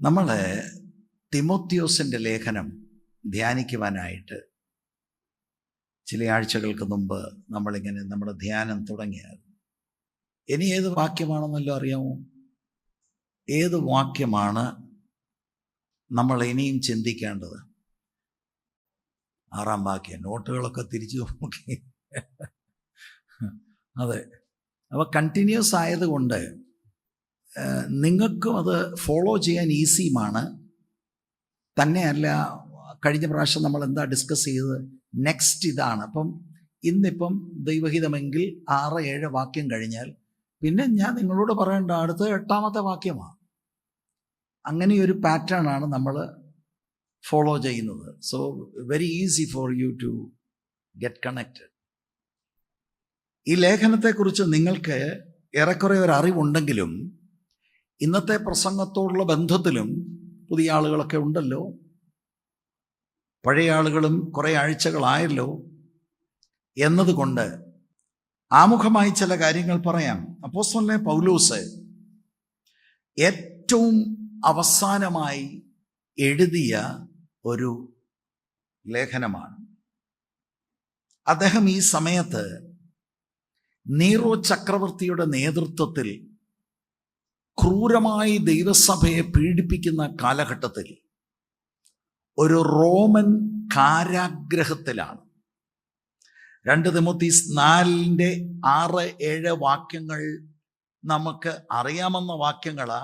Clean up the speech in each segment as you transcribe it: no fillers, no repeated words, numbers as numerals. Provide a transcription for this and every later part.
നമ്മൾ തിമോത്തിയോസിൻ്റെ ലേഖനം ധ്യാനിക്കുവാനായിട്ട് ചില ആഴ്ചകൾക്ക് മുമ്പ് നമ്മളിങ്ങനെ നമ്മുടെ ധ്യാനം തുടങ്ങിയായിരുന്നു. ഇനി ഏത് വാക്യമാണെന്നല്ലോ അറിയാമോ? ഏത് വാക്യമാണ് നമ്മൾ ഇനിയും ചിന്തിക്കേണ്ടത്? 6-ാം വാക്യം. നോട്ടുകളൊക്കെ തിരിച്ചു നോക്കി. അതെ, അപ്പോൾ കണ്ടിന്യൂസ് ആയതുകൊണ്ട് നിങ്ങൾക്കും അത് ഫോളോ ചെയ്യാൻ ഈസിയുമാണ്. തന്നെയല്ല, കഴിഞ്ഞ പ്രാവശ്യം നമ്മൾ എന്താ ഡിസ്കസ് ചെയ്തത്? നെക്സ്റ്റ് ഇതാണ്. അപ്പം ഇന്നിപ്പം ദൈവഹിതമെങ്കിൽ 6-7 വാക്യം കഴിഞ്ഞാൽ പിന്നെ ഞാൻ നിങ്ങളോട് പറയേണ്ട അടുത്ത 8-ാമത്തെ വാക്യമാണ്. അങ്ങനെയൊരു പാറ്റേൺ ആണ് നമ്മൾ ഫോളോ ചെയ്യുന്നത്. So very easy for you to get connected. ഈ ലേഖനത്തെക്കുറിച്ച് നിങ്ങൾക്ക് ഏറെക്കുറെ ഒരു അറിവുണ്ടെങ്കിലും ഇന്നത്തെ പ്രസംഗത്തോടുള്ള ബന്ധത്തിലും പുതിയ ആളുകളൊക്കെ ഉണ്ടല്ലോ, പഴയ ആളുകളും കുറേ ആഴ്ചകളായല്ലോ എന്നതുകൊണ്ട് ആമുഖമായി ചില കാര്യങ്ങൾ പറയാം. അപ്പോസ്തലനായ പൗലോസ് ഏറ്റവും അവസാനമായി എഴുതിയ ഒരു ലേഖനമാണ്. അദ്ദേഹം ഈ സമയത്ത് നീറോ ചക്രവർത്തിയുടെ നേതൃത്വത്തിൽ ക്രൂരമായി ദൈവസഭയെ പീഡിപ്പിക്കുന്ന കാലഘട്ടത്തിൽ ഒരു റോമൻ കാരാഗ്രഹത്തിലാണ്. 2 തിമോത്തീസ് 4:6-7 വാക്യങ്ങൾ നമുക്ക് അറിയാമെന്ന വാക്യങ്ങളാ.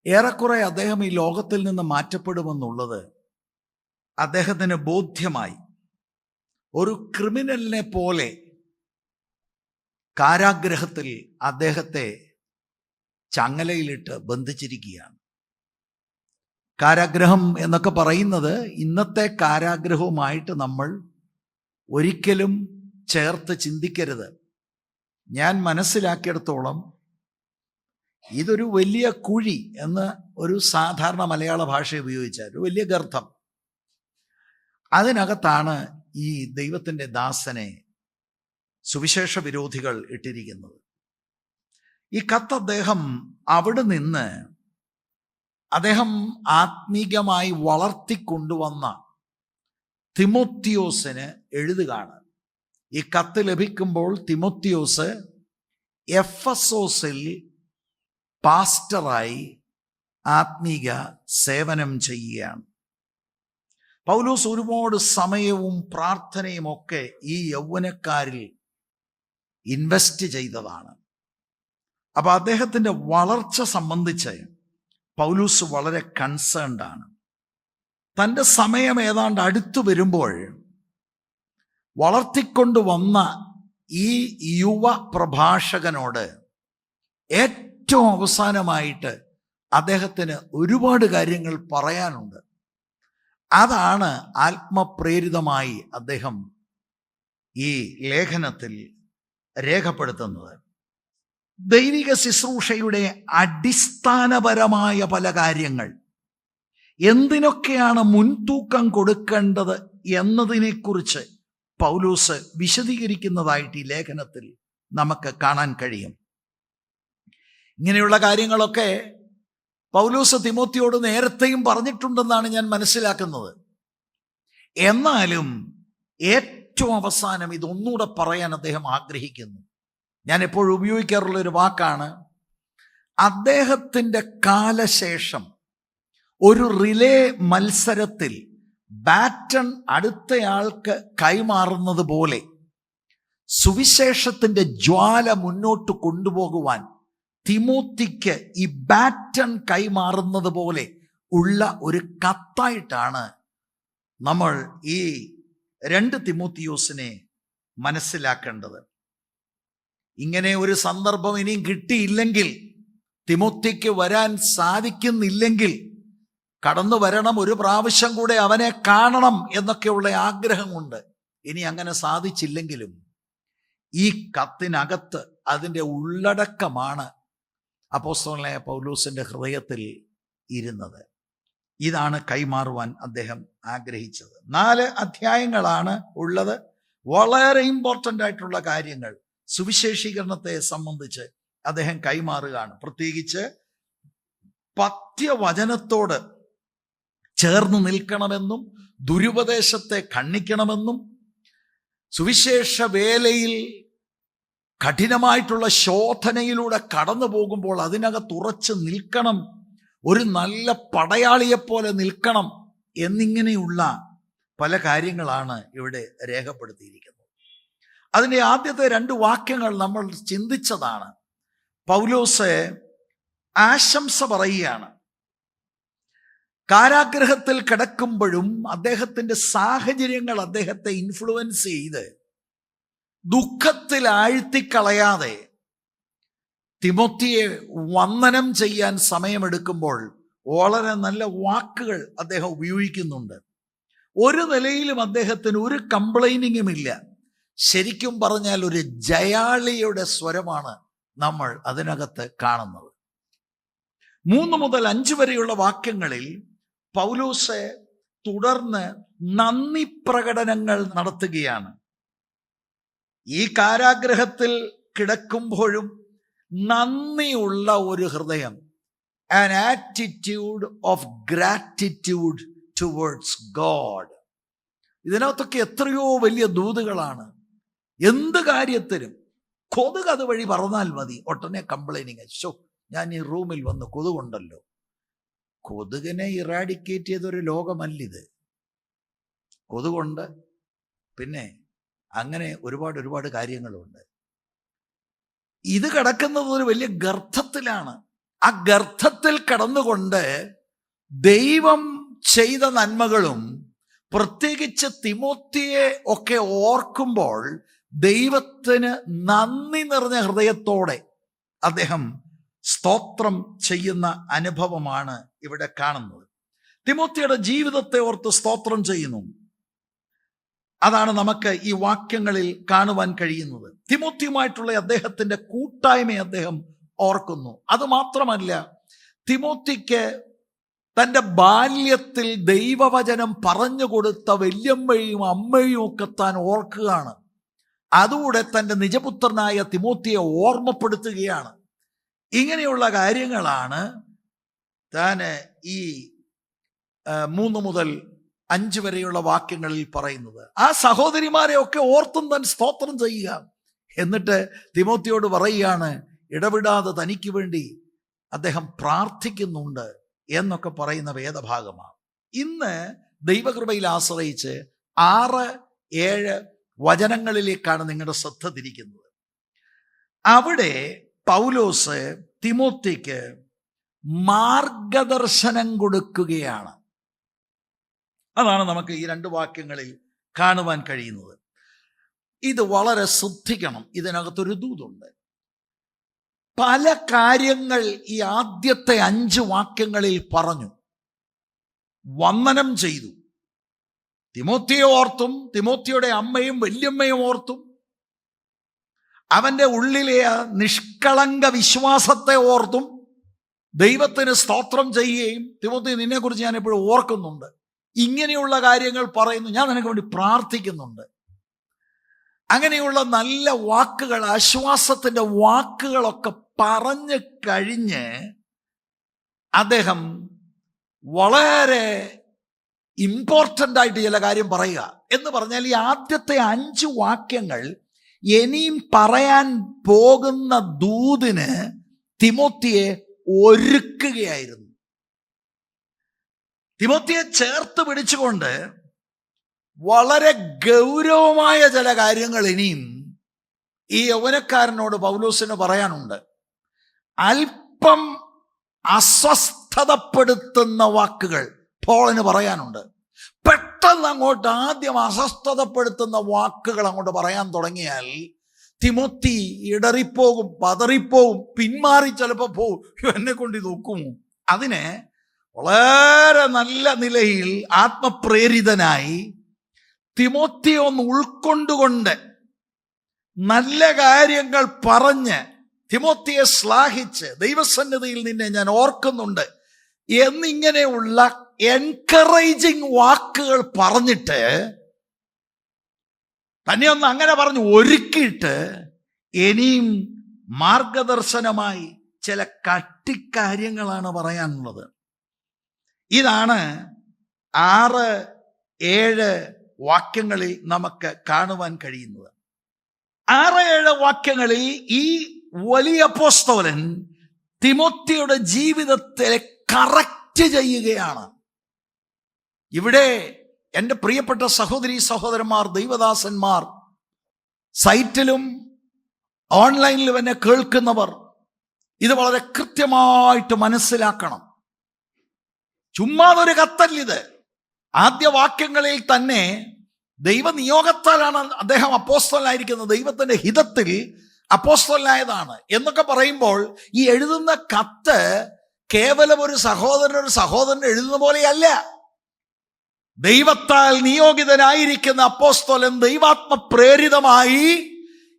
ഏറെക്കുറെ അദ്ദേഹം ഈ ലോകത്തിൽ നിന്ന് മാറ്റപ്പെടുമെന്നുള്ളത് അദ്ദേഹത്തിന് ബോധ്യമായി. ഒരു ക്രിമിനലിനെ പോലെ കാരാഗ്രഹത്തിൽ അദ്ദേഹത്തെ ചങ്ങലയിലിട്ട് ബന്ധിച്ചിരിക്കുകയാണ്. കാരാഗ്രഹം എന്നൊക്കെ പറയുന്നത് ഇന്നത്തെ കാരാഗ്രഹവുമായിട്ട് നമ്മൾ ഒരിക്കലും ചേർത്ത് ചിന്തിക്കരുത്. ഞാൻ മനസ്സിലാക്കിയിടത്തോളം ഇതൊരു വലിയ കുഴി എന്ന് ഒരു സാധാരണ മലയാള ഭാഷ ഉപയോഗിച്ചാൽ ഒരു വലിയ ഗർത്തം. അതിനകത്താണ് ഈ ദൈവത്തിൻ്റെ ദാസനെ സുവിശേഷ വിരോധികൾ ഇട്ടിരിക്കുന്നത്. ഈ കത്ത് അദ്ദേഹം അവിടെ നിന്ന് അദ്ദേഹം ആത്മീകമായി വളർത്തിക്കൊണ്ടുവന്ന തിമോത്തിയോസിന് എഴുതുകയാണ്. ഈ കത്ത് ലഭിക്കുമ്പോൾ തിമോത്തിയോസ് എഫെസോസിൽ പാസ്റ്ററായി ആത്മീക സേവനം ചെയ്യുകയാണ്. പൗലോസ് ഒരുപാട് സമയവും പ്രാർത്ഥനയും ഒക്കെ ഈ യൗവനക്കാരിൽ ഇൻവെസ്റ്റ് ചെയ്തതാണ്. അപ്പോൾ അദ്ദേഹത്തിൻ്റെ വളർച്ച സംബന്ധിച്ച് പൗലോസ് വളരെ കൺസേൺഡ് ആണ്. തൻ്റെ സമയം ഏതാണ്ട് അടുത്തു വരുമ്പോൾ വളർത്തിക്കൊണ്ടുവന്ന ഈ യുവ പ്രഭാഷകനോട് ഏറ്റവും അവസാനമായിട്ട് അദ്ദേഹത്തിന് ഒരുപാട് കാര്യങ്ങൾ പറയാനുണ്ട്. അതാണ് ആത്മപ്രേരിതമായി അദ്ദേഹം ഈ ലേഖനത്തിൽ രേഖപ്പെടുത്തുന്നത്. ദൈവിക ശുശ്രൂഷയുടെ അടിസ്ഥാനപരമായ പല കാര്യങ്ങൾ, എന്തിനൊക്കെയാണ് മുൻതൂക്കം കൊടുക്കേണ്ടത് എന്നതിനെക്കുറിച്ച് പൗലോസ് വിശദീകരിക്കുന്നതായിട്ട് ഈ ലേഖനത്തിൽ നമുക്ക് കാണാൻ കഴിയും. ഇങ്ങനെയുള്ള കാര്യങ്ങളൊക്കെ പൗലോസ് തിമോത്തിയോട് നേരത്തെയും പറഞ്ഞിട്ടുണ്ടെന്നാണ് ഞാൻ മനസ്സിലാക്കുന്നത്. എന്നാലും ഏറ്റവും അവസാനം ഇതൊന്നുകൂടെ പറയാൻ അദ്ദേഹം ആഗ്രഹിക്കുന്നു. ഞാൻ എപ്പോഴും ഉപയോഗിക്കാറുള്ളൊരു വാക്കാണ്, അദ്ദേഹത്തിൻ്റെ കാലശേഷം ഒരു റിലേ മത്സരത്തിൽ ബാറ്റൺ അടുത്തയാൾക്ക് കൈമാറുന്നത് പോലെ സുവിശേഷത്തിൻ്റെ ജ്വാല മുന്നോട്ട് കൊണ്ടുപോകുവാൻ തിമോത്തിക്ക് ഈ ബാറ്റൺ കൈമാറുന്നത് പോലെ ഉള്ള ഒരു കത്തായിട്ടാണ് നമ്മൾ ഈ 2 തിമോത്തിയോസിനെ മനസ്സിലാക്കേണ്ടത്. ഇങ്ങനെ ഒരു സന്ദർഭം ഇനിയും കിട്ടിയില്ലെങ്കിൽ, തിമോത്തിക്ക് വരാൻ സാധിക്കുന്നില്ലെങ്കിൽ കടന്നു വരണം, ഒരു പ്രാവശ്യം കൂടെ അവനെ കാണണം എന്നൊക്കെയുള്ള ആഗ്രഹമുണ്ട്. ഇനി അങ്ങനെ സാധിച്ചില്ലെങ്കിലും ഈ കത്തിനകത്ത് അതിൻ്റെ ഉള്ളടക്കമാണ് അപ്പോസ്തലനായ പൗലോസിൻ്റെ ഹൃദയത്തിൽ ഇരുന്നത്. ഇതാണ് കൈമാറുവാൻ അദ്ദേഹം ആഗ്രഹിച്ചത്. 4 അധ്യായങ്ങളാണ് ഉള്ളത്. വളരെ ഇമ്പോർട്ടൻ്റ് ആയിട്ടുള്ള കാര്യങ്ങൾ സുവിശേഷീകരണത്തെ സംബന്ധിച്ച് അദ്ദേഹം കൈമാറുകയാണ്. പ്രത്യേകിച്ച് പഥ്യവചനത്തോട് ചേർന്ന് നിൽക്കണമെന്നും ദുരുപദേശത്തെ ഖണ്ഡിക്കണമെന്നും സുവിശേഷ വേലയിൽ കഠിനമായിട്ടുള്ള ശോധനയിലൂടെ കടന്നു പോകുമ്പോൾ അതിനകത്ത് ഉറച്ചു നിൽക്കണം, ഒരു നല്ല പടയാളിയെപ്പോലെ നിൽക്കണം എന്നിങ്ങനെയുള്ള പല കാര്യങ്ങളാണ് ഇവിടെ രേഖപ്പെടുത്തിയിരിക്കുന്നത്. അതിൻ്റെ ആദ്യത്തെ 2 വാക്യങ്ങൾ നമ്മൾ ചിന്തിച്ചതാണ്. പൗലോസ് ആശംസ പറയുകയാണ്. കാരാഗ്രഹത്തിൽ കിടക്കുമ്പോഴും അദ്ദേഹത്തിൻ്റെ സാഹചര്യങ്ങൾ അദ്ദേഹത്തെ ഇൻഫ്ലുവൻസ് ചെയ്ത് ദുഃഖത്തിൽ ആഴ്ത്തിക്കളയാതെ തിമോത്തിയെ വന്ദനം ചെയ്യാൻ സമയമെടുക്കുമ്പോൾ വളരെ നല്ല വാക്കുകൾ അദ്ദേഹം ഉപയോഗിക്കുന്നുണ്ട്. ഒരു നിലയിലും അദ്ദേഹത്തിന് ഒരു കംപ്ലൈനിങ്ങുമില്ല. ശരിക്കും പറഞ്ഞാൽ ഒരു ജയാളിയുടെ സ്വരമാണ് നമ്മൾ അതിനകത്ത് കാണുന്നത്. 3 മുതൽ 5 വരെയുള്ള വാക്യങ്ങളിൽ പൗലോസ് തുടർന്ന് നന്ദി പ്രകടനങ്ങൾ നടത്തുകയാണ്. ഈ കാരാഗ്രഹത്തിൽ കിടക്കുമ്പോഴും നന്ദിയുള്ള ഒരു ഹൃദയം, an attitude of gratitude towards God. ഇതിനകത്തൊക്കെ എത്രയോ വലിയ ദൂതുകളാണ്. എന്ത് കാര്യത്തിനും കൊതുക് അത് വഴി പറഞ്ഞാൽ മതി, ഒട്ടനെ കംപ്ലൈനിങ്. ഞാൻ ഈ റൂമിൽ വന്ന് കൊതുകുണ്ടല്ലോ. കൊതുകിനെ ഇറാഡിക്കേറ്റ് ചെയ്തൊരു ലോകമല്ലിത്. കൊതുകുണ്ട്, പിന്നെ അങ്ങനെ ഒരുപാട് കാര്യങ്ങളുണ്ട്. ഇത് കിടക്കുന്നത് ഒരു വലിയ ഗർത്തത്തിലാണ്. ആ ഗർത്തത്തിൽ കടന്നുകൊണ്ട് ദൈവം ചെയ്ത നന്മകളും പ്രത്യേകിച്ച് തിമോത്തിയെ ഒക്കെ ഓർക്കുമ്പോൾ ദൈവത്തിന് നന്ദി നിറഞ്ഞ ഹൃദയത്തോടെ അദ്ദേഹം സ്തോത്രം ചെയ്യുന്ന അനുഭവമാണ് ഇവിടെ കാണുന്നത്. തിമോത്തിയുടെ ജീവിതത്തെ ഓർത്ത് സ്തോത്രം ചെയ്യുന്നു. അതാണ് നമുക്ക് ഈ വാക്യങ്ങളിൽ കാണുവാൻ കഴിയുന്നത്. തിമോത്തിയുമായിട്ടുള്ള അദ്ദേഹത്തിന്റെ കൂട്ടായ്മയെ അദ്ദേഹം ഓർക്കുന്നു. അതുമാത്രമല്ല, തിമോത്തിക്ക് തൻ്റെ ബാല്യത്തിൽ ദൈവവചനം പറഞ്ഞു കൊടുത്ത വല്യമ്മയും അമ്മയും ഒക്കെ താൻ ഓർക്കുകയാണ്. അതുകൂടെ തൻ്റെ നിജപുത്രനായ തിമോത്തിയെ ഓർമ്മപ്പെടുത്തുകയാണ്. ഇങ്ങനെയുള്ള കാര്യങ്ങളാണ് താൻ ഈ 3 മുതൽ 5 വരെയുള്ള വാക്യങ്ങളിൽ പറയുന്നത്. ആ സഹോദരിമാരെ ഒക്കെ ഓർത്തും താൻ സ്തോത്രം ചെയ്യുക. എന്നിട്ട് തിമോത്തിയോട് പറയുകയാണ്, ഇടവിടാതെ തനിക്ക് വേണ്ടി അദ്ദേഹം പ്രാർത്ഥിക്കുന്നുണ്ട് എന്നൊക്കെ പറയുന്ന വേദഭാഗമാണ്. ഇന്ന് ദൈവകൃപയിൽ ആശ്രയിച്ച് 6-7 വചനങ്ങളിലേക്കാണ് നിങ്ങളുടെ ശ്രദ്ധ തിരിക്കുന്നത്. അവിടെ പൗലോസ് തിമോത്തിക്ക് മാർഗദർശനം കൊടുക്കുകയാണ്. അതാണ് നമുക്ക് ഈ 2 വാക്യങ്ങളിൽ കാണുവാൻ കഴിയുന്നത്. ഇത് വളരെ ശ്രദ്ധിക്കണം. ഇതിനകത്തൊരു ദൂതുണ്ട്. പല കാര്യങ്ങൾ ഈ ആദ്യത്തെ 5 വാക്യങ്ങളിൽ പറഞ്ഞു. വന്ദനം ചെയ്തു, തിമോത്തിയെ ഓർത്തും തിമോത്തിയുടെ അമ്മയും വല്യമ്മയും ഓർത്തും അവൻ്റെ ഉള്ളിലെ നിഷ്കളങ്ക വിശ്വാസത്തെ ഓർത്തും ദൈവത്തിന് സ്തോത്രം ചെയ്യുകയും, തിമോത്തി നിന്നെക്കുറിച്ച് ഞാൻ എപ്പോഴും ഓർക്കുന്നുണ്ട്, ഇങ്ങനെയുള്ള കാര്യങ്ങൾ പറയുന്നു, ഞാൻ നിനക്ക് വേണ്ടി പ്രാർത്ഥിക്കുന്നുണ്ട്. അങ്ങനെയുള്ള നല്ല വാക്കുകൾ, ആശ്വാസത്തിൻ്റെ വാക്കുകളൊക്കെ പറഞ്ഞു കഴിഞ്ഞ് അദ്ദേഹം വളരെ ഇമ്പോർട്ടൻ്റ് ആയിട്ട് ചില കാര്യം പറയുക. എന്ന് പറഞ്ഞാൽ ഈ ആദ്യത്തെ 5 വാക്യങ്ങൾ ഇനിയും പറയാൻ പോകുന്ന ദൂതിന് തിമോത്തിയെ ഒരുക്കുകയായിരുന്നു. തിമോത്തിയെ ചേർത്ത് പിടിച്ചുകൊണ്ട് വളരെ ഗൗരവമായ ചില കാര്യങ്ങൾ ഇനിയും ഈ യൗവനക്കാരനോട് പൗലോസിന് പറയാനുണ്ട്. അല്പം അസ്വസ്ഥതപ്പെടുത്തുന്ന വാക്കുകൾ പോളിന് പറയാനുണ്ട്. പെട്ടെന്ന് അങ്ങോട്ട് ആദ്യം അസ്വസ്ഥതപ്പെടുത്തുന്ന വാക്കുകൾ അങ്ങോട്ട് പറയാൻ തുടങ്ങിയാൽ തിമോത്തി ഇടറിപ്പോകും, പതറിപ്പോകും, പിന്മാറി ചിലപ്പോൾ പോകും. എന്നെ കൊണ്ട് ഇത് ഒക്കുമോ? അതിന് വളരെ നല്ല നിലയിൽ ആത്മപ്രേരിതനായി തിമോത്തിയെ ഒന്ന് ഉൾക്കൊണ്ടുകൊണ്ട് നല്ല കാര്യങ്ങൾ പറഞ്ഞ് തിമോത്തിയെ ശ്ലാഘിച്ച്, ദൈവസന്നിധിയിൽ നിന്നെ ഞാൻ ഓർക്കുന്നുണ്ട് എന്നിങ്ങനെയുള്ള എൻകറേജിങ് വാക്കുകൾ പറഞ്ഞിട്ട് തന്നെ ഒന്ന് അങ്ങനെ പറഞ്ഞ് ഒരുക്കിയിട്ട് ഇനിയും മാർഗദർശനമായി ചില കട്ടിക്കാര്യങ്ങളാണ് പറയാനുള്ളത്. ഇതാണ് 6-7 വാക്യങ്ങളിൽ നമുക്ക് കാണുവാൻ കഴിയുന്നത്. 6-7 വാക്യങ്ങളിൽ ഈ വലിയ അപ്പോസ്തലൻ തിമോത്തിയുടെ ജീവിതത്തെ കറക്റ്റ് ചെയ്യുകയാണ്. ഇവിടെ എൻ്റെ പ്രിയപ്പെട്ട സഹോദരീ സഹോദരന്മാർ, ദൈവദാസന്മാർ, സൈറ്റിലും ഓൺലൈനിലും എന്നെ കേൾക്കുന്നവർ ഇത് വളരെ കൃത്യമായിട്ട് മനസ്സിലാക്കണം. ചുമ്മാതൊരു കത്തല്ലിത്. ആദ്യ വാക്യങ്ങളിൽ തന്നെ ദൈവനിയോഗത്താലാണ് അദ്ദേഹം അപ്പോസ്തലനായിരിക്കുന്നത്. ദൈവത്തിന്റെ ഹിതത്തിൽ അപ്പോസ്തലനായതാണ് എന്നൊക്കെ പറയുമ്പോൾ ഈ എഴുതുന്ന കത്ത് കേവലം ഒരു സഹോദരൻ എഴുതുന്ന പോലെയല്ല. ദൈവത്താൽ നിയോഗിതനായിരിക്കുന്ന അപ്പോസ്തലൻ ദൈവാത്മ പ്രേരിതമായി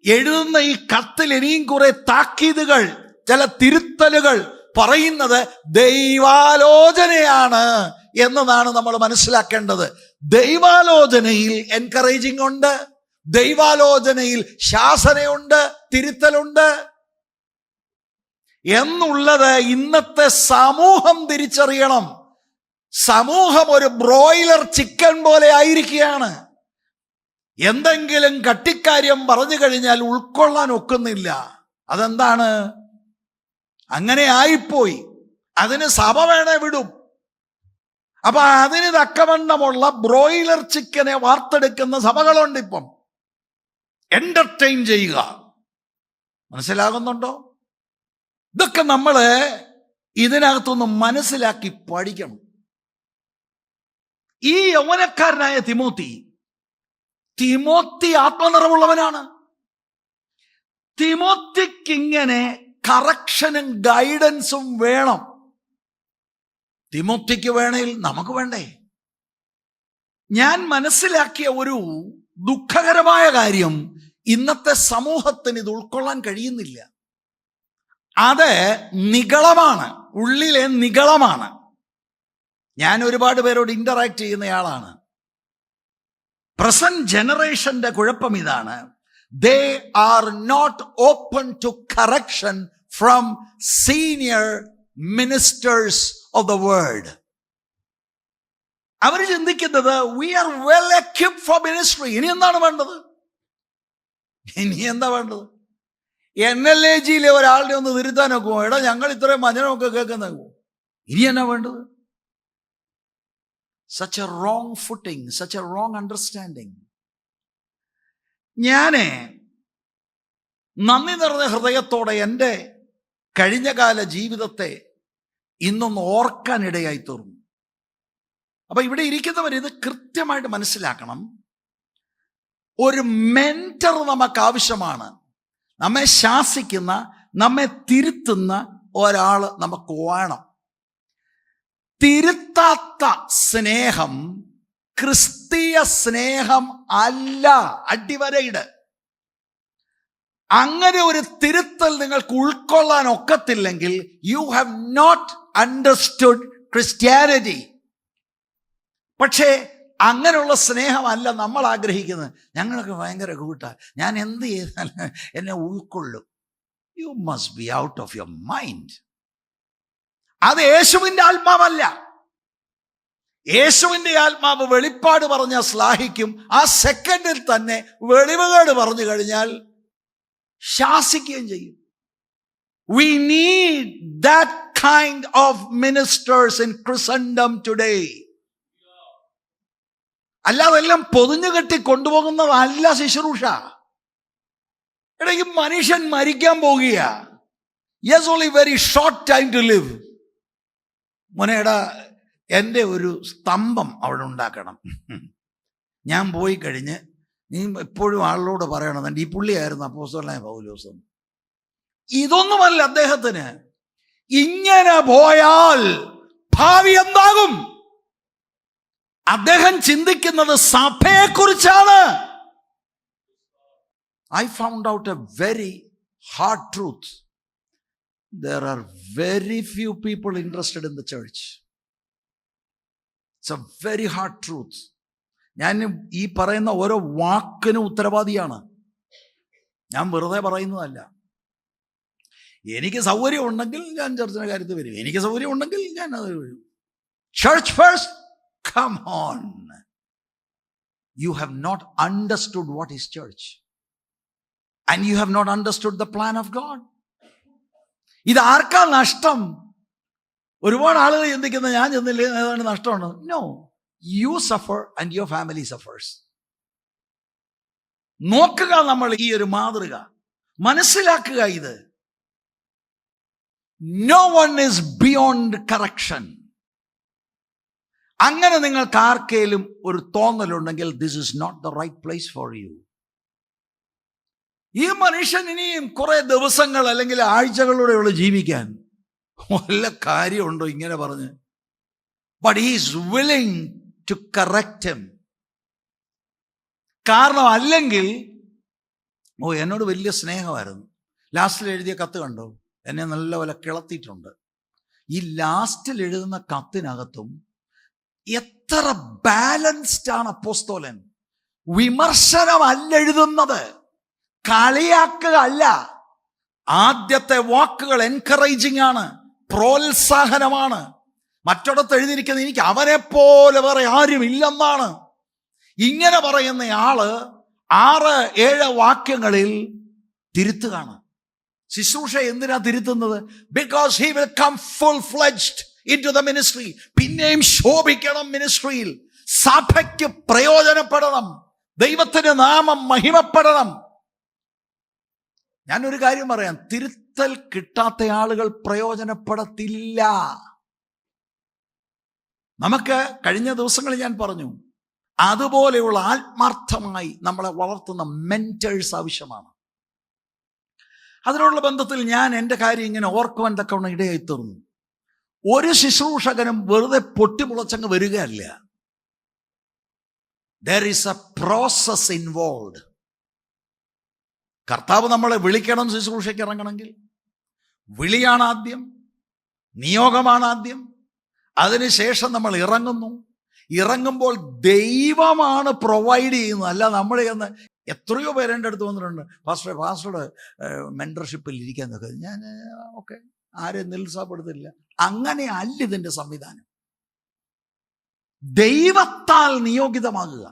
എഴുതുന്ന ഈ കത്തിൽ ഇനിയും കുറെ താക്കീതുകൾ, ചില തിരുത്തലുകൾ പറയുന്നത് ദൈവാലോചനയാണ് എന്നതാണ് നമ്മൾ മനസ്സിലാക്കേണ്ടത്. ദൈവാലോചനയിൽ എൻകറേജിംഗ് ഉണ്ട്, ദൈവാലോചനയിൽ ശാസനയുണ്ട്, തിരുത്തലുണ്ട് എന്നുള്ളത് ഇന്നത്തെ സമൂഹം തിരിച്ചറിയണം. സമൂഹം ഒരു ബ്രോയിലർ ചിക്കൻ പോലെ ആയിരിക്കുകയാണ്. എന്തെങ്കിലും കട്ടിക്കാര്യം പറഞ്ഞു കഴിഞ്ഞാൽ ഉൾക്കൊള്ളാൻ ഒക്കുന്നില്ല. അതെന്താണ്? അങ്ങനെ ആയിപ്പോയി. അതിന് സഭ വേണേ വിടും. അപ്പൊ അതിന് തക്കവണ്ണമുള്ള ബ്രോയിലർ ചിക്കനെ വാർത്തെടുക്കുന്ന സഭകളുണ്ട് ഇപ്പം. എന്റർടൈൻ ചെയ്യുക. മനസ്സിലാകുന്നുണ്ടോ? ഇതൊക്കെ നമ്മള് ഇതിനകത്തൊന്ന് മനസ്സിലാക്കി പഠിക്കണം. ഈ യൗവനക്കാരനായ തിമോത്തി ആത്മനിറവുള്ളവനാണ്. തിമോത്തിക്കിങ്ങനെ കറക്ഷനും ഗൈഡൻസും വേണം. തിമോത്തിക്ക് വേണേൽ നമുക്ക് വേണ്ടേ? ഞാൻ മനസ്സിലാക്കിയ ഒരു ദുഃഖകരമായ കാര്യം, ഇന്നത്തെ സമൂഹത്തിന് ഇത് ഉൾക്കൊള്ളാൻ കഴിയുന്നില്ല. അത് നിഗളമാണ്, ഉള്ളിലെ നിഗളമാണ്. ഞാൻ ഒരുപാട് പേരോട് ഇന്ററാക്ട് ചെയ്യുന്നയാളാണ്. പ്രസന്റ് ജനറേഷന്റെ കുഴപ്പം ഇതാണ്. They are not open to correction from senior ministers of the world. അവർ ചിന്തിക്കുന്നത് we are well equipped for ministry. ഇനി എന്താണ് വേണ്ടത്? ഇനി എന്താ വേണ്ടത്? NLAG-യിലെ ഒരാളുടെ ഒന്ന് തിരുത്താൻ നോക്കുമോ? എടാ, ഞങ്ങൾ ഇത്രയും വചനമൊക്കെ കേൾക്കുന്ന ഇനി എന്നാ വേണ്ടത്? Such a wrong footing, such a wrong understanding. ഞാന് നന്ദി നിറഞ്ഞ ഹൃദയത്തോടെ എൻ്റെ കഴിഞ്ഞകാല ജീവിതത്തെ ഇന്നൊന്ന് ഓർക്കാനിടയായി തീർന്നു. അപ്പൊ ഇവിടെ ഇരിക്കുന്നവർ ഇത് കൃത്യമായിട്ട് മനസ്സിലാക്കണം. ഒരു മെന്റർ നമുക്ക് ആവശ്യമാണ്. നമ്മെ ശാസിക്കുന്ന, നമ്മെ തിരുത്തുന്ന ഒരാൾ നമുക്ക് വേണം. തിരുത്താത്ത സ്നേഹം ക്രിസ്തീയ സ്നേഹം അല്ല. അടിവരയിട്. അങ്ങനെ ഒരു തിരുത്തൽ നിങ്ങൾക്ക് ഉൾക്കൊള്ളാൻ ഒക്കത്തില്ലെങ്കിൽ you have not understood Christianity. പക്ഷേ അങ്ങനെയുള്ള സ്നേഹമല്ല നമ്മൾ ആഗ്രഹിക്കുന്നത്. ഞങ്ങളൊക്കെ ഭയങ്കര കൂട്ടാ, ഞാൻ എന്ത് ചെയ്താലും എന്നെ ഉൾക്കൊള്ളും. You must be out of your mind. അത് യേശുവിൻ്റെ ആത്മാവല്ല. യേശുവിൻ്റെ ആത്മാവ് വെളിപ്പാട് പറഞ്ഞ ശ്ലാഹിക്കും. ആ സെക്കൻഡിൽ തന്നെ വെളിവുകേട് പറഞ്ഞു കഴിഞ്ഞാൽ ശാസിക്കുകയും ചെയ്യും. We need that kind of ministers in Christendom today. അല്ലാതെല്ലാം പൊതിഞ്ഞു കെട്ടി കൊണ്ടുപോകുന്നതല്ല ശുശ്രൂഷ. ഇടയ്ക്ക് മനുഷ്യൻ മരിക്കാൻ പോകുക. Yes, only very short time to live. മോനേടാ, എൻ്റെ ഒരു സ്തംഭം അവിടെ ഉണ്ടാക്കണം. ഞാൻ പോയി കഴിഞ്ഞ് നീ എപ്പോഴും ആളിനോട് പറയണം, ഈ പുള്ളിയായിരുന്നു അപ്പോസ്തലനായ പൗലോസ്. ഇതൊന്നുമല്ല അദ്ദേഹത്തിന്. ഇങ്ങനെ പോയാൽ ഭാവി എന്താകും? അദ്ദേഹം ചിന്തിക്കുന്നത് സഭയെക്കുറിച്ചാണ്. I found out a very hard truth. There are very few people interested in the church. It's a very hard truth. ഞാൻ ഈ പറയുന്ന ഓരോ വാക്കിനും ഉത്തരവാദിയാണ്. ഞാൻ വെറുതെ പറയുന്നതല്ല. എനിക്ക് സൗകര്യം ഉണ്ടെങ്കിൽ ഞാൻ ചർച്ചിൻ്റെ കാര്യത്തിൽ വരും, എനിക്ക് സൗകര്യം ഉണ്ടെങ്കിൽ ഞാൻ അത് വരും. Church first, come on. You have not understood what is church, and you have not understood the plan of God. ഇത് ആർക്കാ നഷ്ടം? ഒരുപാട് ആളുകൾ ചിന്തിക്കുന്ന ഞാൻ ചെന്നില്ലേ ഏതാണ് നഷ്ടമാണ്. No, you suffer and your family suffers. നോക്കുക നമ്മൾ ഈ ഒരു മാതൃക, മനസ്സിലാക്കുക ഇത്. No one is beyond correction. അങ്ങനെ നിങ്ങൾക്ക് ആർക്കേലും ഒരു തോന്നലുണ്ടെങ്കിൽ this is not the right place for you. ഈ മനുഷ്യൻ ഇനിയും കുറെ ദിവസങ്ങൾ അല്ലെങ്കിൽ ആഴ്ചകളിലൂടെയുള്ള ജീവിക്കാൻ വല്ല കാര്യമുണ്ടോ ഇങ്ങനെ പറഞ്ഞ്? But he is willing to correct him. കാരണം അല്ലെങ്കിൽ എന്നോട് വലിയ സ്നേഹമായിരുന്നു. ലാസ്റ്റിൽ എഴുതിയ കത്ത് കണ്ടോ? എന്നെ നല്ലപോലെ കിളത്തിയിട്ടുണ്ട്. ഈ ലാസ്റ്റിൽ എഴുതുന്ന കത്തിനകത്തും എത്ര ബാലൻസ്ഡ് ആണ് അപ്പോസ്തലൻ. വിമർശനമല്ല എഴുതുന്നത്, കളിയാക്കുക അല്ല. ആദ്യത്തെ വാക്കുകൾ എൻകറേജിങ് ആണ്, പ്രോത്സാഹനമാണ്. മറ്റൊടത്ത് എഴുതിയിരിക്കുന്നത് എനിക്ക് അവനെ പോലെ വേറെ ആരും ഇല്ലെന്നാണ്. ഇങ്ങനെ പറയുന്നയാള് 6-7 വാക്യങ്ങളിൽ തിരുത്തുകയാണ്. ശുശ്രൂഷ എന്തിനാ തിരുത്തുന്നത്? Because he will come full fledged into the ministry. പിന്നെയും ശോഭിക്കണം മിനിസ്ട്രിയിൽ. സഭയ്ക്ക് പ്രയോജനപ്പെടണം, ദൈവത്തിന്റെ നാമം മഹിമപ്പെടണം. ഞാനൊരു കാര്യം പറയാം, തിരുത്തൽ കിട്ടാത്ത ആളുകൾ പ്രയോജനപ്പെടത്തില്ല. നമുക്ക് കഴിഞ്ഞ ദിവസങ്ങളിൽ ഞാൻ പറഞ്ഞു, അതുപോലെയുള്ള ആത്മാർത്ഥമായി നമ്മളെ വളർത്തുന്ന മെന്റേഴ്സ് ആവശ്യമാണ്. അതിനുള്ള ബന്ധത്തിൽ ഞാൻ എൻ്റെ കാര്യം ഇങ്ങനെ ഓർക്കുവാൻ തക്കവണ്ണം ഇടയായി തീർന്നു. ഒരു ശുശ്രൂഷകനും വെറുതെ പൊട്ടിമുളച്ചങ്ങ് വരികയല്ല. There is a process involved. കർത്താവ് നമ്മളെ വിളിക്കണം ശുശ്രൂഷയ്ക്ക് ഇറങ്ങണമെങ്കിൽ. വിളിയാണ് ആദ്യം, നിയോഗമാണ് ആദ്യം. അതിനുശേഷം നമ്മൾ ഇറങ്ങുന്നു. ഇറങ്ങുമ്പോൾ ദൈവമാണ് പ്രൊവൈഡ് ചെയ്യുന്നത്, അല്ല നമ്മൾ എന്ന്. എത്രയോ പേര് എൻ്റെ അടുത്ത് വന്നിട്ടുണ്ട്, പാസ്റ്ററുടെ മെന്റർഷിപ്പിൽ ഇരിക്കാൻ നോക്കുക. ഞാൻ ഓക്കെ, ആരെയും നിരുത്സാഹപ്പെടുത്തില്ല. അങ്ങനെ അല്ല ഇതിന്റെ സംവിധാനം. ദൈവത്താൽ നിയോഗിതമാകുക.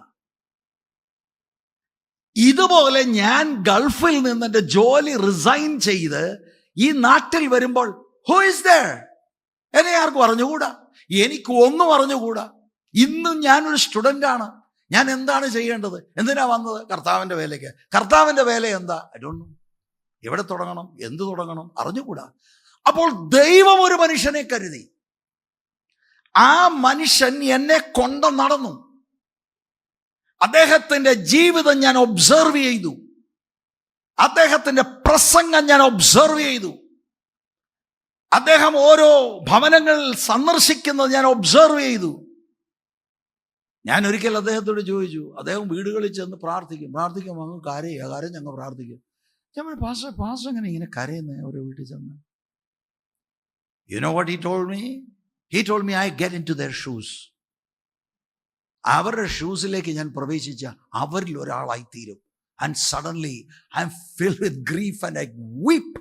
ഇതുപോലെ ഞാൻ ഗൾഫിൽ നിന്ന് എൻ്റെ ജോലി റിസൈൻ ചെയ്ത് ഈ നാട്ടിൽ വരുമ്പോൾ ഹു ഇസ് ദേർ? എന്നെ ആർക്കും അറിഞ്ഞുകൂടാ, എനിക്ക് ഒന്നും അറിഞ്ഞുകൂടാ. ഇന്നും ഞാനൊരു സ്റ്റുഡൻ്റ് ആണ്. ഞാൻ എന്താണ് ചെയ്യേണ്ടത്? എന്തിനാ വന്നത്? കർത്താവിൻ്റെ വേലയ്ക്ക്. കർത്താവിൻ്റെ വേല എന്താ? I don't know. എവിടെ തുടങ്ങണം, എന്ത് തുടങ്ങണം, അറിഞ്ഞുകൂടാ. അപ്പോൾ ദൈവം ഒരു മനുഷ്യനെ കരുതി. ആ മനുഷ്യൻ എന്നെ കൊണ്ട് നടന്നു. അദ്ദേഹത്തിന്റെ ജീവിതം ഞാൻ ഒബ്സർവ് ചെയ്തു. അദ്ദേഹത്തിന്റെ പ്രസംഗം ഞാൻ ഒബ്സർവ് ചെയ്തു. അദ്ദേഹം ഓരോ ഭവനങ്ങൾ സന്ദർശിക്കുന്നത് ഞാൻ ഒബ്സർവ് ചെയ്തു. ഞാൻ ഒരിക്കൽ അദ്ദേഹത്തോട് ചോദിച്ചു, അദ്ദേഹം വീടുകളിൽ ചെന്ന് പ്രാർത്ഥിക്കും അങ്ങ് കാര്യം ഞങ്ങൾ പ്രാർത്ഥിക്കും. ഞാൻ പാസ്റ്റർ ഇങ്ങനെ കരയുന്നേ ഓരോ വീട്ടിൽ ചെന്ന്. You know what he told me? He told me I get into their shoes. അവരുടെ ഷൂസിലേക്ക് ഞാൻ പ്രവേശിച്ച അവരിൽ ഒരാളായി തീരും. And suddenly I am filled with grief and I weep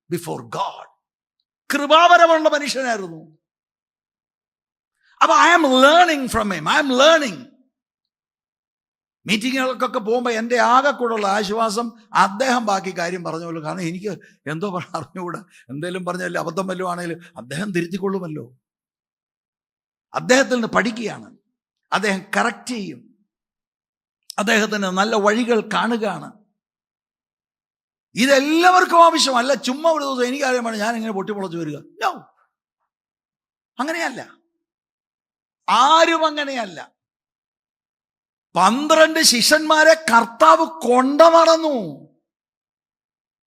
before God. കൃപാവരമുള്ള മനുഷ്യനായിരുന്നു. അപ്പൊ I am learning from him. I am learning. മീറ്റിങ്ങുകൾക്കൊക്കെ പോകുമ്പോൾ എൻ്റെ ആകെക്കൂടുള്ള ആശ്വാസം അദ്ദേഹം ബാക്കി കാര്യം പറഞ്ഞുള്ളൂ. കാരണം എനിക്ക് എന്തോ അറിഞ്ഞുകൂടാ, എന്തേലും പറഞ്ഞല്ലോ അബദ്ധം വല്ലതും ആണെങ്കിലും അദ്ദേഹം തിരുത്തിക്കൊള്ളുമല്ലോ. അദ്ദേഹത്തിൽ നിന്ന് പഠിക്കുകയാണ്, അദ്ദേഹം കറക്റ്റ് ചെയ്യും, അദ്ദേഹത്തിന് നല്ല വഴികൾ കാണുകയാണ്. ഇതെല്ലാവർക്കും ആവശ്യമല്ല. ചുമ്മാ ഒരു ദിവസം എനിക്കറിയാൻ വേണം ഞാൻ ഇങ്ങനെ പൊട്ടിപ്പൊളച്ചു വരിക. നോ, അങ്ങനെയല്ല. ആരും അങ്ങനെയല്ല. 12 ശിഷ്യന്മാരെ കർത്താവ് കൊണ്ട നടന്നു.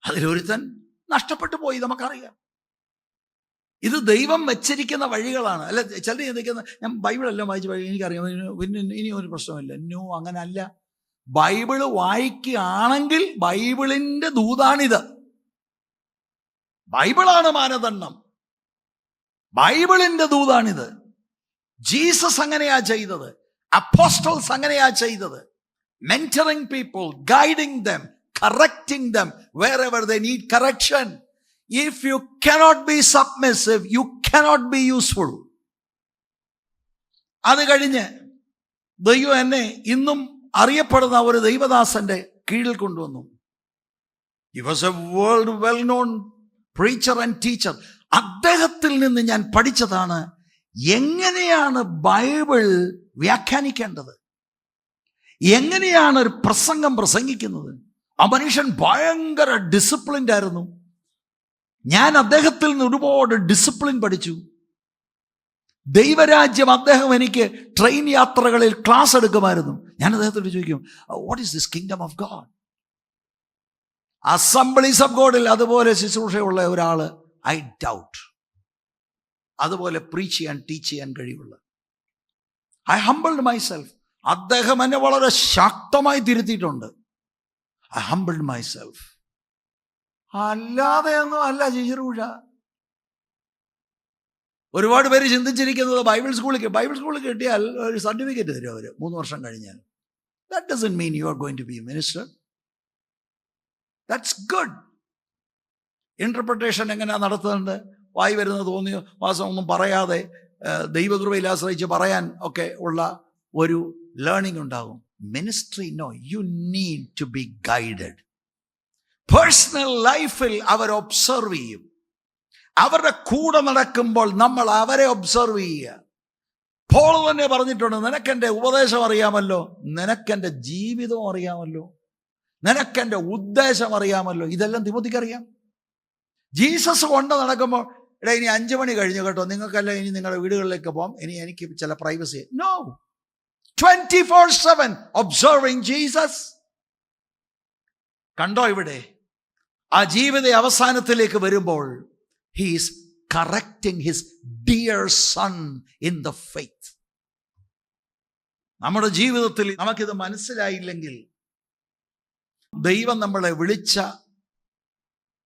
അതിലൊരുത്തൻ നഷ്ടപ്പെട്ടു പോയി, നമുക്കറിയാം. ഇത് ദൈവം വെച്ചിരിക്കുന്ന വഴികളാണ്. അല്ല, ചിലർ ചിന്തിക്കുന്ന ഞാൻ ബൈബിളെല്ലാം വായിച്ച് എനിക്കറിയാം, പിന്നെ ഇനി ഒരു പ്രശ്നമില്ല. നോ, അങ്ങനല്ല. ബൈബിള് വായിക്കുകയാണെങ്കിൽ ബൈബിളിന്റെ ദൂതാണിത്. ബൈബിളാണ് മാനദണ്ഡം, ബൈബിളിന്റെ ദൂതാണിത്. ജീസസ് അങ്ങനെയാ ചെയ്തത്, അപ്പോസ്റ്റൽസ് അങ്ങനെയാ ചെയ്തത്. Mentoring people, guiding dum, correcting dum wherever they need correction. If you cannot be submissive, you cannot be useful. അത് കഴിഞ്ഞ് ദൈവം എന്നെ ഇന്നും അറിയപ്പെടുന്ന ഒരു ദൈവദാസന്റെ കീഴിൽ കൊണ്ടുവന്നു. He was a world well known preacher and teacher. അദ്ദേഹത്തിൽ നിന്ന് ഞാൻ പഠിച്ചതാണ് എങ്ങനെയാണ് ബൈബിൾ വ്യാഖ്യാനിക്കേണ്ടത്, എങ്ങനെയാണ് ഒരു പ്രസംഗം പ്രസംഗിക്കുന്നത്. ആ മനുഷ്യൻ ഭയങ്കര ഡിസിപ്ലിൻഡ് ആയിരുന്നു. ഞാൻ അദ്ദേഹത്തിൽ നിന്ന് ഒരുപാട് ഡിസിപ്ലിൻ പഠിച്ചു. ദൈവരാജ്യം അദ്ദേഹം എനിക്ക് ട്രെയിൻ യാത്രകളിൽ ക്ലാസ് എടുക്കുമായിരുന്നു. ഞാൻ അദ്ദേഹത്തോട് ചോദിക്കും, what is this kingdom of God? Assemblies of ഗോഡിൽ അതുപോലെ ശുശ്രൂഷയുള്ള ഒരാൾ ഐ ഡൗട്ട് അതുപോലെ പ്രീച്ച് ചെയ്യാൻ ടീച്ച് ചെയ്യാൻ കഴിവുള്ള. I humbled myself. അദ്ദേഹം എന്നെ വളരെ ശക്തമായി തിരുത്തിയിട്ടുണ്ട്. I humbled myself. അല്ലാതെ ഒന്നും അല്ല ശുശ്രൂഷ. ഒരുപാട് പേര് ചിന്തിച്ചിരിക്കുന്നത് ബൈബിൾ സ്കൂളിൽ കിട്ടിയാൽ ഒരു സർട്ടിഫിക്കറ്റ് തരും അവർ 3 വർഷം കഴിഞ്ഞാൽ. That doesn't mean you are going to be a minister. That's good. Interpretation എങ്ങനെയാണ് നടത്തുന്നുണ്ട്? വായി വരുന്നത് തോന്നിയോ മാസം ഒന്നും പറയാതെ ദൈവകൃപയിൽ ആശ്രയിച്ച് പറയാൻ ഒക്കെ ഉള്ള ഒരു ലേണിംഗ് ഉണ്ടാകും. Ministry no, you need to be guided. Personal ലൈഫിൽ അവർ ഒബ്സർവ് ചെയ്യും. അവരുടെ കൂടെ നടക്കുമ്പോൾ നമ്മൾ അവരെ ഒബ്സർവ് ചെയ്യുക. പോൾ തന്നെ പറഞ്ഞിട്ടുണ്ട്, നിനക്കെൻ്റെ ഉപദേശം അറിയാമല്ലോ, നിനക്കെൻ്റെ ജീവിതം അറിയാമല്ലോ, നിനക്കെൻ്റെ ഉദ്ദേശം അറിയാമല്ലോ. ഇതെല്ലാം തിമോത്തിക്കറിയാം. ജീസസ് കൊണ്ട് നടക്കുമ്പോൾ എടാ ഇനി 5 മണി കഴിഞ്ഞു കേട്ടോ, നിങ്ങൾക്കല്ല ഇനി നിങ്ങളുടെ വീടുകളിലേക്ക് പോകാം, ഇനി എനിക്ക് ചില പ്രൈവസി. No, 24/7 observing Jesus. കണ്ടോ ഇവിടെ ആ ജീവിത അവസാനത്തിലേക്ക് വരുമ്പോൾ he is correcting his dear son in the faith. നമ്മുടെ ജീവിതത്തിൽ നമുക്കിത് മനസ്സിലായില്ലെങ്കിൽ ദൈവം നമ്മളെ വിളിച്ച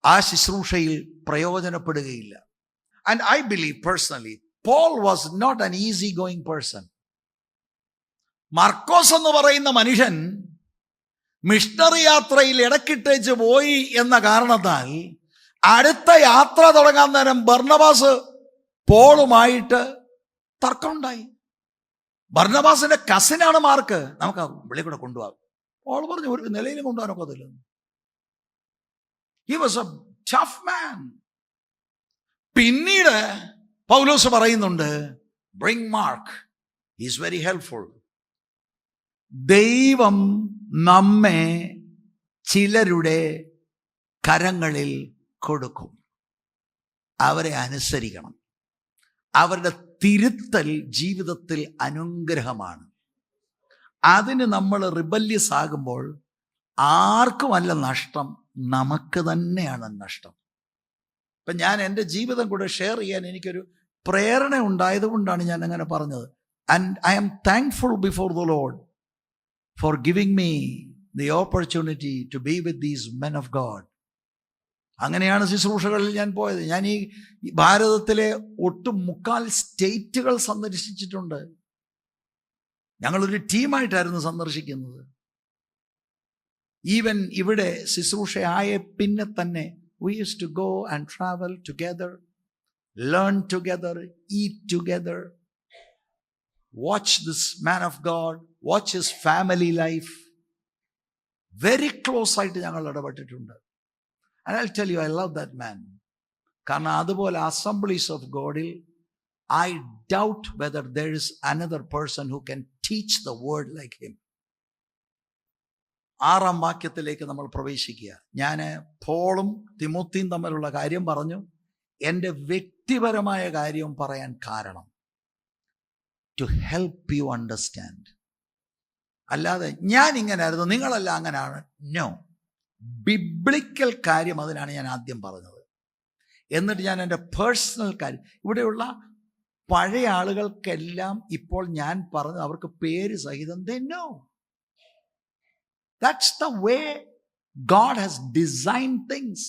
ആ ശുശ്രൂഷയിൽ പ്രയോജനപ്പെടുകയില്ല. And I believe personally, Paul was not an easy going person. മർക്കോസ് എന്ന് പറയുന്ന മനുഷ്യൻ മിഷണറി യാത്രയിൽ ഇടക്കിട്ടേച്ച് പോയി എന്ന കാരണത്താൽ അടുത്ത യാത്ര തുടങ്ങാൻ നേരം ബർന്നബാസ് പോളുമായിട്ട് തർക്കമുണ്ടായി. ബർന്നബാസിന്റെ കസിനാണ് മാർക്ക്. നമുക്ക് ആ വിളി കൂടെ കൊണ്ടുപോകാം. പോൾ പറഞ്ഞു ഒരു നിലയിലും കൊണ്ടുപോകാനൊക്കെ അതില്ല. He was a tough man. പിന്നീട് പൗലോസ് പറയുന്നുണ്ട്, bring mark, he is very helpful. ദൈവം നമ്മെ ചിലരുടെ കരങ്ങളിൽ കൊടുക്കും. അവരെ അനുസരിക്കണം. അവരുടെ തിരുത്തൽ ജീവിതത്തിൽ അനുഗ്രഹമാണ്. അതിന് നമ്മൾ റിബല്യസ് ആകുമ്പോൾ ആർക്കുമല്ല നഷ്ടം, നമുക്ക് തന്നെയാണ് നഷ്ടം. ഇപ്പം ഞാൻ എൻ്റെ ജീവിതം കൂടെ ഷെയർ ചെയ്യാൻ എനിക്കൊരു പ്രേരണ ഉണ്ടായതുകൊണ്ടാണ് ഞാൻ അങ്ങനെ പറഞ്ഞത്. And I am thankful before the Lord for giving me the opportunity to be with these men of God. അങ്ങനെയാണ് ശുശ്രൂഷകളിൽ ഞാൻ പോയത്. ഞാൻ ഈ ഭാരതത്തിലെ ഒട്ടും 3/4 സ്റ്റേറ്റുകൾ സന്ദർശിച്ചിട്ടുണ്ട്. ഞങ്ങളൊരു ടീമായിട്ടായിരുന്നു സന്ദർശിക്കുന്നത്. ഈവൻ ഇവിടെ ശുശ്രൂഷയായ പിന്നെ തന്നെ we used to go and travel together, learn together, eat together, watch this man of God, watch his family life. Very close ആയിട്ട് ഞങ്ങൾ ഇടപെട്ടിട്ടുണ്ട്. And I'll tell you, I love that man. കാരണം അതുപോലെ assemblies of ഗോഡിൽ I doubt whether there is another person who can teach the word like him. 6-ാം വാക്യത്തിലേക്ക് നമ്മൾ പ്രവേശിക്കുക. ഞാൻ പോളും തിമോത്തിയും തമ്മിലുള്ള കാര്യം പറഞ്ഞു. എൻ്റെ വ്യക്തിപരമായ കാര്യം പറയാൻ കാരണം to help you understand. അല്ലാതെ ഞാൻ ഇങ്ങനെയായിരുന്നു നിങ്ങളല്ല അങ്ങനെയാണ്. നോ, ബിബ്ലിക്കൽ കാര്യം അതിനാണ് ഞാൻ ആദ്യം പറഞ്ഞത്. എന്നിട്ട് ഞാൻ എൻ്റെ പേഴ്സണൽ കാര്യം, ഇവിടെയുള്ള പഴയ ആളുകൾക്കെല്ലാം ഇപ്പോൾ ഞാൻ പറഞ്ഞത് അവർക്ക് പേര് സഹിതം they know. That's the way God has designed things.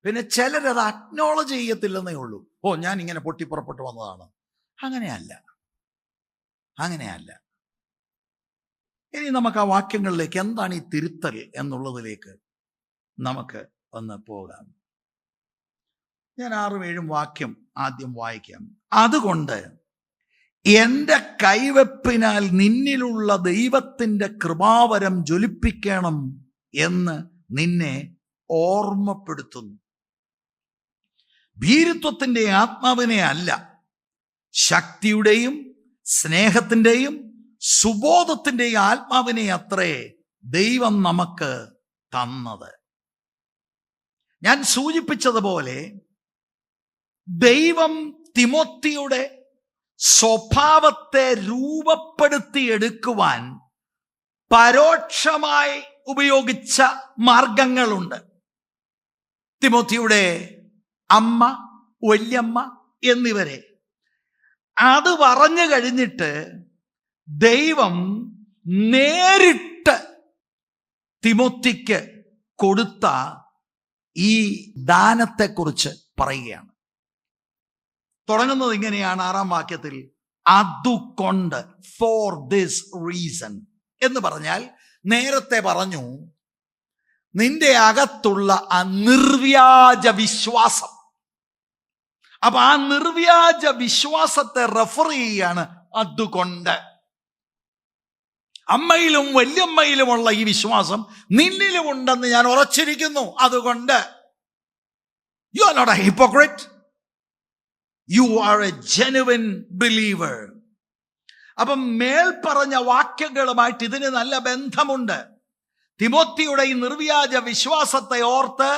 പിന്നെ ചിലരത് അക്നോളജ് ചെയ്യത്തില്ലെന്നേ ഉള്ളൂ. ഓ ഞാൻ ഇങ്ങനെ പൊട്ടിപ്പുറപ്പെട്ടു വന്നതാണ്. അങ്ങനെയല്ല. ഇനി നമുക്ക് ആ വാക്യങ്ങളിലേക്ക്, എന്താണ് ഈ തിരുത്തൽ എന്നുള്ളതിലേക്ക് നമുക്ക് ഒന്ന് പോകാം. ഞാൻ 6-7 വാക്യം ആദ്യം വായിക്കാം. അതുകൊണ്ട് എൻ്റെ കൈവെപ്പിനാൽ നിന്നിലുള്ള ദൈവത്തിൻ്റെ കൃപാവരം ജ്വലിപ്പിക്കണം എന്ന് നിന്നെ ഓർമ്മപ്പെടുത്തുന്നു. ഭീരുത്വത്തിൻ്റെ ആത്മാവിനെ അല്ല, ശക്തിയുടെയും സ്നേഹത്തിൻ്റെയും സുബോധത്തിൻ്റെയും ആത്മാവിനെ അത്രേ ദൈവം നമുക്ക് തന്നത്. ഞാൻ സൂചിപ്പിച്ചതുപോലെ ദൈവം തിമോത്തിയുടെ സ്വഭാവത്തെ രൂപപ്പെടുത്തിയെടുക്കുവാൻ പരോക്ഷമായി ഉപയോഗിച്ച മാർഗങ്ങളുണ്ട്. തിമോത്തിയുടെ അമ്മ, വല്യമ്മ എന്നിവരെ അത് പറഞ്ഞു കഴിഞ്ഞിട്ട് ദൈവം നേരിട്ട് തിമോത്തിക്ക് കൊടുത്ത ഈ ദാനത്തെക്കുറിച്ച് പറയുകയാണ്. തുടങ്ങുന്നത് ഇങ്ങനെയാണ് 6-ാം വാക്യത്തിൽ, അതുകൊണ്ട്, ഫോർ ദിസ് റീസൺ എന്ന് പറഞ്ഞാൽ നേരത്തെ പറഞ്ഞു നിന്റെ അകത്തുള്ള ആ നിർവ്യാജ വിശ്വാസം. അപ്പൊ ആ നിർവ്യാജ വിശ്വാസത്തെ റെഫർ ചെയ്യാണ് അതുകൊണ്ട്. അമ്മയിലും വല്യമ്മയിലുമുള്ള ഈ വിശ്വാസം നിന്നിലും ഉണ്ടെന്ന് ഞാൻ ഉറച്ചിരിക്കുന്നു. അതുകൊണ്ട് you are not a hypocrite, you are a genuine believer. അപ്പം മേൽപ്പറഞ്ഞ വാക്യങ്ങളുമായിട്ട് ഇതിന് നല്ല ബന്ധമുണ്ട്. തിമോത്തിയുടെ ഈ നിർവ്യാജ വിശ്വാസത്തെ ഓർത്ത്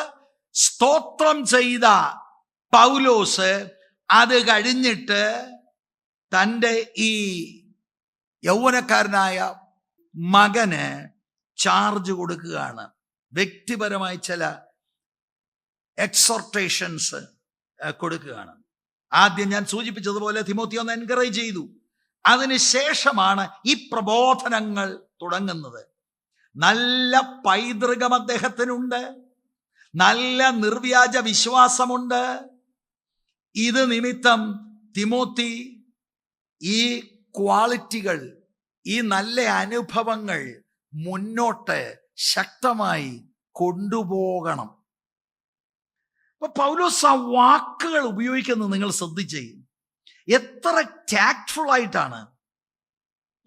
സ്തോത്രം ചെയ്ത പൗലോസ് അത് കഴിഞ്ഞിട്ട് തൻ്റെ ഈ യൗവനക്കാരനായ മകന് ചാർജ് കൊടുക്കുകയാണ്. വ്യക്തിപരമായി ചില എക്സോർട്ടേഷൻസ് കൊടുക്കുകയാണ്. ആദ്യം ഞാൻ സൂചിപ്പിച്ചതുപോലെ തിമോത്തി ഒന്ന് എൻകറേജ് ചെയ്തു. അതിനുശേഷമാണ് ഈ പ്രബോധനങ്ങൾ തുടങ്ങുന്നത്. നല്ല പൈതൃകം അദ്ദേഹത്തിനുണ്ട്, നല്ല നിർവ്യാജ വിശ്വാസമുണ്ട്. ഇത് നിമിത്തം തിമോത്തി ഈ ക്വാളിറ്റികൾ, ഈ നല്ല അനുഭവങ്ങൾ മുന്നോട്ട് ശക്തമായി കൊണ്ടുപോകണം. അപ്പൊ പൗലോസ് ആ വാക്കുകൾ ഉപയോഗിക്കുന്നത് നിങ്ങൾ ശ്രദ്ധിച്ചേ, എത്ര ടാക്ട്ഫുൾ ആയിട്ടാണ്.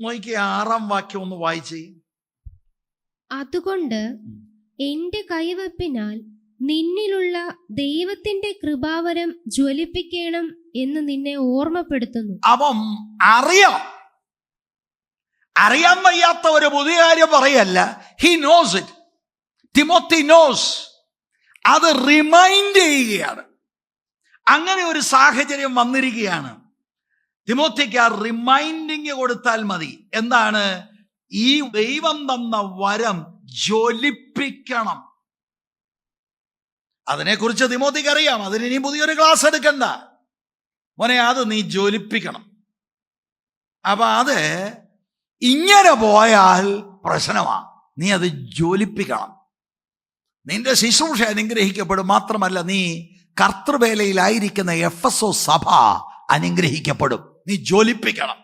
നോക്കിയേ, 6-ാം വാക്യം ഒന്ന് വായിച്ചേ. അതുകൊണ്ട് എന്റെ കൈവെപ്പിനാൽ നിന്നിലുള്ള ദൈവത്തിന്റെ കൃപാവരം ജ്വലിപ്പിക്കണം എന്ന് നിന്നെ ഓർമ്മപ്പെടുത്തുന്നു. അവൻ അറിയാൻ വയ്യാത്ത ഒരു പുതിയ കാര്യം പറയല്ല. He knows it. Timothy knows. അത് റിമൈൻഡ് ചെയ്യുകയാണ്. അങ്ങനെ ഒരു സാഹചര്യം വന്നിരിക്കുകയാണ്. തിമോത്തിക്ക് ആ റിമൈൻഡിങ് കൊടുത്താൽ മതി. എന്താണ്? ഈ ദൈവം തന്ന വരം ജ്വലിപ്പിക്കണം. അതിനെക്കുറിച്ച് തിമോത്തിക്ക് അറിയാം. അതിന് ഇനി പുതിയൊരു ക്ലാസ് എടുക്കണ്ട മോനെ, അത് നീ ജ്വലിപ്പിക്കണം. അപ്പൊ അത് ഇങ്ങനെ പോയാൽ പ്രശ്നമാണ്. നീ അത് ജ്വലിപ്പിക്കണം. നിന്റെ ശുശ്രൂഷ അനുഗ്രഹിക്കപ്പെടും. മാത്രമല്ല, നീ കർത്തൃവേലയിലായിരിക്കുന്ന എഫെസോ സഭ അനുഗ്രഹിക്കപ്പെടും. നീ ജ്വലിപ്പിക്കണം.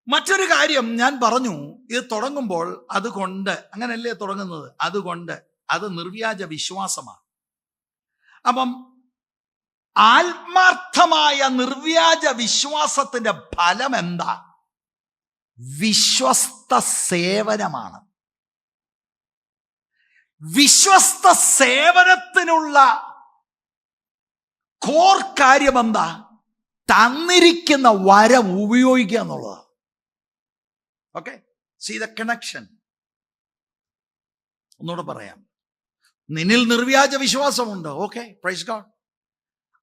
മറ്റൊരു കാര്യം ഞാൻ പറഞ്ഞു, ഇത് തുടങ്ങുമ്പോൾ അതുകൊണ്ട്, അങ്ങനല്ലേ തുടങ്ങുന്നത്? അതുകൊണ്ട്, അത് നിർവ്യാജ വിശ്വാസമാണ്. അപ്പം ആത്മാർത്ഥമായ നിർവ്യാജ വിശ്വാസത്തിന്റെ ഫലം എന്താ? വിശ്വസ്ത സേവനമാണ്. വിശ്വസ്ത സേവനത്തിനുള്ള കോർ കാര്യം എന്താ? തന്നിരിക്കുന്ന വരം ഉപയോഗിക്കുക എന്നുള്ളതാണ്. Okay, see the connection. ഒന്നുകൂടെ പറയാം. നിന്നിൽ നിർവ്യാജ വിശ്വാസമുണ്ട്. Okay, praise God.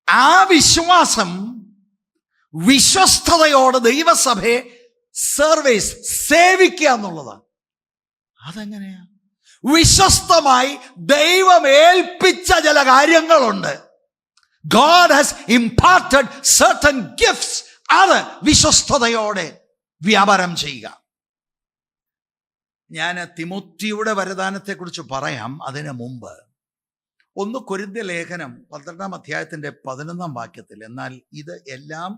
ആ വിശ്വാസം വിശ്വസ്തയോടെ ദൈവസഭയെ സേവിക്കുക എന്നുള്ളതാണ്. അതെങ്ങനെയാ? വിശ്വസ്തമായി ദൈവം ഏൽപ്പിച്ച ചില കാര്യങ്ങളുണ്ട്. God has imparted certain gifts. അത് വിശ്വസ്തയോടെ വ്യാപാരം ചെയ്യുക. ഞാൻ തിമോത്തിയുടെ വരദാനത്തെക്കുറിച്ച് പറയാം. അതിനു മുമ്പ് 1 കൊരിന്ത്യർ ലേഖനം 12-ാം അധ്യായത്തിന്റെ 11-ാം വാക്യത്തിൽ, എന്നാൽ ഇത് എല്ലാം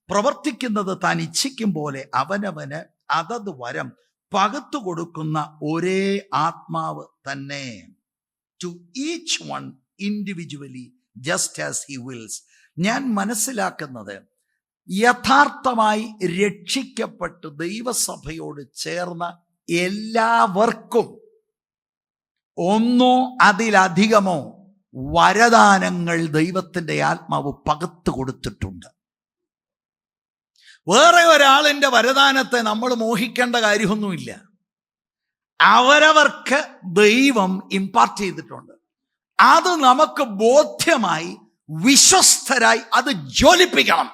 പ്രവർത്തിക്കുന്നത് താൻ ഇച്ഛിക്കും പോലെ അവനവന് അതത് വരം പകുത്തു കൊടുക്കുന്ന ഒരേ ആത്മാവ് തന്നെ. To each one individually just as he wills. ഞാൻ മനസ്സിലാക്കുന്നത് യഥാർത്ഥമായി രക്ഷിക്കപ്പെട്ട് ദൈവസഭയോട് ചേർന്ന എല്ലാവർക്കും ഒന്നോ അതിലധികമോ വരദാനങ്ങൾ ദൈവത്തിൻ്റെ ആത്മാവ് പകർത്തു കൊടുത്തിട്ടുണ്ട്. വേറെ ഒരാളിൻ്റെ വരദാനത്തെ നമ്മൾ മോഹിക്കേണ്ട കാര്യമൊന്നുമില്ല. അവരവർക്ക് ദൈവം ഇമ്പാർട്ട് ചെയ്തിട്ടുണ്ട്. അത് നമുക്ക് ബോധ്യമായി വിശ്വസ്തരായി അത് ജ്വലിപ്പിക്കണം.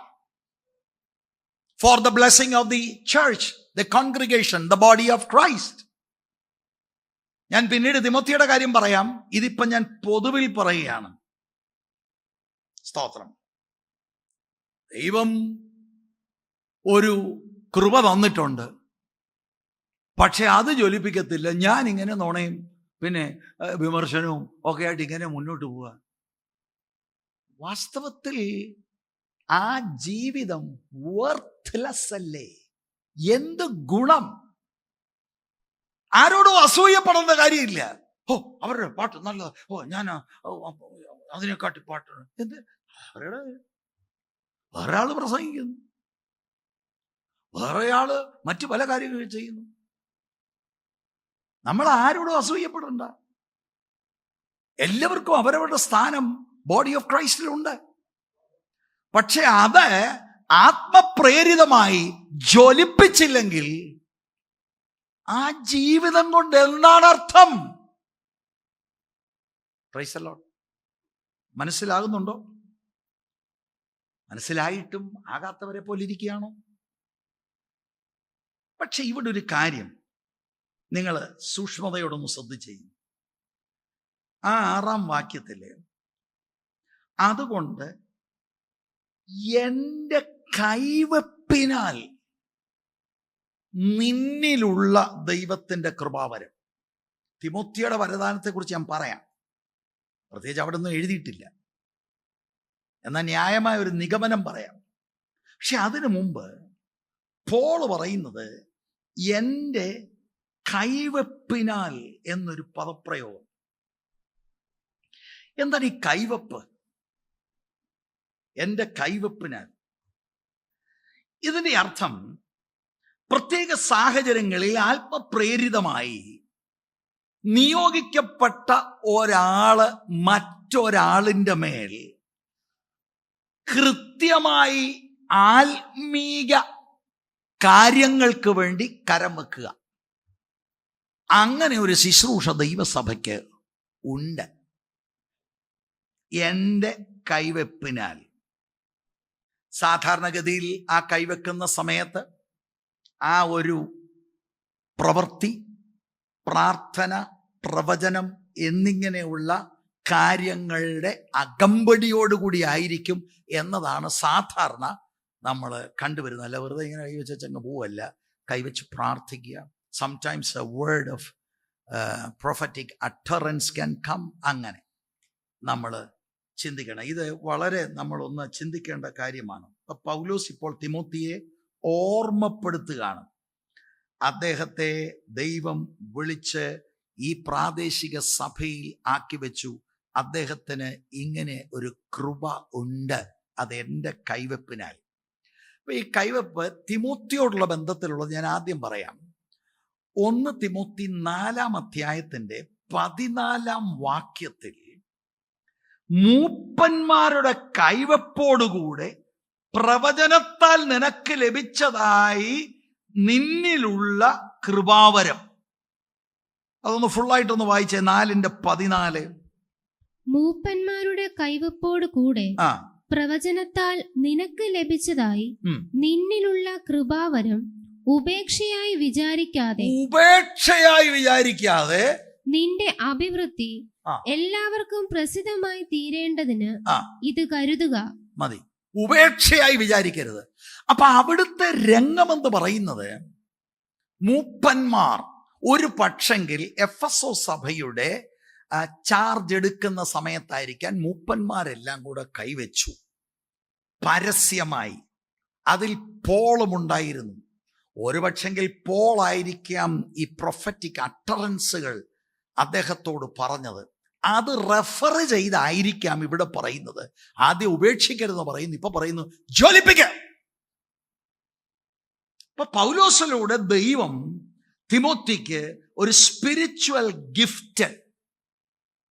For the blessing of the church, the congregation, the body of Christ. ഞാൻ പിന്നീട് തിമോത്തിയുടെ കാര്യം പറയാം. ഇതിപ്പം ഞാൻ പൊതുവിൽ പറയുകയാണ്. സ്തോത്രം. ദൈവം ഒരു കൃപ തന്നിട്ടുണ്ട്, പക്ഷെ അത് ജ്വലിപ്പിക്കത്തില്ല. ഞാൻ ഇങ്ങനെ നുണയും പിന്നെ വിമർശനവും ഒക്കെ ആയിട്ട് ഇങ്ങനെ മുന്നോട്ട് പോവുക. വാസ്തവത്തിൽ ആ ജീവിതം വർത്ത്ലെസ് അല്ലേ? എന്ത് ഗുണം? ആരോടും അസൂയപ്പെടേണ്ട കാര്യമില്ല. ഓ, അവരുടെ പാട്ട് നല്ലത്, ഓ ഞാൻ അതിനെക്കാട്ടി പാട്ട് എന്ത്? അവരുടെ വേറെ ആള് പ്രസംഗിക്കുന്നു, വേറെ ആള് മറ്റു പല കാര്യങ്ങൾ ചെയ്യുന്നു. നമ്മൾ ആരോടും അസൂയപ്പെടണ്ട. എല്ലാവർക്കും അവരവരുടെ സ്ഥാനം ബോഡി ഓഫ് ക്രൈസ്റ്റിലുണ്ട്. പക്ഷെ അത് ആത്മപ്രേരിതമായി ജ്വലിപ്പിച്ചില്ലെങ്കിൽ ആ ജീവിതം കൊണ്ട് എന്താണ് അർത്ഥം? Praise the Lord. മനസ്സിലാകുന്നുണ്ടോ? മനസ്സിലായിട്ടും ആകാത്തവരെ പോലെ ഇരിക്കുകയാണോ? പക്ഷെ ഇവിടെ ഒരു കാര്യം നിങ്ങൾ സൂക്ഷ്മതയോടൊന്ന് ശ്രദ്ധിച്ചു. ആ 6-ാം വാക്യത്തില് അതുകൊണ്ട് എൻ്റെ കൈവെപ്പിനാൽ നിന്നിലുള്ള ദൈവത്തിൻ്റെ കൃപാവരം. തിമോത്തിയുടെ വരദാനത്തെക്കുറിച്ച് ഞാൻ പറയാം. പ്രത്യേകിച്ച് അവിടെ ഒന്നും എഴുതിയിട്ടില്ല, എന്നാൽ ന്യായമായ ഒരു നിഗമനം പറയാം. പക്ഷെ അതിനു മുമ്പ് പോൾ പറയുന്നത് എൻ്റെ കൈവെപ്പിനാൽ എന്നൊരു പദപ്രയോഗം. എന്താണ് ഈ കൈവെപ്പ്? എൻ്റെ കൈവെപ്പിനാൽ. ഇതിൻ്റെ അർത്ഥം പ്രത്യേക സാഹചര്യങ്ങളിൽ ആത്മപ്രേരിതമായി നിയോഗിക്കപ്പെട്ട ഒരാള് മറ്റൊരാളിൻ്റെ മേൽ കൃത്യമായി ആത്മീക കാര്യങ്ങൾക്ക് വേണ്ടി കരം വെക്കുക. അങ്ങനെ ഒരു ശുശ്രൂഷ ദൈവസഭയ്ക്ക് ഉണ്ട്. എൻ്റെ കൈവെപ്പിനാൽ. സാധാരണഗതിയിൽ ആ കൈവെക്കുന്ന സമയത്ത് ആ ഒരു പ്രവൃത്തി, പ്രാർത്ഥന, പ്രവചനം എന്നിങ്ങനെയുള്ള കാര്യങ്ങളുടെ അകമ്പടിയോടുകൂടി ആയിരിക്കും എന്നതാണ് സാധാരണ നമ്മൾ കണ്ടുവരുന്നത്. അല്ല വെറുതെ ഇങ്ങനെ കൈവച്ചങ്ങ് പോവല്ല, കൈവച്ച് പ്രാർത്ഥിക്കുക. Sometimes a word of prophetic utterance can come. അങ്ങനെ നമ്മൾ ചിന്തിക്കണം. ഇത് വളരെ നമ്മളൊന്ന് ചിന്തിക്കേണ്ട കാര്യമാണ്. പൗലോസ് ഇപ്പോൾ തിമോത്തിയെ ഓർമ്മപ്പെടുത്തുകയാണ്. അദ്ദേഹത്തെ ദൈവം വിളിച്ച് ഈ പ്രാദേശിക സഭയിൽ ആക്കി വെച്ചു. അദ്ദേഹത്തിന് ഇങ്ങനെ ഒരു കൃപ ഉണ്ട്, അത് എൻ്റെ കൈവെപ്പിനാൽ. അപ്പൊ ഈ കൈവെപ്പ് തിമോത്തിയോടുള്ള ബന്ധത്തിലുള്ളത് ഞാൻ ആദ്യം പറയാം. 1 തിമോത്തി 4-ാം അധ്യായത്തിന്റെ 14-ാം വാക്യത്തിൽ മൂപ്പന്മാരുടെ കൈവെപ്പോടുകൂടെ പ്രവചനത്താൽ നിനക്ക് ലഭിച്ചതായി നിന്നിലുള്ള കൃപാവരം. അതൊന്ന് ഫുള്ളായിട്ടൊന്ന് വായിച്ചേ. 4:14. മൂപ്പന്മാരുടെ കൈവപ്പോട് കൂടെ പ്രവചനത്താൽ നിനക്ക് ലഭിച്ചതായി നിന്നിലുള്ള കൃപാവരം ഉപേക്ഷയായി വിചാരിക്കാതെ നിന്റെ അഭിവൃദ്ധി എല്ലാവർക്കും പ്രസിദ്ധമായി തീരേണ്ടതിന് ഇത് കരുതുക. മതി, ഉപേക്ഷയായി വിചാരിക്കരുത്. അപ്പൊ അവിടുത്തെ രംഗമെന്ന് പറയുന്നത് മൂപ്പന്മാർ ഒരു പക്ഷെങ്കിൽ എഫെസോ സഭയുടെ ചാർജ് എടുക്കുന്ന സമയത്തായിരിക്കാൻ മൂപ്പന്മാരെല്ലാം കൂടെ കൈവച്ചു പരസ്യമായി. അതിൽ പോളുമുണ്ടായിരുന്നു. ഒരു പക്ഷെങ്കിൽ പോളായിരിക്കാം ഈ പ്രൊഫറ്റിക് അട്ടറൻസുകൾ അദ്ദേഹത്തോട് പറഞ്ഞത്. അത് റെഫർ ചെയ്തായിരിക്കാം ഇവിടെ പറയുന്നത്. ആദ്യം ഉപേക്ഷിക്കരുതെന്ന് പറയുന്നു, ഇപ്പൊ പറയുന്നു ജ്വലിപ്പിക്കാം. ഇപ്പൊ പൗലോസിലൂടെ ദൈവം തിമോത്തിക്ക് ഒരു സ്പിരിച്വൽ ഗിഫ്റ്റ്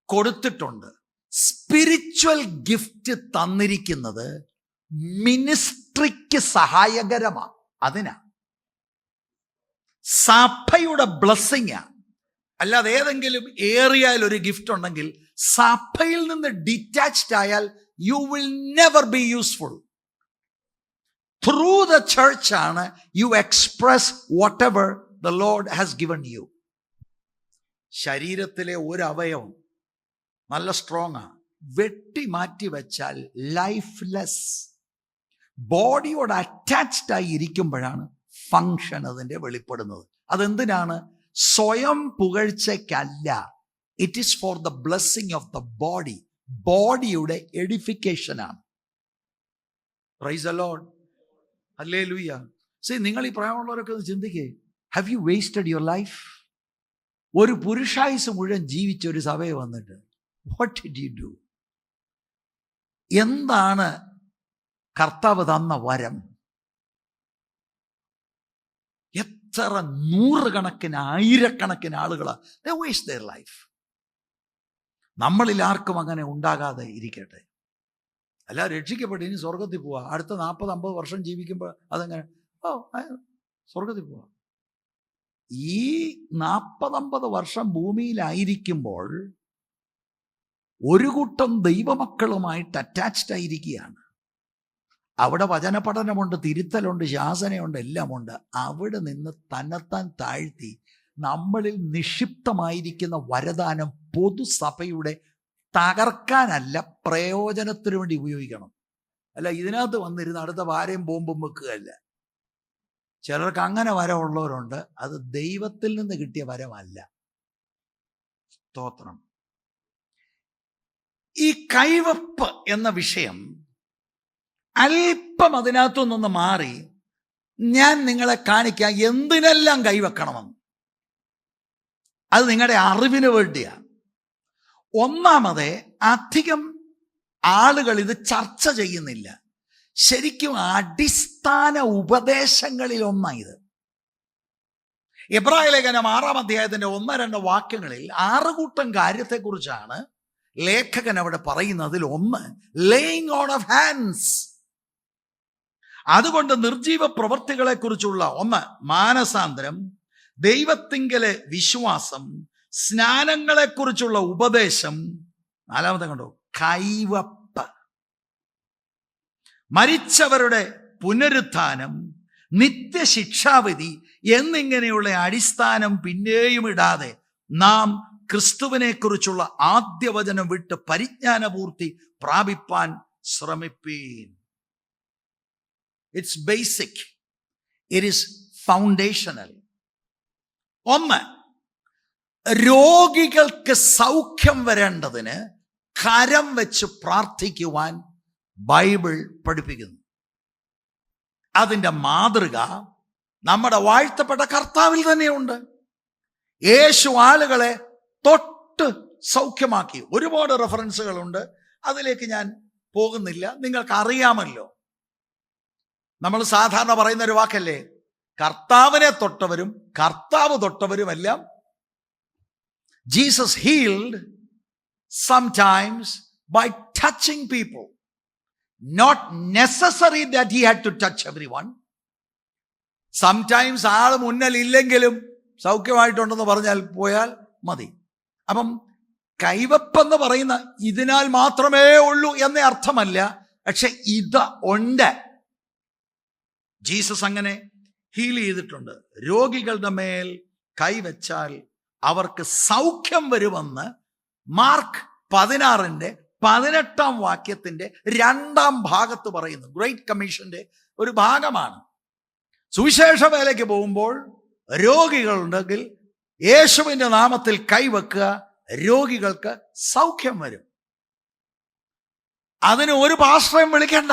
കൊടുത്തിട്ടുണ്ട്. സ്പിരിച്വൽ ഗിഫ്റ്റ് തന്നിരിക്കുന്നത് മിനിസ്ട്രിക്ക് സഹായകരമാണ്. അതിനാ സഭയുടെ ബ്ലെസ്സിങ്ങാ. അല്ലാതെ ഏതെങ്കിലും ഏരിയയിൽ ഒരു ഗിഫ്റ്റ് ഉണ്ടെങ്കിൽ സഭയിൽ നിന്ന് ഡിറ്റാച്ച്ഡ് ആയാൽ you will never be useful. Through the church ആണ് you express whatever the Lord has given you. ശരീരത്തിലെ ഒരു അവയവം നല്ല സ്ട്രോങ് ആണ്, വെട്ടി മാറ്റി വെച്ചാൽ ലൈഫ്ലെസ്. ബോഡിയോട് അറ്റാച്ച്ഡ് ആയി ഇരിക്കുമ്പോഴാണ് ഫങ്ഷൻ അതിൻ്റെ വെളിപ്പെടുന്നത്. അതെന്തിനാണ്? സ്വയം പുകഴ്ചയ്ക്കല്ല. It is for the blessing of the body. ബോഡിയുടെ എഡിഫിക്കേഷനാണ്. Praise the Lord, hallelujah. See, നിങ്ങൾ ഈ പ്രായമുള്ളവരൊക്കെ ഒന്ന് ചിന്തിക്കേ, have you wasted your life? ഒരു പുരുഷായുസ് മുഴുവൻ ജീവിച്ച ഒരു സഭയെ വന്നിട്ട് വാട്ട് ഡിഡ് യു ഡു? എന്താണ് കർത്താവ് തന്ന വരം? എത്ര നൂറുകണക്കിന് ആയിരക്കണക്കിന് ആളുകളാണ് they waste their life. നമ്മളിൽ ആർക്കും അങ്ങനെ ഉണ്ടാകാതെ ഇരിക്കട്ടെ. അല്ല, രക്ഷിക്കപ്പെട്ട് ഇനി സ്വർഗത്തിൽ പോവാ, അടുത്ത 40-50 വർഷം ജീവിക്കുമ്പോൾ അതങ്ങനെ സ്വർഗത്തിൽ പോവാ. ഈ 40-50 വർഷം ഭൂമിയിലായിരിക്കുമ്പോൾ ഒരു കൂട്ടം ദൈവമക്കളുമായിട്ട് അറ്റാച്ച്ഡ് ആയിരിക്കുകയാണ്. അവിടെ വചന പഠനമുണ്ട്, തിരുത്തലുണ്ട്, ശാസനയുണ്ട്, എല്ലാമുണ്ട്. അവിടെ നിന്ന് തന്നെത്താൻ താഴ്ത്തി നമ്മളിൽ നിക്ഷിപ്തമായിരിക്കുന്ന വരദാനം പൊതുസഭയുടെ തകർക്കാനല്ല, പ്രയോജനത്തിന് വേണ്ടി ഉപയോഗിക്കണം. അല്ല ഇതിനകത്ത് വന്നിരുന്ന് അടുത്ത വാരയും ബോംബും വെക്കുകയല്ല. ചിലർക്ക് അങ്ങനെ വരമുള്ളവരുണ്ട്, അത് ദൈവത്തിൽ നിന്ന് കിട്ടിയ വരമല്ല. സ്തോത്രം. ഈ കൈവപ്പ് എന്ന വിഷയം അല്പം അതിനകത്തുനിന്ന് മാറി ഞാൻ നിങ്ങളെ കാണിക്കാം എന്തിനെല്ലാം കൈവെക്കണമെന്ന്. അത് നിങ്ങളുടെ അറിവിന് വേണ്ടിയാണ്. ഒന്നാമത്, അധികം ആളുകൾ ഇത് ചർച്ച ചെയ്യുന്നില്ല. ശരിക്കും അടിസ്ഥാന ഉപദേശങ്ങളിൽ ഒന്നായത്. എബ്രായ ലേഖനം 6-ാം അധ്യായത്തിന്റെ 1-2 വാക്യങ്ങളിൽ 6 കൂട്ടം കാര്യത്തെക്കുറിച്ചാണ് ലേഖകൻ അവിടെ പറയുന്നതിൽ ഒന്ന് ലേയിങ് ഓൺ ഓഫ് ഹാൻഡ്സ്. അതുകൊണ്ട് നിർജീവ പ്രവൃത്തികളെ കുറിച്ചുള്ള 1 മാനസാന്തരം, ദൈവത്തിങ്കലെ വിശ്വാസം, സ്നാനങ്ങളെക്കുറിച്ചുള്ള ഉപദേശം, 4-ാമത്തെ കണ്ടോ കൈവപ്പ്, മരിച്ചവരുടെ പുനരുത്ഥാനം, നിത്യശിക്ഷാവിധി എന്നിങ്ങനെയുള്ള അടിസ്ഥാനം പിന്നെയും ഇടാതെ നാം ക്രിസ്തുവിനെ കുറിച്ചുള്ള ആദ്യവചനം വിട്ട് പരിജ്ഞാനപൂർത്തി പ്രാപിപ്പാൻ ശ്രമിപ്പീൻ. It's basic, it is foundational. 1, രോഗികൾക്ക് സൗഖ്യം വരേണ്ടതിന് കരം വെച്ച് പ്രാർത്ഥിക്കുവാൻ ബൈബിൾ പഠിപ്പിക്കുന്നു. അതിൻ്റെ മാതൃക നമ്മുടെ വാഴ്ത്തപ്പെട്ട കർത്താവിൽ തന്നെയുണ്ട്. യേശു ആളുകളെ തൊട്ട് സൗഖ്യമാക്കി. ഒരുപാട് റെഫറൻസുകളുണ്ട്, അതിലേക്ക് ഞാൻ പോകുന്നില്ല. നിങ്ങൾക്ക് അറിയാമല്ലോ, നമ്മൾ സാധാരണ പറയുന്ന ഒരു വാക്കല്ലേ, കർത്താവിനെ തൊട്ടവരും കർത്താവ് തൊട്ടവരുമെല്ലാം. Jesus healed sometimes by touching people, not necessary that he had to touch everyone. Sometimes ആൾ മുന്നിൽ ഇല്ലെങ്കിലും സൗഖ്യമായിട്ടുണ്ടെന്ന് പറഞ്ഞാൽ പോയാൽ മതി. അപ്പം കൈവപ്പെന്ന് പറയുന്ന ഇതിനാൽ മാത്രമേ ഉള്ളൂ എന്ന അർത്ഥമല്ല, പക്ഷെ ഇത് ഉണ്ട്. ജീസസ് അങ്ങനെ ഹീൽ ചെയ്തിട്ടുണ്ട്. രോഗികളുടെ മേൽ കൈവച്ചാൽ അവർക്ക് സൗഖ്യം വരുമെന്ന് മാർക്ക് 16-ന്റെ 18-ാം വാക്യത്തിന്റെ 2-ാം ഭാഗത്ത് പറയുന്നു. ഗ്രേറ്റ് കമ്മീഷന്റെ ഒരു ഭാഗമാണ്. സുവിശേഷ വേലയ്ക്ക് പോകുമ്പോൾ രോഗികളുണ്ടെങ്കിൽ യേശുവിന്റെ നാമത്തിൽ കൈവെക്കുക, രോഗികൾക്ക് സൗഖ്യം വരും. അതിന് ഒരു പാസ്റ്ററേയും വിളിക്കണ്ട.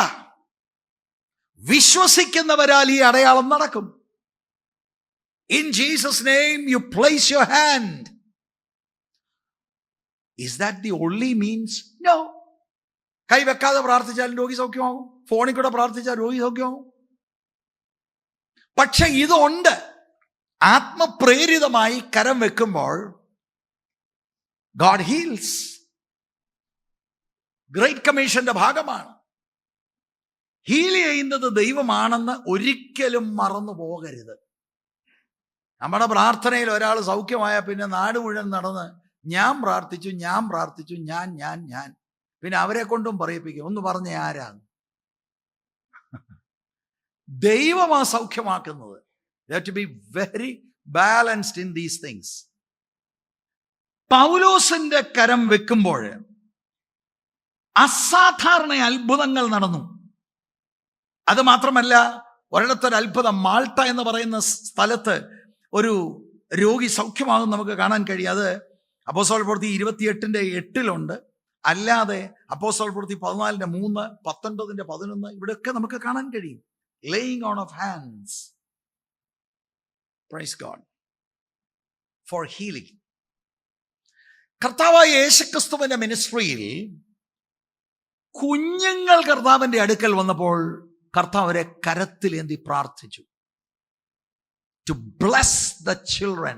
വിശ്വസിക്കുന്നവരാൽ ഈ അടയാളം നടക്കും. In Jesus name U place your hand. Is that the only means? No. കൈവെക്കാതെ പ്രാർത്ഥിച്ചാലും രോഗി സൗഖ്യമാവും. ഫോണിൽ കൂടെ പ്രാർത്ഥിച്ചാൽ രോഗി സൗഖ്യമാവും. പക്ഷെ ഇതുണ്ട്. ആത്മപ്രേരിതമായി കരം വെക്കുമ്പോൾ God heals. ഗ്രേറ്റ് കമ്മീഷന്റെ ഭാഗമാണ്. ഹീൽ ചെയ്യുന്നത് ദൈവമാണെന്ന് ഒരിക്കലും മറന്നു പോകരുത്. നമ്മുടെ പ്രാർത്ഥനയിൽ ഒരാൾ സൗഖ്യമായ പിന്നെ നാട് മുഴുവൻ നടന്ന് ഞാൻ പ്രാർത്ഥിച്ചു ഞാൻ പിന്നെ അവരെ കൊണ്ടും പറയിപ്പിക്കും. ഒന്ന് പറഞ്ഞ ആരാണ്? ദൈവമാ സൗഖ്യമാക്കുന്നത്. You have to be very balanced in these things. പൗലോസിന്റെ കരം വെക്കുമ്പോൾ അസാധാരണ അത്ഭുതങ്ങൾ നടന്നു. അത് മാത്രമല്ല, ഒരിടത്തൊരു അത്ഭുതം, മാൾട്ട എന്ന് പറയുന്ന സ്ഥലത്ത് ഒരു രോഗി സൗഖ്യമാകും നമുക്ക് കാണാൻ കഴിയും. അത് അപ്പോസ്തല പ്രവൃത്തി 28:8 അല്ലാതെ അപ്പോസ്തല പ്രവൃത്തി 14:3, 19:11 ഇവിടെയൊക്കെ നമുക്ക് കാണാൻ കഴിയും. laying on of hands. Praise God for healing. കർത്താവായ യേശുക്രിസ്തുവിന്റെ മിനിസ്ട്രിയിൽ കുഞ്ഞുങ്ങൾ കർത്താവിന്റെ അടുക്കൽ വന്നപ്പോൾ കർത്താവ് അവരെ കരത്തിലേന്തി പ്രാർത്ഥിച്ചു. To bless the children.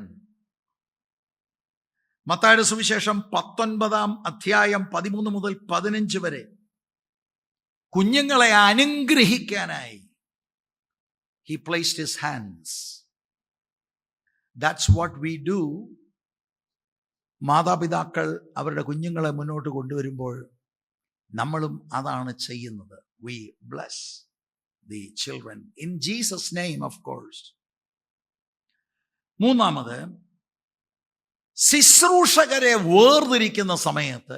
മത്തായിയുടെ സുവിശേഷം 19 മുതൽ 15 വരെ കുഞ്ഞുങ്ങളെ അനുഗ്രഹിക്കാനായി He placed his hands. That's what we do. മാതാപിതാക്കൾ അവരുടെ കുഞ്ഞുങ്ങളെ മുന്നോട്ട് കൊണ്ടുവരുമ്പോൾ നമ്മളും അതാണ് ചെയ്യുന്നത്. We bless the children in Jesus' name, of course. മൂന്നാമത്, ശുശ്രൂഷകരെ വേർതിരിക്കുന്ന സമയത്ത്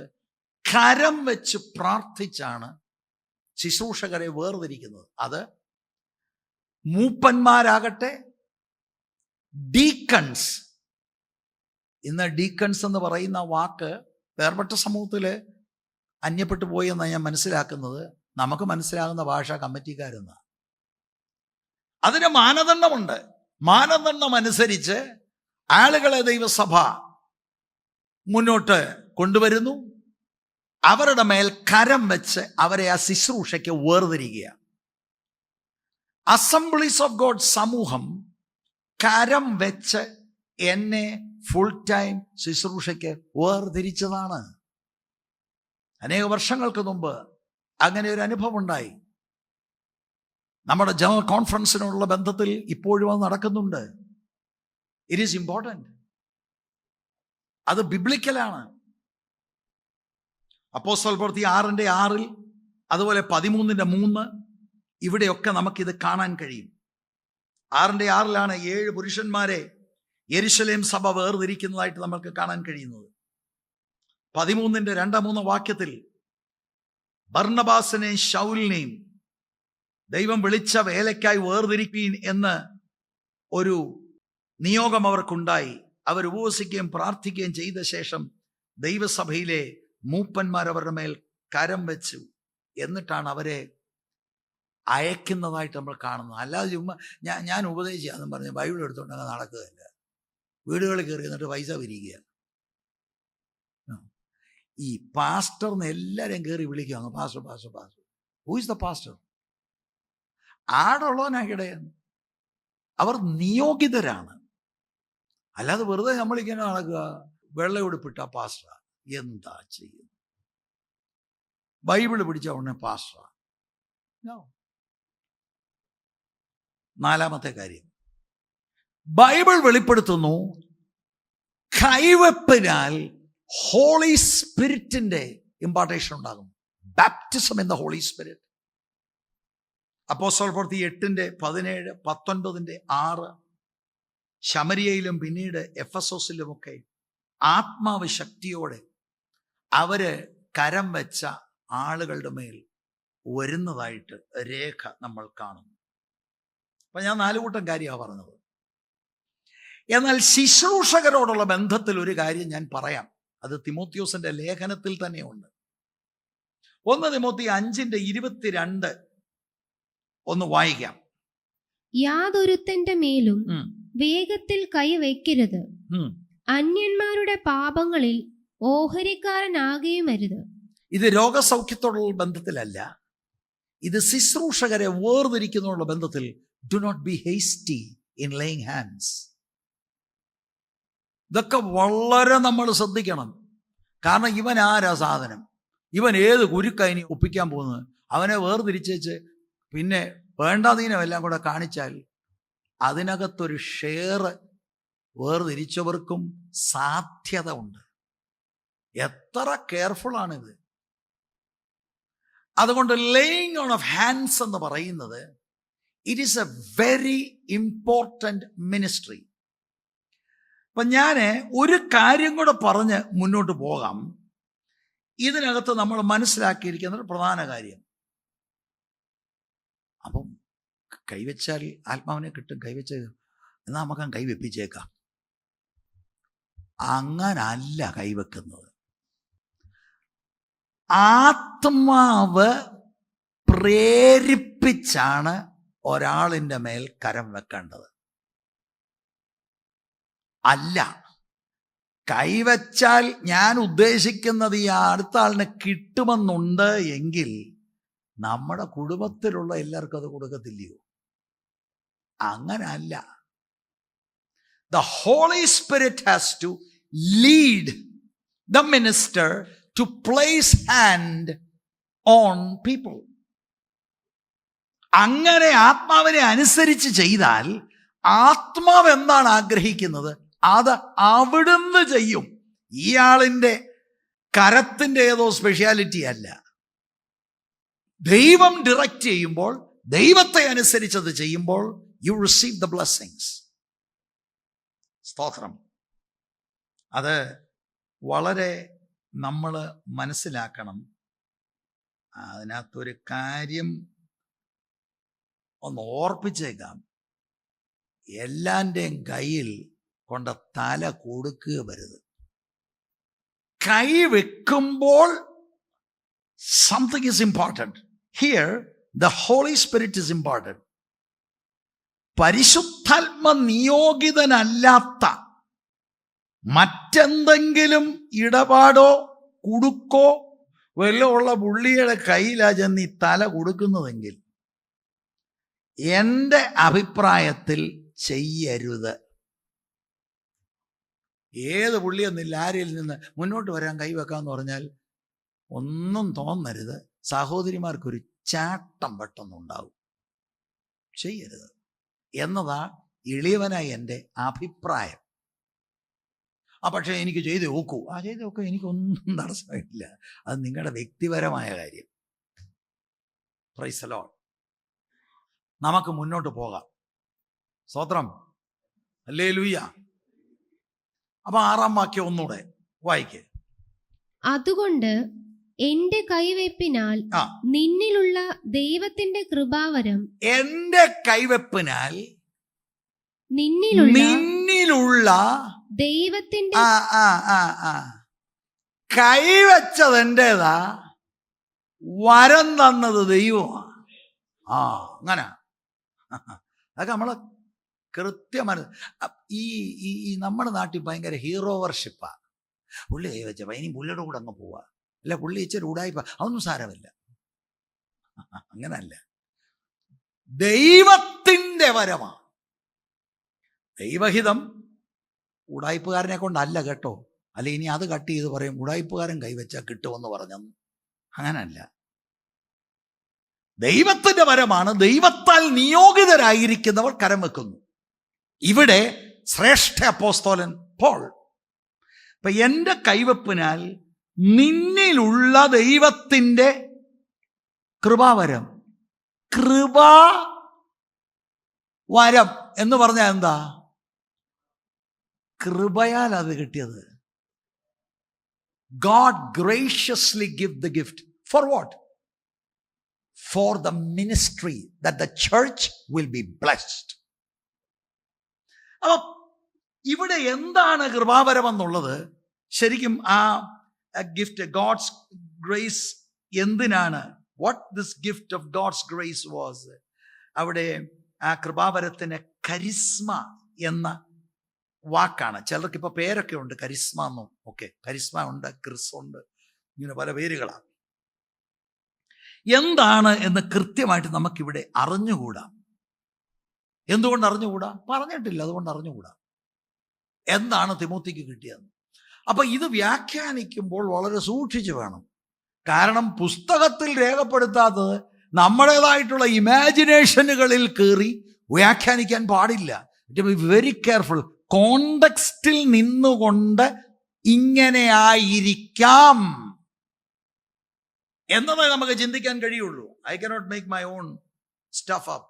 കരം വെച്ച് പ്രാർത്ഥിച്ചാണ് ശുശ്രൂഷകരെ വേർതിരിക്കുന്നത്. അത് മൂപ്പന്മാരാകട്ടെ, ഡീക്കൺസ്. ഇന്ന് ഡീക്കൺസ് എന്ന് പറയുന്ന വാക്ക് വേർപെട്ട സമൂഹത്തിൽ അന്യപ്പെട്ടു പോയി എന്നാണ് ഞാൻ മനസ്സിലാക്കുന്നത്. നമുക്ക് മനസ്സിലാകുന്ന ഭാഷ കമ്മിറ്റിക്കാരെന്ന. അതിന് മാനദണ്ഡമുണ്ട്. മാനദണ്ഡം അനുസരിച്ച് ആളുകളെ ദൈവസഭ മുന്നോട്ട് കൊണ്ടുവരുന്നു. അവരുടെ മേൽ കരം വെച്ച് അവരെ ആ ശുശ്രൂഷയ്ക്ക് വേർതിരിക്കുക. അസംബ്ലീസ് ഓഫ് ഗോഡ് സമൂഹം കരം വെച്ച് എന്നെ ഫുൾ ടൈം ശുശ്രൂഷയ്ക്ക് വേർതിരിച്ചതാണ്. അനേക വർഷങ്ങൾക്ക് മുമ്പ് അങ്ങനെ ഒരു അനുഭവം ഉണ്ടായി. നമ്മുടെ ജനറൽ കോൺഫറൻസിനുള്ള ബന്ധത്തിൽ ഇപ്പോഴും അത് നടക്കുന്നുണ്ട്. It is important. അത് ബിബ്ലിക്കലാണ്. അപ്പോസ്തല പ്രവൃത്തി 6:6 അതുപോലെ 13:3 ഇവിടെയൊക്കെ നമുക്കിത് കാണാൻ കഴിയും. 6:6 7 പുരുഷന്മാരെ യെരുശലേം സഭ വേർതിരിക്കുന്നതായിട്ട് നമുക്ക് കാണാൻ കഴിയുന്നത്. 13:2-3 വാക്യത്തിൽ ബർന്നബാസിനെയും ശൗലിനെയും ദൈവം വിളിച്ച വേലയ്ക്കായി വേർതിരിപ്പീൻ എന്ന് ഒരു നിയോഗം അവർക്കുണ്ടായി. അവർ ഉപവസിക്കുകയും പ്രാർത്ഥിക്കുകയും ചെയ്ത ശേഷം ദൈവസഭയിലെ മൂപ്പന്മാർ അവരുടെ മേൽ കരം വെച്ചു. എന്നിട്ടാണ് അവരെ അയക്കുന്നതായിട്ട് നമ്മൾ കാണുന്നത്. അല്ലാതെ ചുമ്മാ ഞാൻ ഉപദേശിക്കാന്നും പറഞ്ഞ് ബൈബിൾ എടുത്തുകൊണ്ടങ്ങ് നടക്കുകയല്ല. വീടുകളിൽ കയറി എന്നിട്ട് പൈസ പിരിക്കുക. ഈ പാസ്റ്റർന്ന് എല്ലാവരെയും കയറി വിളിക്കുക, pastor pastor pastor. Who is the pastor? ആടുള്ളവനാക്കിടയൻ. അവർ നിയോഗിതരാണ്. അല്ലാതെ വെറുതെ നമ്മളിങ്ങനെ നടക്കുക. വെള്ളയുടുപ്പിട്ട പാസ്റ്റർ എന്താ ചെയ്യുന്നത്? ബൈബിള് പിടിച്ച ഉടനെ പാസ്റ്റർ. നാലാമത്തെ കാര്യം, ബൈബിൾ വെളിപ്പെടുത്തുന്നു കൈവെപ്പിനാൽ ഹോളി സ്പിരിറ്റിന്റെ ഇമ്പാർട്ടേഷൻ ഉണ്ടാകും. Baptism in the Holy Spirit. അപ്പോസ്തല പ്രവൃത്തി 8:17, 19:6 ശമരിയയിലും പിന്നീട് എഫെസോസിലുമൊക്കെ ആത്മാവ് ശക്തിയോടെ അവര് കരം വെച്ച ആളുകളുടെ മേൽ വരുന്നതായിട്ട് രേഖ നമ്മൾ കാണുന്നു. അപ്പൊ ഞാൻ 4 കൂട്ടം കാര്യമാണ് പറഞ്ഞത്. എന്നാൽ ശുശ്രൂഷകരോടുള്ള ബന്ധത്തിൽ ഒരു കാര്യം ഞാൻ പറയാം. അത് തിമോത്തിയോസിന്റെ ലേഖനത്തിൽ തന്നെയുണ്ട്. 1 തിമോത്തി 5:22 ഒന്ന് വായിക്കാം. യാതൊരുത്തന്റെ മേലും വേഗത്തിൽ കൈ വയ്ക്കരുത്, അന്യന്മാരുടെ പാപങ്ങളിൽ ഓഹരിക്കാരനാകുകയും അരുത്. ഇത് രോഗസൗഖ്യത്തോടുള്ള ബന്ധത്തിലല്ല, ഇത് ശുശ്രൂഷകരെ വേർതിരിക്കുന്നതിനുള്ള ബന്ധത്തിൽ. Do not be hasty in laying hands. ഇതൊക്കെ വളരെ നമ്മൾ ശ്രദ്ധിക്കണം. കാരണം ഇവൻ ആരാ സാധനം, ഇവൻ ഏത് കുരുക്കൈനി ഒപ്പിക്കാൻ പോകുന്നത്, അവനെ വേർതിരിച്ചേച്ച് പിന്നെ വേണ്ടാതീനമെല്ലാം കൂടെ കാണിച്ചാൽ അതിനകത്തൊരു ഷെയർ വേർതിരിച്ചവർക്കും സാധ്യത ഉണ്ട്. എത്ര കെയർഫുള്ളാണിത്. അതുകൊണ്ട് ലേയിങ് ഓൺ ഓഫ് ഹാൻഡ്സ് എന്ന് പറയുന്നത് it is A very important ministry. അപ്പം ഞാൻ ഒരു കാര്യം കൂടെ പറഞ്ഞ് മുന്നോട്ട് പോകാം. ഇതിനകത്ത് നമ്മൾ മനസ്സിലാക്കിയിരിക്കുന്ന ഒരു പ്രധാന കാര്യം, അപ്പം കൈവച്ചാൽ ആത്മാവിനെ കിട്ടും, കൈവച്ച് എന്നാൽ നമുക്ക് കൈവെപ്പിച്ചേക്കാം. അങ്ങനല്ല കൈവെക്കുന്നത്. ആത്മാവ് പ്രേരിപ്പിച്ചാണ് ഒരാളിൻ്റെ മേൽ കരം വെക്കേണ്ടത്. അല്ല കൈവച്ചാൽ ഞാൻ ഉദ്ദേശിക്കുന്നത് ഈ അടുത്ത ആളിന് കിട്ടുമെന്നുണ്ട് എങ്കിൽ നമ്മുടെ കുടുംബത്തിലുള്ള എല്ലാവർക്കും അത് കൊടുക്കത്തില്ലയോ? അങ്ങനല്ല. The Holy Spirit has to lead the minister to place hand on people. അങ്ങനെ ആത്മാവിനെ അനുസരിച്ച് ചെയ്താൽ ആത്മാവ് എന്താണ് ആഗ്രഹിക്കുന്നത് അത് അവിടുന്ന് ചെയ്യും. ഇയാളിൻ്റെ കരത്തിൻ്റെ ഏതോ സ്പെഷ്യാലിറ്റി അല്ല. ദൈവം ഡിറക്റ്റ് ചെയ്യുമ്പോൾ, ദൈവത്തെ അനുസരിച്ചത് ചെയ്യുമ്പോൾ യു റിസീവ് ദ ബ്ലെസ്സിങ്സ്. സ്തോത്രം. അത് വളരെ നമ്മൾ മനസ്സിലാക്കണം. അതിനകത്തൊരു കാര്യം ഒന്ന് ഓർപ്പിച്ചേക്കാം. എല്ലാൻ്റെയും കയ്യിൽ കൊണ്ട് തല കൊടുക്കുക വരുത്. കൈ വെക്കുമ്പോൾ something is important. Here the Holy Spirit is important. പരിശുദ്ധാത്മ നിയോഗിതനല്ലാത്ത മറ്റെന്തെങ്കിലും ഇടപാടോ കുടുക്കോ വല്ലതും ഉള്ള പുള്ളിയുടെ കയ്യിലാ ചെന്ന് ഈ തല കൊടുക്കുന്നതെങ്കിൽ എൻ്റെ അഭിപ്രായത്തിൽ ചെയ്യരുത്. ഏത് പുള്ളിയൊന്നില്ല, ആരിൽ നിന്ന് മുന്നോട്ട് വരാൻ കൈവെക്കാന്ന് പറഞ്ഞാൽ ഒന്നും തോന്നരുത്. സഹോദരിമാർക്കൊരു ചാട്ടം പെട്ടെന്നുണ്ടാവും. ചെയ്യരുത് എന്നതാ എളിയവനായി എൻ്റെ അഭിപ്രായം. പക്ഷേ എനിക്ക് ചെയ്ത് നോക്കൂ, ചെയ്ത് നോക്കൂ, എനിക്കൊന്നും തടസ്സമില്ല. അത് നിങ്ങളുടെ വ്യക്തിപരമായ കാര്യം. Praise the Lord. നമുക്ക് മുന്നോട്ട് പോകാം. സ്തോത്രം. ഹല്ലേലൂയ. അപ്പൊ 6-ാം വാക്യം ഒന്നുകൂടെ വായിക്ക്. അതുകൊണ്ട് എന്റെ കൈവെപ്പിനാൽ നിന്നിലുള്ള ദൈവത്തിന്റെ കൃപാവരം, എന്റെ കൈവെപ്പിനാൽ നിന്നിലുള്ള ദൈവത്തിന്റെ കൈവച്ചത് എന്റേതാ, വരം തന്നത് ദൈവമാ. അങ്ങനെ അതൊക്കെ നമ്മളെ കൃത്യമാണ്. ഈ നമ്മുടെ നാട്ടിൽ ഭയങ്കര ഹീറോ വർഷിപ്പാ. പുള്ളി കൈവച്ചപ്പ ഇനി പുള്ളിയുടെ കൂടെ അങ്ങ് പോവാ, അല്ല പുള്ളി ഇച്ചിരി ഉടായിപ്പ, അതൊന്നും സാരമില്ല. അങ്ങനല്ല. ദൈവത്തിൻ്റെ വരമാ. ദൈവഹിതം ഉടായിപ്പുകാരനെ കൊണ്ടല്ല കേട്ടോ. അല്ല ഇനി അത് കട്ട് ചെയ്ത് പറയും ഉടായിപ്പുകാരൻ കൈവച്ചാൽ കിട്ടുമെന്ന് പറഞ്ഞെന്ന്. അങ്ങനല്ല. ദൈവത്തിൻ്റെ വരമാണ്. ദൈവത്താൽ നിയോഗിതരായിരിക്കുന്നവർ കരം വെക്കുന്നു. ഇവിടെ ശ്രേഷ്ഠ അപ്പോസ്തലൻ പോൾ, ഇപ്പൊ എൻ്റെ കൈവെപ്പിനാൽ നിന്നിലുള്ള ദൈവത്തിൻ്റെ കൃപാവരം. കൃപാവരം എന്ന് പറഞ്ഞാൽ എന്താ? കൃപയാൽ അത് കിട്ടിയത്. God graciously give the gift. For what? For the ministry that the church will be blessed. അപ്പൊ ഇവിടെ എന്താണ് കൃപാവരം എന്നുള്ളത്? ശരിക്കും ആ ഗിഫ്റ്റ്, ഗോഡ്സ് ഗ്രേസ് എന്തിനാണ്? What this gift of God's grace was. അവിടെ ആ കൃപാവരത്തിന് കരിസ്മ എന്ന വാക്കാണ്. ചിലർക്ക് ഇപ്പോൾ പേരൊക്കെ ഉണ്ട്, കരിസ്മ എന്നും ഒക്കെ. കരിസ്മ ഉണ്ട്, ക്രിസ് ഉണ്ട്, ഇങ്ങനെ പല പേരുകളാണ്. എന്താണ് എന്ന് കൃത്യമായിട്ട് നമുക്കിവിടെ അറിഞ്ഞുകൂടാ. എന്തുകൊണ്ട് അറിഞ്ഞുകൂടാ? പറഞ്ഞിട്ടില്ല, അതുകൊണ്ട് അറിഞ്ഞുകൂടാ എന്താണ് തിമോത്തിക്ക് കിട്ടിയതെന്ന്. അപ്പൊ ഇത് വ്യാഖ്യാനിക്കുമ്പോൾ വളരെ സൂക്ഷിച്ചു വേണം. കാരണം പുസ്തകത്തിൽ രേഖപ്പെടുത്താത്തത് നമ്മുടേതായിട്ടുള്ള ഇമാജിനേഷനുകളിൽ കയറി വ്യാഖ്യാനിക്കാൻ പാടില്ല. It be very careful. കോണ്ടെക്സ്റ്റിൽ നിന്നുകൊണ്ട് ഇങ്ങനെ ആയിരിക്കാം എന്നതേ നമുക്ക് ചിന്തിക്കാൻ കഴിയുള്ളൂ. I cannot make my own stuff up.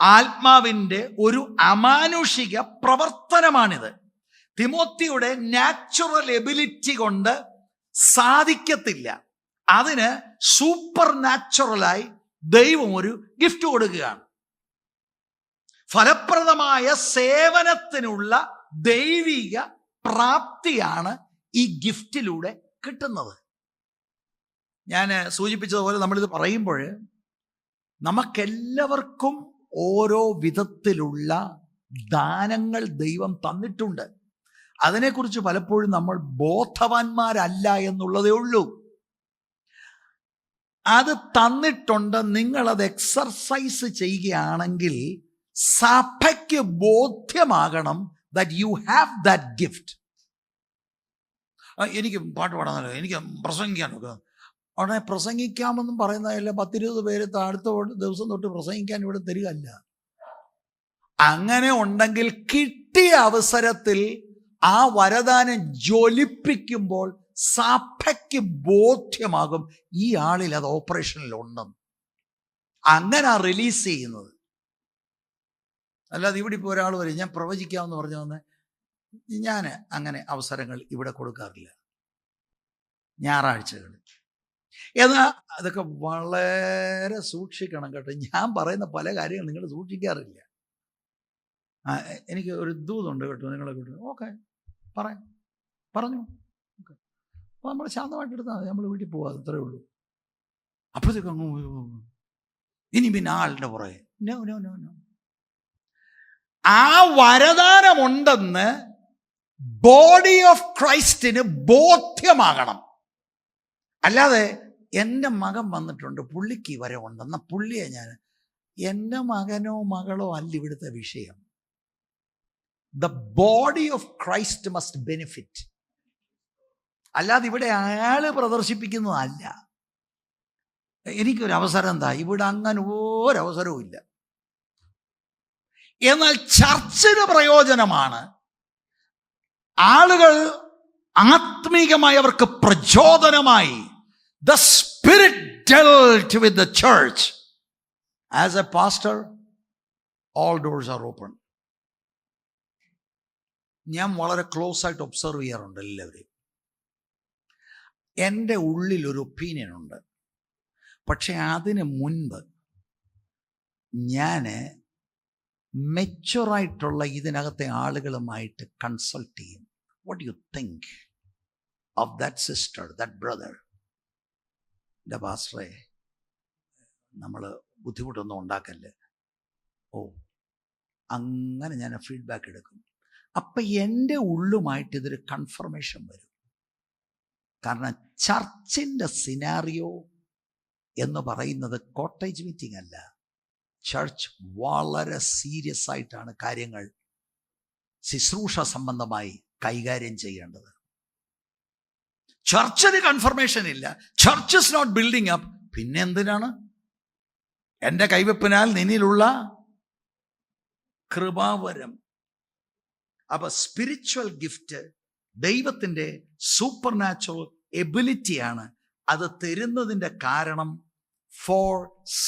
ആത്മാവിൻ്റെ ഒരു അമാനുഷിക പ്രവർത്തനമാണിത്. തിമോത്തിയുടെ നാച്ചുറൽ എബിലിറ്റി കൊണ്ട് സാധിക്കത്തില്ല. അതിന് സൂപ്പർ നാച്ചുറലായി ദൈവം ഒരു ഗിഫ്റ്റ് കൊടുക്കുകയാണ്. ഫലപ്രദമായ സേവനത്തിനുള്ള ദൈവിക പ്രാപ്തിയാണ് ഈ ഗിഫ്റ്റിലൂടെ കിട്ടുന്നത്. ഞാൻ സൂചിപ്പിച്ചതുപോലെ നമ്മളിത് പറയുമ്പോൾ നമുക്കെല്ലാവർക്കും ഓരോ വിധത്തിലുള്ള ദാനങ്ങൾ ദൈവം തന്നിട്ടുണ്ട്. അതിനെക്കുറിച്ച് പലപ്പോഴും നമ്മൾ ബോധവാന്മാരല്ല എന്നുള്ളതേ ഉള്ളൂ. അത് തന്നിട്ടുണ്ട്. നിങ്ങളത് എക്സർസൈസ് ചെയ്യുകയാണെങ്കിൽ സഭയ്ക്ക് ബോധ്യമാകണം that you have that gift. എനിക്ക് പാട്ട് പാടാനല്ലോ, എനിക്ക് പ്രസംഗിക്കാനൊക്കെ. അവിടെ പ്രസംഗിക്കാമെന്നും പറയുന്നതല്ല. 10-20 പേര് അടുത്ത ദിവസം തൊട്ട് പ്രസംഗിക്കാൻ ഇവിടെ തരികയല്ല. അങ്ങനെ ഉണ്ടെങ്കിൽ കിട്ടിയ അവസരത്തിൽ ആ വരദാനം ജ്വലിപ്പിക്കുമ്പോൾ സഭയ്ക്ക് ബോധ്യമാകും ഈ ആളിൽ അത് ഓപ്പറേഷനിൽ ഉണ്ടെന്ന്. അങ്ങനെ റിലീസ് ചെയ്യുന്നത്. അല്ലാതെ ഇവിടെ ഇപ്പോൾ ഒരാൾ വരും, ഞാൻ പ്രവചിക്കാമെന്ന് പറഞ്ഞു വന്ന്, ഞാൻ അങ്ങനെ അവസരങ്ങൾ ഇവിടെ കൊടുക്കാറില്ല, ഞായറാഴ്ചകളിൽ. എന്നാൽ അതൊക്കെ വളരെ സൂക്ഷിക്കണം കേട്ടോ. ഞാൻ പറയുന്ന പല കാര്യങ്ങളും നിങ്ങൾ സൂക്ഷിക്കാറില്ല. എനിക്ക് ഒരു ദൂതുണ്ട് കേട്ടോ നിങ്ങളെ കൂട്ടി. ഓക്കെ, പറഞ്ഞു. ഓക്കെ, അപ്പോൾ നമ്മൾ ശാന്തമായിട്ട് എടുത്താൽ മതി, നമ്മൾ വീട്ടിൽ പോകാം, അത്രേ ഉള്ളൂ. അപ്പോഴത്തേക്കും അങ്ങ് ഇനി പിന്നെ ആളുടെ പുറകെ. No no no no. ആ വരദാനമുണ്ടെന്ന് ബോഡി ഓഫ് ക്രൈസ്റ്റിന് ബോധ്യമാകണം. അല്ലാതെ എൻ്റെ മകൻ വന്നിട്ടുണ്ട്, പുള്ളിക്ക് വരെ ഉണ്ടെന്ന പുള്ളിയെ ഞാൻ, എൻ്റെ മകനോ മകളോ അല്ല ഇവിടുത്തെ വിഷയം. The body of Christ must benefit. അല്ലാതെ ഇവിടെ അയാൾ പ്രദർശിപ്പിക്കുന്നതല്ല. എനിക്കൊരു അവസരം എന്താ, ഇവിടെ അങ്ങനെ ഒരവസരവും ഇല്ല. എന്നാൽ ചർച്ചിന് പ്രയോജനമാണ്. ആളുകൾ ആത്മീകമായി അവർക്ക് പ്രചോദനമായി. The Spirit dealt with the church. As a pastor, all doors are open. ഞാൻ വളരെ ക്ലോസ് ആയിട്ട് ഒബ്സർവ് ചെയ്യാറുണ്ട് എല്ലാവരെയും. എൻ്റെ ഉള്ളിൽ ഒരു ഒപ്പീനിയൻ ഉണ്ട്. പക്ഷെ അതിന് മുൻപ് ഞാൻ മെച്ചുറായിട്ടുള്ള ഇതിനകത്തെ ആളുകളുമായിട്ട് കൺസൾട്ട് ചെയ്യും. What you think of that sister, that brother? എൻ്റെ പാസ്റ്ററെ, നമ്മൾ ബുദ്ധിമുട്ടൊന്നും ഉണ്ടാക്കല്ലേ. ഓ, അങ്ങനെ ഞാൻ ഫീഡ്ബാക്ക് എടുക്കും. അപ്പം എൻ്റെ ഉള്ളുമായിട്ട് ഇതൊരു കൺഫർമേഷൻ വരും. കാരണം ചർച്ചിൻ്റെ സിനാറിയോ എന്ന് പറയുന്നത് കോട്ടേജ് മീറ്റിംഗ് അല്ല. ചർച്ച് വളരെ സീരിയസ് ആയിട്ടാണ് കാര്യങ്ങൾ ശുശ്രൂഷ സംബന്ധമായി കൈകാര്യം ചെയ്യേണ്ടത്. ചർച്ചിന് കൺഫർമേഷൻ ഇല്ല, church is not building up. പിന്നെ എന്തിനാണ്? എൻ്റെ കൈവെപ്പിനാൽ നിന്നിലുള്ള കൃപാവരം. അപ്പൊ സ്പിരിച്വൽ ഗിഫ്റ്റ് ദൈവത്തിൻ്റെ സൂപ്പർ നാച്ചുറൽ എബിലിറ്റിയാണ്. അത് തരുന്നതിൻ്റെ കാരണം for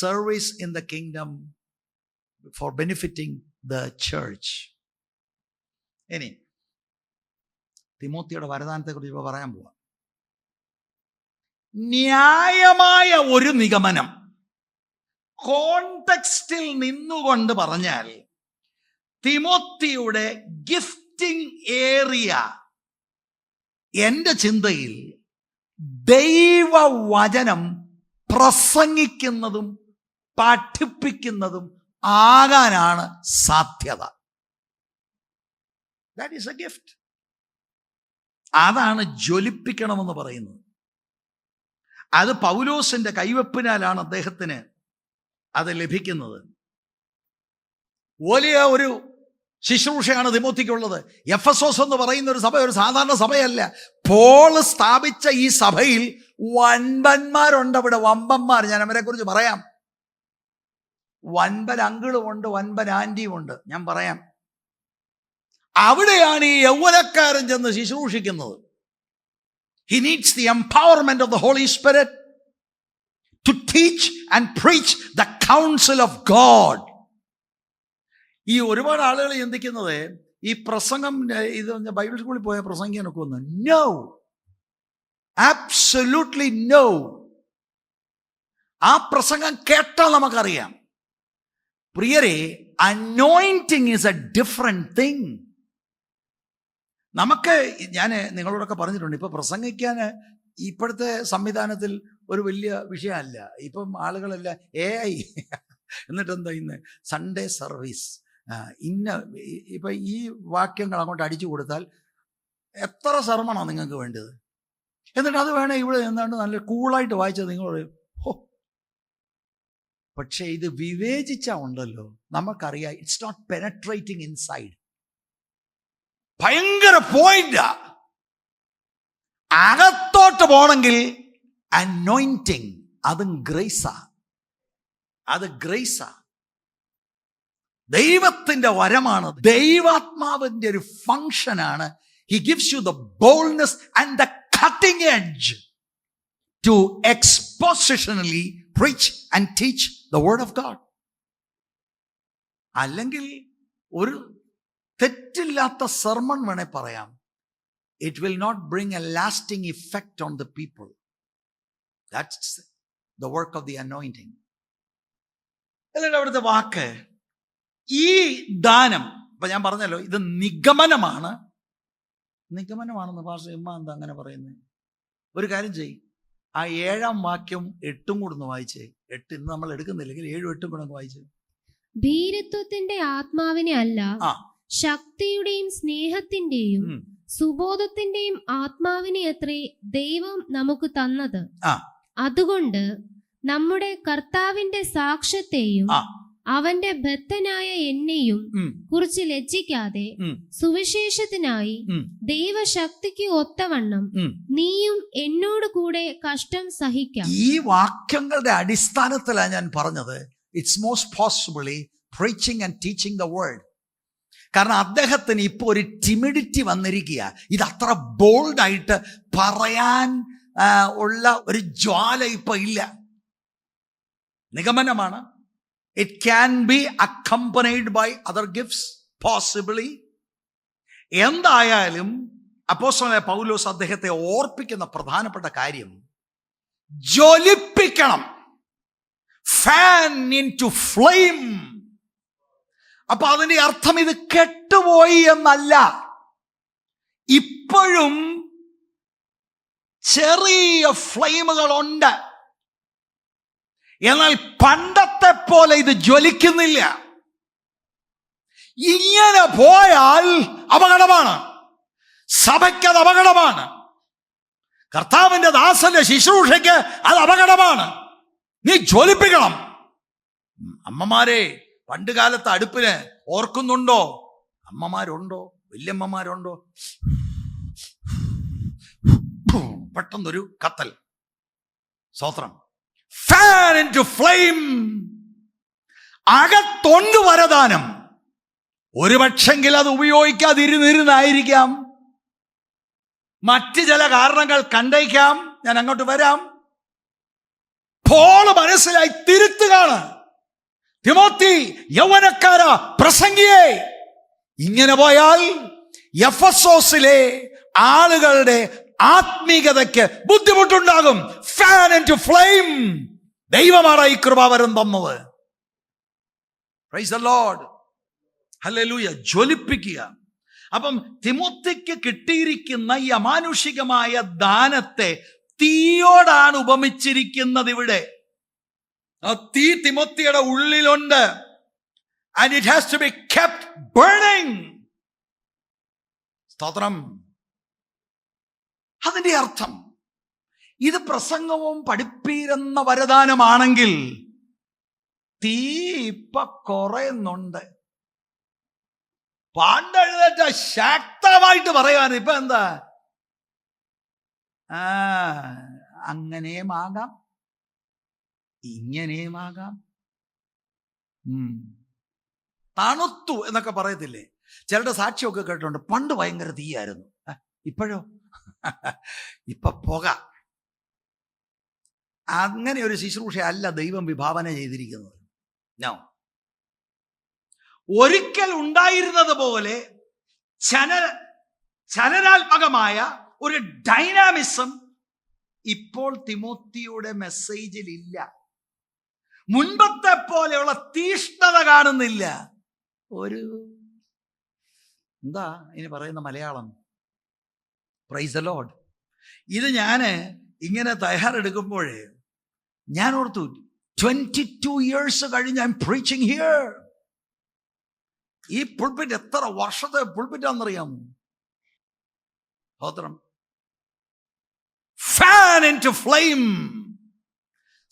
service in the kingdom, for benefiting the church. ഇനി തിമോത്തിയുടെ വരദാനത്തെ കുറിച്ച് ഇപ്പോൾ പറയാൻ പോവാം. ന്യായമായ ഒരു നിഗമനം കോണ്ടെക്സ്റ്റിൽ നിന്നുകൊണ്ട് പറഞ്ഞാൽ, തിമോത്തിയുടെ ഗിഫ്റ്റിംഗ് ഏരിയ എൻ്റെ ചിന്തയിൽ ദൈവവചനം പ്രസംഗിക്കുന്നതും പഠിപ്പിക്കുന്നതും ആകാനാണ് സാധ്യത. That is A gift. അതാണ് ജ്വലിപ്പിക്കണമെന്ന് പറയുന്നത്. അത് പൗലോസിന്റെ കൈവെപ്പിനാലാണ് അദ്ദേഹത്തിന് അത് ലഭിക്കുന്നത്. വലിയ ഒരു ശുശ്രൂഷയാണ് തിമോത്തിക്കുള്ളത്. എഫെസോസ് എന്ന് പറയുന്ന ഒരു സഭ ഒരു സാധാരണ സഭയല്ല. പോൾ സ്ഥാപിച്ച ഈ സഭയിൽ വൻപന്മാരുണ്ട്. അവിടെ വമ്പന്മാർ, ഞാൻ അവരെ കുറിച്ച് പറയാം. വൻപൻ അങ്കിളും ഉണ്ട്, വൻപൻ ആന്റിയും ഉണ്ട്, ഞാൻ പറയാം. അവിടെയാണ് ഈ യൗവനക്കാരൻ ചെന്ന് ശുശ്രൂഷിക്കുന്നത്. He needs the empowerment of the Holy Spirit to teach and preach the counsel of God. ഈ ഒരുപാട് ആളുകൾ ചിന്തിക്കുന്നത് ഈ പ്രസംഗം ഇത് ബൈബിൾ സ്കൂളിൽ പോയ പ്രസംഗിക്കാനൊക്കെ ഒന്ന്. No, absolutely no. ആ പ്രസംഗം കേട്ടാൽ നമുക്കറിയാം. പ്രിയരെ, anointing is a different thing. നമുക്ക്, ഞാൻ നിങ്ങളോടൊക്കെ പറഞ്ഞിട്ടുണ്ട്, ഇപ്പൊ പ്രസംഗിക്കാൻ ഇപ്പോഴത്തെ സംവിധാനത്തിൽ ഒരു വലിയ വിഷയമല്ല. ഇപ്പം ആളുകളെല്ലാം AI എന്നിട്ട് എന്താ ഇന്ന് സൺഡേ സർവീസ് ഇപ്പൊ ഈ വാക്യങ്ങൾ അങ്ങോട്ട് അടിച്ചു കൊടുത്താൽ എത്ര സർമണാണ് നിങ്ങൾക്ക് വേണ്ടത്? എന്നിട്ട് അത് വേണേ ഇവിടെ എന്താണ്ട് നല്ല കൂളായിട്ട് വായിച്ചത് നിങ്ങൾ പറയും, ഹോ. പക്ഷെ ഇത് വിവേചിച്ചാ ഉണ്ടല്ലോ, നമുക്കറിയാം ഇറ്റ്സ് നോട്ട് പെനട്രേറ്റിംഗ് ഇൻസൈഡ്. ഭയങ്കര പോയിന്റാ. അകത്തോട്ട് പോണെങ്കിൽ അനോയിന്റിങ്, അതും ഗ്രേസാ. അത് ഗ്രേസാ, ദൈവത്തിന്റെ വരമാണ്, ദൈവാത്മാവിന്റെ ഒരു ഫങ്ഷനാണ്. He gives you the boldness and the cutting edge to expositionally preach and teach the word of God. അല്ലെങ്കിൽ ഒരു തെറ്റില്ലാത്ത സെർമൺ വേണേ പറയാം, it will not bring a lasting effect on the people. That's the work of the anointing. അല്ലെ അവിടുത്തെ വാക്ക് ഈ ദാനം, ഇപ്പൊ ഞാൻ പറഞ്ഞല്ലോ ഇത് നിഗമനമാണ്. നിഗമനമാണെന്ന് പാസ്റ്റർ ഇമ്മ എന്താ അങ്ങനെ പറയുന്നത്? ഒരു കാര്യം ചെയ്യും, ആ 7-ാം വാക്യം 8 കൂടെ ഒന്ന് വായിച്ചേ. 8 ഇന്ന് നമ്മൾ എടുക്കുന്നില്ലെങ്കിൽ 7-ഉം 8-ഉം കൂടെ വായിച്ചേ. ഭീരുത്വത്തിന്റെ ആത്മാവിനെ അല്ല, ശക്തിയുടെയും സ്നേഹത്തിന്റെയും സുബോധത്തിന്റെയും ആത്മാവിനെ അത്രേ ദൈവം നമുക്ക് തന്നത്. അതുകൊണ്ട് നമ്മുടെ കർത്താവിന്റെ സാക്ഷ്യത്തെയും അവന്റെ ബദ്ധനായ എന്നെയും കുറിച്ച് ലജ്ജിക്കാതെ സുവിശേഷത്തിനായി ദൈവശക്തിക്ക് ഒത്തവണ്ണം നീയും എന്നോട് കൂടെ കഷ്ടം സഹിക്കാം. ഈ വാക്യങ്ങളുടെ അടിസ്ഥാനത്തിലാണ് ഞാൻ പറഞ്ഞത് it's most possibly preaching and teaching the word. കാരണം അദ്ദേഹത്തിന് ഇപ്പൊ ഒരു ടിമിഡിറ്റി വന്നിരിക്കുക. ഇത് അത്ര ബോൾഡായിട്ട് പറയാൻ ഉള്ള ഒരു ജ്വാല ഇപ്പൊ ഇല്ല. നിഗമനമാണ്. It can be accompanied by other gifts, possibly. എന്തായാലും അപ്പോസ്തലനായ പൗലോസ് അദ്ദേഹത്തെ ഓർപ്പിക്കുന്ന പ്രധാനപ്പെട്ട കാര്യം ജ്വലിപ്പിക്കണം. Fan into flame. അപ്പൊ അതിന്റെ അർത്ഥം ഇത് കെട്ടുപോയി എന്നല്ല. ഇപ്പോഴും ചെറിയ ഫ്ലെയിമുകളുണ്ട്. എന്നാൽ പണ്ടത്തെ പോലെ ഇത് ജ്വലിക്കുന്നില്ല. ഇങ്ങനെ പോയാൽ അപകടമാണ്. സഭയ്ക്കത് അപകടമാണ്. കർത്താവിന്റെ ദാസന്റെ ശുശ്രൂഷയ്ക്ക് അത് അപകടമാണ്. നീ ജ്വലിപ്പിക്കണം. അമ്മമാരെ, പണ്ട് കാലത്ത് അടുപ്പിന് ഓർക്കുന്നുണ്ടോ? അമ്മമാരുണ്ടോ? വല്യമ്മമാരുണ്ടോ? പെട്ടെന്നൊരു കത്തൽ. സ്തോത്രം. Fan into flame. അകത്തൊണ്ട് വരദാനം. ഒരുപക്ഷെങ്കിൽ അത് ഉപയോഗിക്കാതിരുന്നിരുന്നായിരിക്കാം. മറ്റ് ചില കാരണങ്ങൾ കണ്ടേക്കാം. ഞാൻ അങ്ങോട്ട് വരാം. പോൾ മനസ്സിലായി തിരുത്തുകയാണ്. തിമോത്തി, യൗവനക്കാരാ, പ്രസംഗിയേ, ഇങ്ങനെ പോയാൽ എഫെസോസിലെ ആളുകളുടെ ആത്മീകതയ്ക്ക് ബുദ്ധിമുട്ടുണ്ടാകും. Fan into flame. ദൈവമാണ് ഈ കൃപാവരം തന്നത്. Praise the Lord. ഹല്ലേലൂയ. ജ്വലിപ്പിക്കുക. അപ്പം തിമോത്തിക്ക് കിട്ടിയിരിക്കുന്ന ഈ അമാനുഷികമായ ദാനത്തെ തീയോടാണ് ഉപമിച്ചിരിക്കുന്നത് ഇവിടെ. ആ തീ തിമോത്തിയുടെ ഉള്ളിലുണ്ട്. And it has to be kept burning. സ്തോത്രം. അതിന്റെ അർത്ഥം ഇത് പ്രസംഗവും പഠിപ്പീരെന്ന വരദാനമാണെങ്കിൽ തീ ഇപ്പൊ കുറയുന്നുണ്ട്. പണ്ടെഴുതേറ്റ ശക്തമായിട്ട് പറയാൻ ഇപ്പൊ എന്താ, അങ്ങനെയുമാകാം ഇങ്ങനെയുമാകാം. തണുത്തു എന്നൊക്കെ പറയത്തില്ലേ? ചിലരുടെ സാക്ഷ്യമൊക്കെ കേട്ടിട്ടുണ്ട്, പണ്ട് ഭയങ്കര തീയായിരുന്നു, ഇപ്പോഴോ ഇപ്പൊ പുക. അങ്ങനെ ഒരു ശുശ്രൂഷ അല്ല ദൈവം വിഭാവന ചെയ്തിരിക്കുന്നത്. നോ. ഒരിക്കൽ ഉണ്ടായിരുന്നത് പോലെ ചലനാത്മകമായ ഒരു ഡൈനാമിസം ഇപ്പോൾ തിമോത്തിയുടെ മെസ്സേജിൽ ഇല്ല. മുൻപത്തെ പോലെയുള്ള തീഷ്ണത കാണുന്നില്ല. ഒരു എന്താ ഇനി പറയുന്ന മലയാളം? Praise the Lord. ഇത് ഞാൻ ഇങ്ങനെ തയ്യാറെടുക്കുമ്പോഴേ ഞാൻ ഓർത്തു, 22 years കഴിഞ്ഞ് ഐ എം പ്രീച്ചിങ് ഹിയർ. ഈ പുൾപിറ്റ് എത്ര വർഷത്തെ പുൾപിറ്റാണെന്നറിയാമോ? സ്തോത്രം. Fan into flame.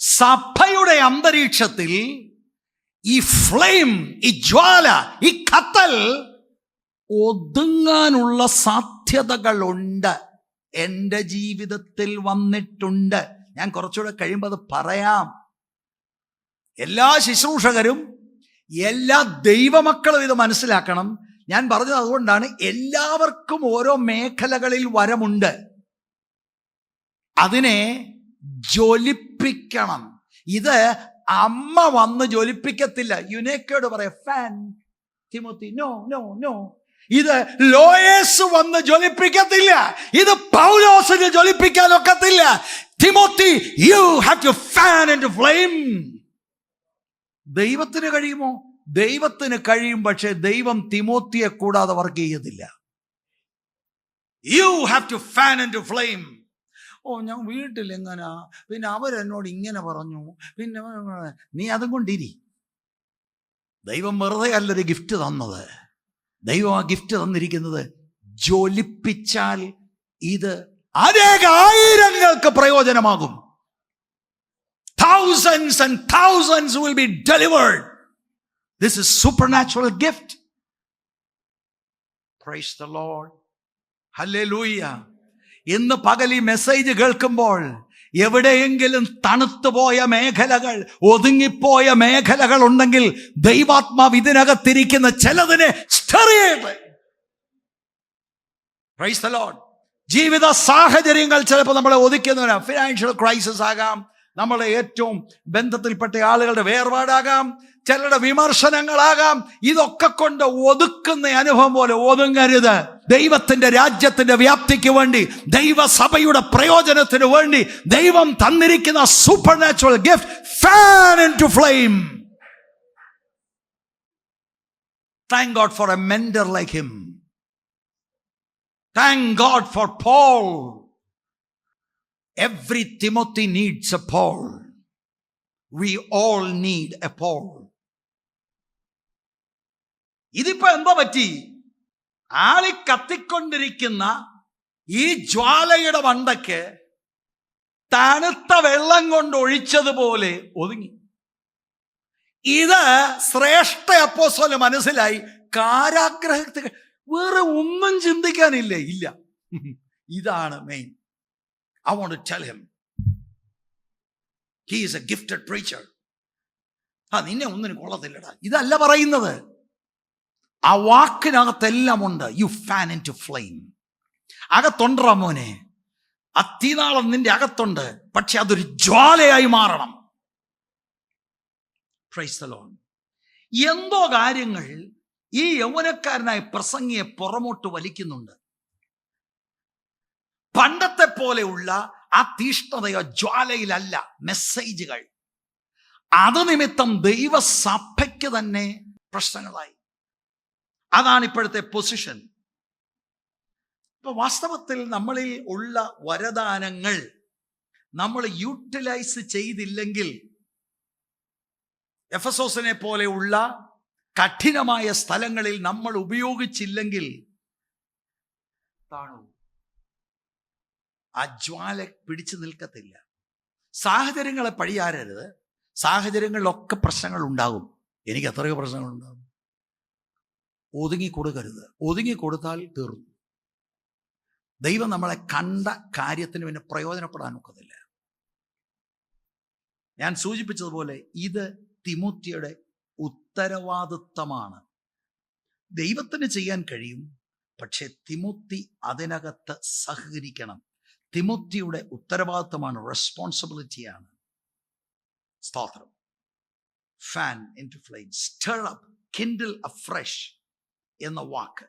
സഭയുടെ അന്തരീക്ഷത്തിൽ ഈ ഫ്ലെയിം, ഈ ജ്വാല, ഈ കത്തൽ ഒതുങ്ങാനുള്ള സാധ്യതകളുണ്ട്. എൻ്റെ ജീവിതത്തിൽ വന്നിട്ടുണ്ട്. ഞാൻ കുറച്ചുകൂടെ കഴിയുമ്പോൾ അത് പറയാം. എല്ലാ ശുശ്രൂഷകരും, എല്ലാ ദൈവമക്കളും ഇത് മനസ്സിലാക്കണം. ഞാൻ പറഞ്ഞത് അതുകൊണ്ടാണ്. എല്ലാവർക്കും ഓരോ മേഖലകളിൽ വരമുണ്ട്. അതിനെ ജ്വലിപ്പിക്കണം. ഇത് അമ്മ വന്ന് ജ്വലിപ്പിക്കത്തില്ല. യുനേക്കയോട് പറയാം, fan Timothy, no no no. ഇത് ലോയേസ് വന്ന് ജ്വലിപ്പിക്കത്തില്ല. ഇത് പൗലോസിന് ജ്വലിപ്പിക്കാൻ ഒക്കത്തില്ല. Timothy, you have to fan into flame. ദൈവത്തിന് കഴിയുമോ? ദൈവത്തിന് കഴിയും. പക്ഷെ ദൈവം തിമോത്തിയെ കൂടാതെ വർക്ക് ചെയ്യത്തില്ല. You have to fan into flame. ഞാൻ വീട്ടിൽ എങ്ങനാ, പിന്നെ അവരെന്നോട് ഇങ്ങനെ പറഞ്ഞു, പിന്നെ നീ അതും കൊണ്ടിരി. ദൈവം വെറുതെ അല്ലൊരു ഗിഫ്റ്റ് തന്നത്. ദൈവം ആ ഗിഫ്റ്റ് തന്നിരിക്കുന്നത് ജ്വലിപ്പിച്ചാൽ ഇത് അനേക ആയിരങ്ങൾക്ക് പ്രയോജനമാകും. Thousands and thousands will be delivered. This is supernatural gift. Praise the Lord. Hallelujah. ഇന്ന് പകൽ ഈ മെസ്സേജ് കേൾക്കുമ്പോൾ എവിടെയെങ്കിലും തണുത്തുപോയ മേഖലകൾ, ഒതുങ്ങിപ്പോയ മേഖലകൾ ഉണ്ടെങ്കിൽ ദൈവാത്മാവ് ഇതിനകത്തിരിക്കുന്ന ചിലതിനെ stir ചെയ്യട്ടെ. Praise the Lord. ജീവിത സാഹചര്യങ്ങൾ ചിലപ്പോൾ നമ്മളെ ഒതുക്കുന്നവരാ. ഫിനാൻഷ്യൽ ക്രൈസിസ് ആകാം, നമ്മളെ ഏറ്റവും ബന്ധത്തിൽപ്പെട്ട ആളുകളുടെ വേർപാടാകാം, ചിലരുടെ വിമർശനങ്ങളാകാം. ഇതൊക്കെ കൊണ്ട് ഒതുക്കുന്ന അനുഭവം പോലെ ഒതുങ്ങരുത്. ദൈവത്തിന്റെ രാജ്യത്തിന്റെ വ്യാപ്തിക്ക് വേണ്ടി, ദൈവസഭയുടെ പ്രയോജനത്തിന് വേണ്ടി ദൈവം തന്നിരിക്കുന്ന supernatural gift, fan into flame. Thank God for a mentor like him. Thank God for Paul. Every Timothy needs a Paul. We all need a Paul. ഇതിപ്പോ എന്താ പറ്റി? ആളി കത്തിക്കൊണ്ടിരിക്കുന്ന ഈ ജ്വാലയുടെ മണ്ടയ്ക്ക് തണുത്ത വെള്ളം കൊണ്ട് ഒഴിച്ചതുപോലെ ഒതുങ്ങി. ഇത് ശ്രേഷ്ഠ അപ്പോസ്തലന് മനസ്സിലായി. കാരാഗ്രഹത്തിൽ വേറെ ഒന്നും ചിന്തിക്കാനില്ലേ? ഇല്ല. ഇതാണ് main. I want to tell him he is a gifted preacher. നിന്നെ ഒന്നിനും കൊള്ളത്തില്ലടാ, ഇതല്ല പറയുന്നത്. ആ വാക്കിനകത്തെല്ലാം ഉണ്ട്. You fan into flame. അകത്തുണ്ടാ മോനെ, ആ തീനാളം നിന്റെ അകത്തുണ്ട്. പക്ഷെ അതൊരു ജ്വാലയായി മാറണം. Praise the Lord. എന്തോ കാര്യങ്ങൾ ഈ യൗവനക്കാരനായ പ്രസംഗിയെ പുറമോട്ട് വലിക്കുന്നുണ്ട്. പണ്ടത്തെ പോലെയുള്ള ആ തീഷ്ണതയോ ജ്വാലയിലല്ല മെസ്സേജുകൾ. അത് നിമിത്തം ദൈവസഭയ്ക്ക് തന്നെ പ്രശ്നങ്ങളായി. അതാണ് ഇപ്പോഴത്തെ പൊസിഷൻ. ഇപ്പൊ വാസ്തവത്തിൽ നമ്മളിൽ ഉള്ള വരദാനങ്ങൾ നമ്മൾ യൂട്ടിലൈസ് ചെയ്തില്ലെങ്കിൽ, എഫെസോസിനെ പോലെയുള്ള കഠിനമായ സ്ഥലങ്ങളിൽ നമ്മൾ ഉപയോഗിച്ചില്ലെങ്കിൽ, താണു. ആ ജ്വാല പിടിച്ചു നിൽക്കത്തില്ല. സാഹചര്യങ്ങളെ പഴിയാരരുത്. സാഹചര്യങ്ങളിലൊക്കെ പ്രശ്നങ്ങൾ ഉണ്ടാകും. എനിക്ക് എത്രയോ പ്രശ്നങ്ങളുണ്ടാകും. ഒതുങ്ങിക്കൊടുക്കരുത്. ഒതുങ്ങിക്കൊടുത്താൽ തീർന്നു. ദൈവം നമ്മളെ കണ്ട കാര്യത്തിന് പിന്നെ പ്രയോജനപ്പെടാൻ ഒക്കത്തില്ല. ഞാൻ സൂചിപ്പിച്ചതുപോലെ ഇത് തിമോത്തിയുടെ ഉത്തരവാദിത്തമാണ്. ദൈവത്തിന് ചെയ്യാൻ കഴിയും, പക്ഷെ തിമോത്തി അതിനകത്ത് സഹകരിക്കണം. തിമോത്തിയുടെ ഉത്തരവാദിത്തമാണ്, റെസ്പോൺസിബിലിറ്റിയാണ്. സ്തോത്രം. Fan into flame, stir up, kindle afresh എന്ന വാക്ക്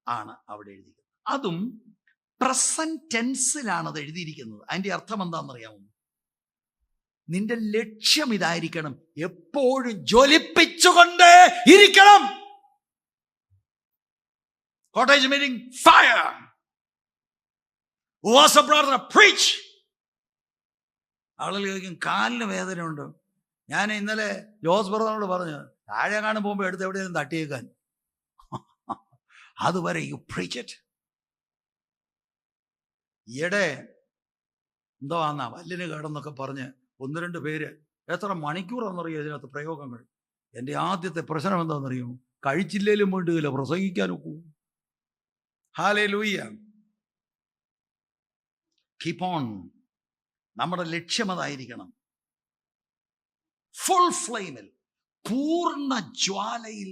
ആണ് അവിടെ എഴുതിയിരിക്കുന്നത്. അതും പ്രസന്റ് ടെൻസിലാണ് അത് എഴുതിയിരിക്കുന്നത്. അതിന്റെ അർത്ഥം എന്താണെന്നറിയാമോ? നിന്റെ ലക്ഷ്യം ഇതായിരിക്കണം, എപ്പോഴും ജ്വലിപ്പിച്ചുകൊണ്ടേ ഇരിക്കണം. Cottage meeting, fire. Was a brother, preach. ആളുകൾ ചോദിക്കും, കാലിന് വേദനയുണ്ട്. ഞാൻ ഇന്നലെ ജോസ് ബ്രദറിനോട് പറഞ്ഞു, താഴെ കാണാൻ പോകുമ്പോൾ എടുത്ത് എവിടെയെങ്കിലും തട്ടിയേക്കാൻ. അതുവരെ യു preach it. ഈയിടെ എന്തോ ആന്നാ വല്ലിന് കേടെന്നൊക്കെ പറഞ്ഞ് 1-2 പേര്, എത്ര മണിക്കൂറാണെന്നറിയോ ഇതിനകത്ത് പ്രയോഗങ്ങൾ. എൻ്റെ ആദ്യത്തെ പ്രശ്നം എന്താണെന്നറിയോ? കഴിച്ചില്ലേലും വേണ്ടിയില്ല, പ്രസംഗിക്കാനൊക്കൂ. ഹല്ലേലൂയ. Keep on. നമ്മുടെ ലക്ഷ്യം അതായിരിക്കണം. ഫുൾ ഫ്ലെയിമിൽ, പൂർണ്ണ ജ്വാലയിൽ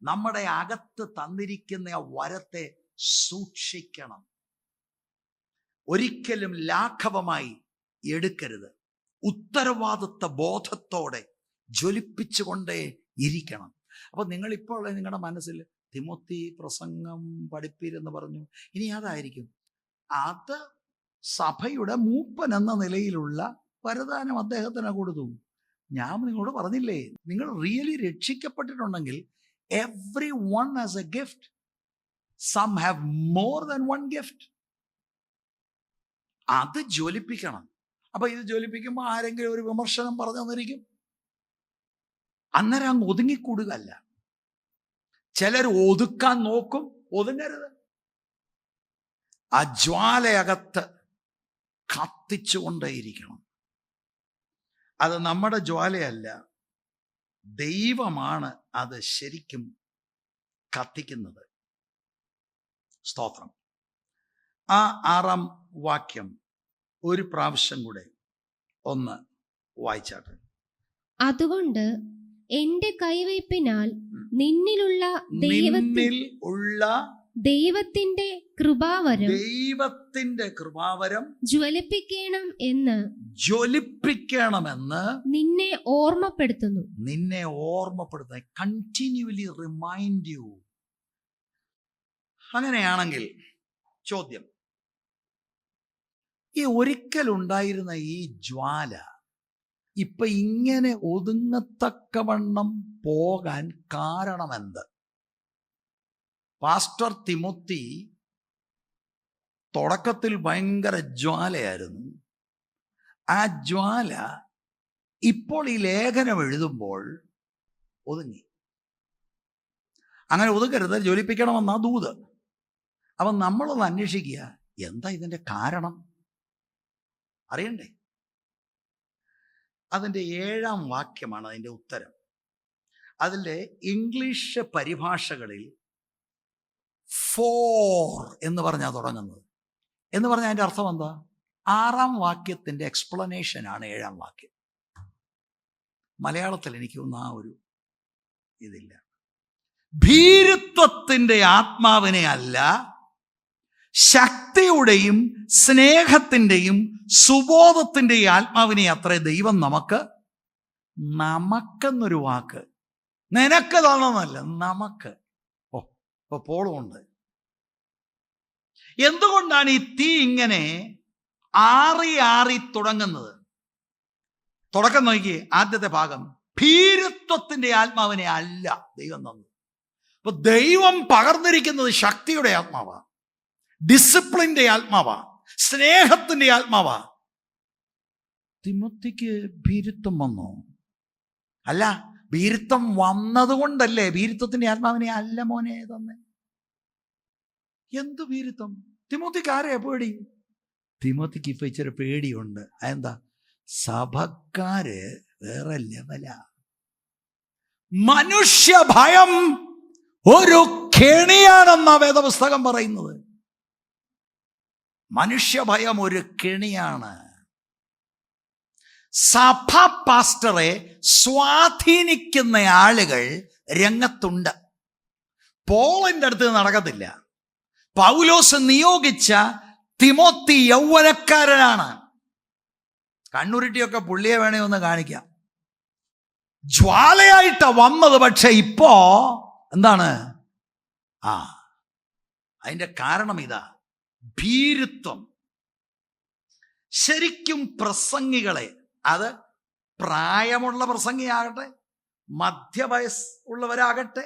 നമ്മുടെ അകത്ത് തന്നിരിക്കുന്ന ആ വരത്തെ സൂക്ഷിക്കണം. ഒരിക്കലും ലാഘവമായി എടുക്കരുത്. ഉത്തരവാദിത്വ ബോധത്തോടെ ജ്വലിപ്പിച്ചുകൊണ്ടേ ഇരിക്കണം. അപ്പൊ നിങ്ങളിപ്പോൾ നിങ്ങളുടെ മനസ്സിൽ തിമോത്തി പ്രസംഗം പഠിപ്പീരെന്ന് പറഞ്ഞു, ഇനി അതായിരിക്കും. അത് സഭയുടെ മൂപ്പൻ എന്ന നിലയിലുള്ള വരദാനം അദ്ദേഹത്തിന് കൊടുത്തു. ഞാൻ നിങ്ങളോട് പറഞ്ഞില്ലേ, നിങ്ങൾ റിയലി രക്ഷിക്കപ്പെട്ടിട്ടുണ്ടെങ്കിൽ every one has a gift. Some have more than one gift. അത് ജ്വലിപ്പിക്കണം. അപ്പൊ ഇത് ജ്വലിപ്പിക്കുമ്പോൾ ആരെങ്കിലും ഒരു വിമർശനം പറഞ്ഞു തന്നിരിക്കും. അന്നേരം അങ്ങ് ഒതുങ്ങിക്കൂടുകയല്ല. ചിലർ ഒതുക്കാൻ നോക്കും, ഒതുങ്ങരുത്. ആ ജ്വാലയകത്ത് കത്തിച്ചുകൊണ്ടേയിരിക്കണം. അത് നമ്മുടെ ജ്വാലയല്ല, ദൈവമാണ് അത് ശരിക്കും കത്തിക്കുന്നത്. സ്തോത്രം. ആ 6-ാം വാക്യം ഒരു പ്രാവശ്യം കൂടെ ഒന്ന് വായിച്ചാട്ടെ. അതുകൊണ്ട് എന്റെ കൈവയ്പിനാൽ നിന്നിലുള്ള ദൈവത്തിന്റെ കൃപാവരം ജ്വലിപ്പിക്കണമെന്ന് നിന്നെ ഓർമ്മപ്പെടുത്തുന്നു. Continually remind you. അങ്ങനെയാണെങ്കിൽ ചോദ്യം, ഈ ഒരിക്കലുണ്ടായിരുന്ന ഈ ജ്വാല ഇപ്പൊ ഇങ്ങനെ ഒതുങ്ങത്തക്കവണ്ണം പോകാൻ കാരണമെന്ത്? പാസ്റ്റർ തിമോത്തി തുടക്കത്തിൽ ഭയങ്കര ജ്വാലയായിരുന്നു. ആ ജ്വാല ഇപ്പോൾ ഈ ലേഖനം എഴുതുമ്പോൾ ഒതുങ്ങി. അങ്ങനെ ഒതുങ്ങരുത്, ജ്വലിപ്പിക്കണമെന്നാ ദൂത്. അപ്പം നമ്മളൊന്ന് അന്വേഷിക്കുക, എന്താ ഇതിൻ്റെ കാരണം അറിയണ്ടേ? അതിൻ്റെ 7-ാം വാക്യമാണ് അതിൻ്റെ ഉത്തരം. അതിൻ്റെ ഇംഗ്ലീഷ് പരിഭാഷകളിൽ ഫോർ എന്ന് പറഞ്ഞാൽ തുടങ്ങുന്നത്. എന്ന് പറഞ്ഞാൽ അതിൻ്റെ അർത്ഥം എന്താ? 6-ാം വാക്യത്തിൻ്റെ എക്സ്പ്ലനേഷനാണ് 7-ാം വാക്യം. മലയാളത്തിൽ എനിക്കൊന്നും ആ ഒരു ഇതില്ല. ഭീരുത്വത്തിൻ്റെ ആത്മാവിനെ അല്ല, ശക്തിയുടെയും സ്നേഹത്തിൻ്റെയും സുബോധത്തിൻ്റെയും ആത്മാവിനെ അത്രേ ദൈവം നമുക്കെന്നൊരു വാക്ക്, നിനക്ക് തന്നതല്ല, നമുക്ക്. ഇപ്പൊ പോളുമുണ്ട്. എന്തുകൊണ്ടാണ് ഈ തീ ഇങ്ങനെ ആറി തുടങ്ങുന്നത്? തുടക്കം നോക്കി, ആദ്യത്തെ ഭാഗം ഭീരുത്വത്തിന്റെ ആത്മാവിനെ അല്ല ദൈവം തന്നു. അപ്പൊ ദൈവം പകർന്നിരിക്കുന്നത് ശക്തിയുടെ ആത്മാവാ, ഡിസിപ്ലിന്റെ ആത്മാവാ, സ്നേഹത്തിന്റെ ആത്മാവാ. തിമോത്തിക്ക് ഭീരുത്വം വന്നു? അല്ല, ഭീരുത്വം വന്നതുകൊണ്ടല്ലേ ഭീരുത്വത്തിന്റെ ആത്മാവിനെ അല്ല മോനെ തന്നെ. എന്ത് ഭീരുത്വം! തിമോത്തിക്ക് ആരെയാ പേടി? തിമോത്തിക്ക് ഇപ്പൊ ഇച്ചിരി പേടിയുണ്ട്. അതെന്താ? സഭക്കാര് വേറെ ലെവലാ. മനുഷ്യ ഭയം ഒരു കെണിയാണെന്ന വേദപുസ്തകം പറയുന്നത്. മനുഷ്യഭയം ഒരു കെണിയാണ്. സഭ പാസ്റ്ററെ സ്വാധീനിക്കുന്ന ആളുകൾ രംഗത്തുണ്ട്. പോളിന്റെ അടുത്ത് നടക്കത്തില്ല. പൗലോസ് നിയോഗിച്ച തിമോത്തി യൗവനക്കാരനാണ്. കണ്ണുരുട്ടിയൊക്കെ പുള്ളിയെ വേണേ ഒന്ന് കാണിക്കാം. ജ്വാലയായിട്ടാ വന്നത്. പക്ഷെ ഇപ്പോ എന്താണ്? അതിന്റെ കാരണം ഇതാ, ഭീരുത്വം. ശരിക്കും പ്രസംഗികളെ, അത് പ്രായമുള്ള പ്രസംഗിയാകട്ടെ, മധ്യവയസ് ഉള്ളവരാകട്ടെ,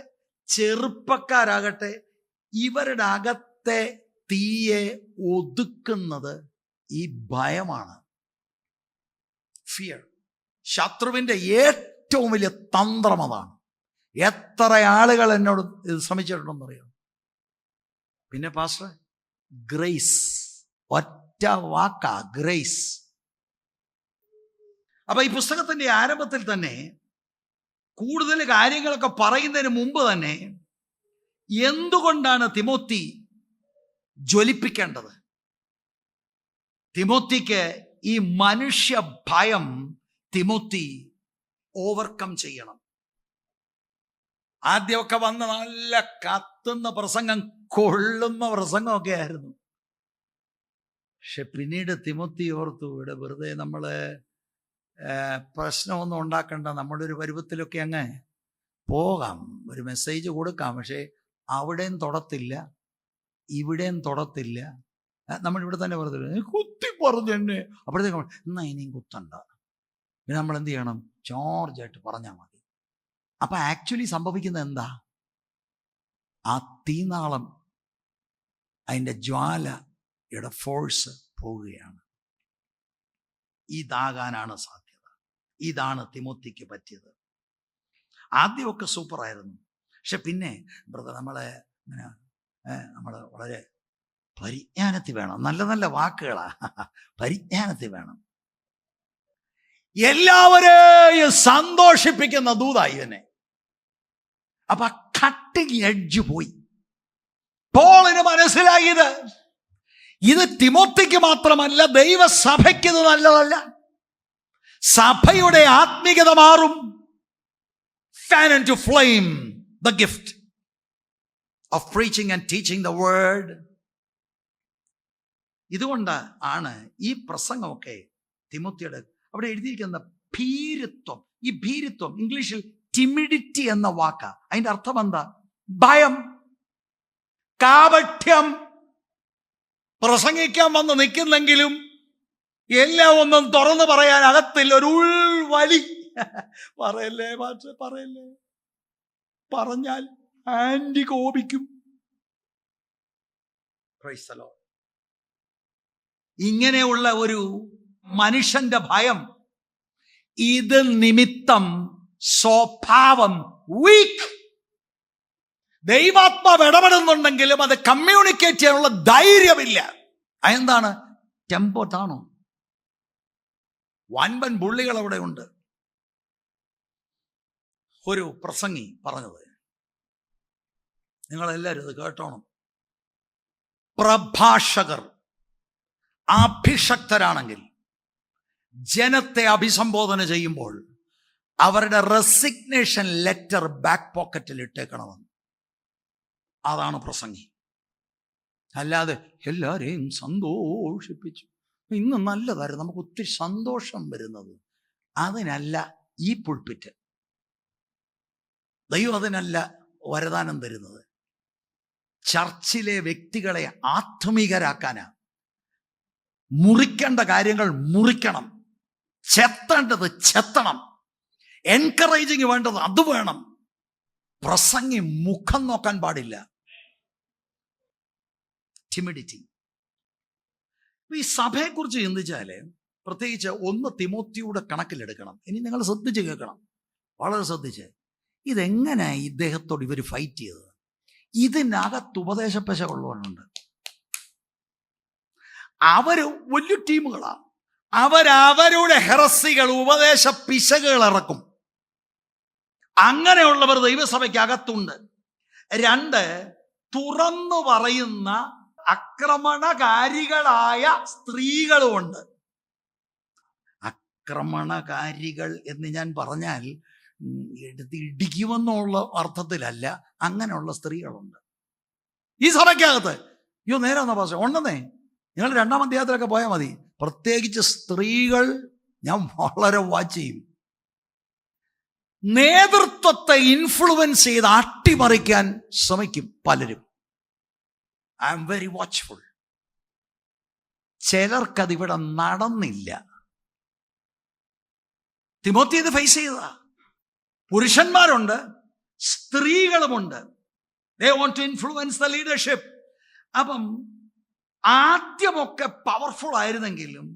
ചെറുപ്പക്കാരാകട്ടെ, ഇവരുടെ അകത്തെ തീയെ ഒതുക്കുന്നത് ഈ ഭയമാണ്. ഫിയർ. ശത്രുവിന്റെ ഏറ്റവും വലിയ തന്ത്രം അതാണ്. എത്ര ആളുകൾ എന്നോട് ഇത് ശ്രമിച്ചിട്ടുണ്ടെന്നറിയോ? പിന്നെ പാസ്റ്റർ, ഗ്രേസ്, ഒറ്റ വാക്കാ, ഗ്രേസ്. അപ്പൊ ഈ പുസ്തകത്തിന്റെ ആരംഭത്തിൽ തന്നെ കൂടുതൽ കാര്യങ്ങളൊക്കെ പറയുന്നതിന് മുമ്പ് തന്നെ എന്തുകൊണ്ടാണ് തിമോത്തി ജ്വലിപ്പിക്കേണ്ടത്? തിമോത്തിക്ക് ഈ മനുഷ്യ ഭയം തിമോത്തി ഓവർകം ചെയ്യണം. ആദ്യമൊക്കെ വന്ന് നല്ല കത്തുന്ന പ്രസംഗം, കൊള്ളുന്ന പ്രസംഗമൊക്കെ ആയിരുന്നു. പക്ഷെ പിന്നീട് തിമോത്തി ഓർത്തു, ഇവിടെ വെറുതെ നമ്മള് പ്രശ്നമൊന്നും ഉണ്ടാക്കണ്ട, നമ്മുടെ ഒരു പരുവത്തിലൊക്കെ അങ്ങ് പോകാം, ഒരു മെസ്സേജ് കൊടുക്കാം, പക്ഷെ അവിടെയും തൊടത്തില്ല, ഇവിടെയും തൊടത്തില്ല. നമ്മളിവിടെ തന്നെ പറഞ്ഞില്ല, കുത്തി പറഞ്ഞു എന്നെ. അപ്പോഴത്തേക്കും എന്നാ ഇനിയും കുത്തണ്ട, പിന്നെ നമ്മൾ എന്ത് ചെയ്യണം? ജോർജായിട്ട് പറഞ്ഞാൽ മതി. അപ്പൊ ആക്ച്വലി സംഭവിക്കുന്നത് എന്താ? ആ തീനാളം, അതിൻ്റെ ജ്വാലയുടെ ഫോഴ്സ് പോവുകയാണ്. ഇതാകാനാണ് സാധ്യത. ഇതാണ് തിമോത്തിക്ക് പറ്റിയത്. ആദ്യമൊക്കെ സൂപ്പറായിരുന്നു. പക്ഷെ പിന്നെ ബ്രദർ, നമ്മളെ വളരെ പരിജ്ഞാനത്തിൽ വേണം. നല്ല നല്ല വാക്കുകളാ, പരിജ്ഞാനത്തിൽ വേണം. എല്ലാവരെയും സന്തോഷിപ്പിക്കുന്ന ദൂതായി തന്നെ. അപ്പൊ കട്ടിങ് എഡ്ജ് പോയി. പോളിന് മനസ്സിലായത് ഇത് തിമോത്തിക്ക് മാത്രമല്ല, ദൈവസഭയ്ക്ക് ഇത് നല്ലതല്ല. സഭയുടെ ആത്മീയത മാറും. Fan into flame the gift of preaching and teaching the word. ഇതുകൊണ്ട് ആണ് ഈ പ്രസംഗമൊക്കെ തിമോത്തിയുടെ അവിടെ എഴുതിയിരിക്കുന്ന ഭീരുത്വം. ഈ ഭീരുത്വം ഇംഗ്ലീഷിൽ ടിമിഡിറ്റി എന്ന വാക്കാ. അതിന്റെ അർത്ഥം എന്താ? ഭയം, കാപഠ്യം. പ്രസംഗിക്കാൻ വന്ന് നിൽക്കുന്നെങ്കിലും എല്ലാം ഒന്നും തുറന്നു പറയാൻ അകത്തില്ല, ഒരു ഉൾവലി. പറയല്ലേ മാഷേ, പറയല്ലേ, പറഞ്ഞാൽ ആന്റി കോപിക്കും. ഇങ്ങനെയുള്ള ഒരു മനുഷ്യന്റെ ഭയം, ഇത് നിമിത്തം സ്വഭാവം വീക്ക്. ദൈവാത്മാവ് ഇടപെടുന്നുണ്ടെങ്കിലും അത് കമ്മ്യൂണിക്കേറ്റ് ചെയ്യാനുള്ള ധൈര്യമില്ല. അതെന്താണ്? ടെമ്പോ താണോ? വൻപൻ പുള്ളികൾ അവിടെ ഉണ്ട്. ഒരു പ്രസംഗി പറഞ്ഞത്, നിങ്ങളെല്ലാവരും ഇത് കേട്ടോണം. പ്രഭാഷകർ അഭിഷക്തരാണെങ്കിൽ ജനത്തെ അഭിസംബോധന ചെയ്യുമ്പോൾ അവരുടെ റെസിഗ്നേഷൻ ലെറ്റർ ബാക്ക് പോക്കറ്റിൽ ഇട്ടേക്കണമെന്ന്. അതാണ് പ്രസംഗി. അല്ലാതെ എല്ലാവരെയും സന്തോഷിപ്പിച്ചു, ഇന്ന് നല്ലതായിരുന്നു, നമുക്ക് ഒത്തിരി സന്തോഷം വരുന്നത്, അതിനല്ല ഈ പുൾപിറ്റ്. ദൈവം അതിനല്ല വരദാനം തരുന്നത്. ചർച്ചിലെ വ്യക്തികളെ ആത്മീകരാക്കാനാ. മുറിക്കേണ്ട കാര്യങ്ങൾ മുറിക്കണം, ചെത്തേണ്ടത് ചെത്തണം, എൻകറേജിങ് വേണ്ടത് അത് വേണം. പ്രസംഗി മുഖം നോക്കാൻ പാടില്ല. ടിമിഡിറ്റി. ഈ സഭയെക്കുറിച്ച് ചിന്തിച്ചാല് പ്രത്യേകിച്ച് 1 തിമോത്തിയുടെ കണക്കിലെടുക്കണം. ഇനി നിങ്ങൾ ശ്രദ്ധിച്ച് കേൾക്കണം, വളരെ ശ്രദ്ധിച്ച്. ഇതെങ്ങനെ ഇദ്ദേഹത്തോട് ഇവർ ഫൈറ്റ് ചെയ്തത്? ഇതിനകത്ത് ഉപദേശപ്പശ ഉള്ളവരുണ്ട്. അവര് വലിയ ടീമുകളാണ്. അവരവരുടെ ഹെറസികൾ, ഉപദേശ പിശകുകൾ ഇറക്കും. അങ്ങനെയുള്ളവർ ദൈവസഭയ്ക്ക് അകത്തുണ്ട്. 2, തുറന്നു പറയുന്ന ആക്രമണകാരികളായ സ്ത്രീകളുമുണ്ട്. ആക്രമണകാരികൾ എന്ന് ഞാൻ പറഞ്ഞാൽ എടുത്ത് ഇടിക്കുമെന്നുള്ള അർത്ഥത്തിലല്ല, അങ്ങനെയുള്ള സ്ത്രീകളുണ്ട് ഈ സഭയ്ക്കകത്ത്. അയ്യോ നേരെ എന്നാ പാസ്റ്റർ ഉണ്ടെന്നേ, നിങ്ങൾ 2-ാം അധ്യായത്തിലൊക്കെ പോയാൽ മതി. പ്രത്യേകിച്ച് സ്ത്രീകൾ ഞാൻ വളരെ വാച്ച് ചെയ്യും. നേതൃത്വത്തെ ഇൻഫ്ലുവൻസ് ചെയ്ത് അട്ടിമറിക്കാൻ ശ്രമിക്കും പലരും. I am very watchful. ചിലർക്കതിവിടെ നടന്നില്ല. തിമോത്തി ഇത് ഫേസ് ചെയ്തതാ. പുരുഷന്മാരുണ്ട്, സ്ത്രീകളുമുണ്ട്. They want to influence the leadership. അപ്പം ആദ്യമൊക്കെ പവർഫുൾ ആയിരുന്നെങ്കിലും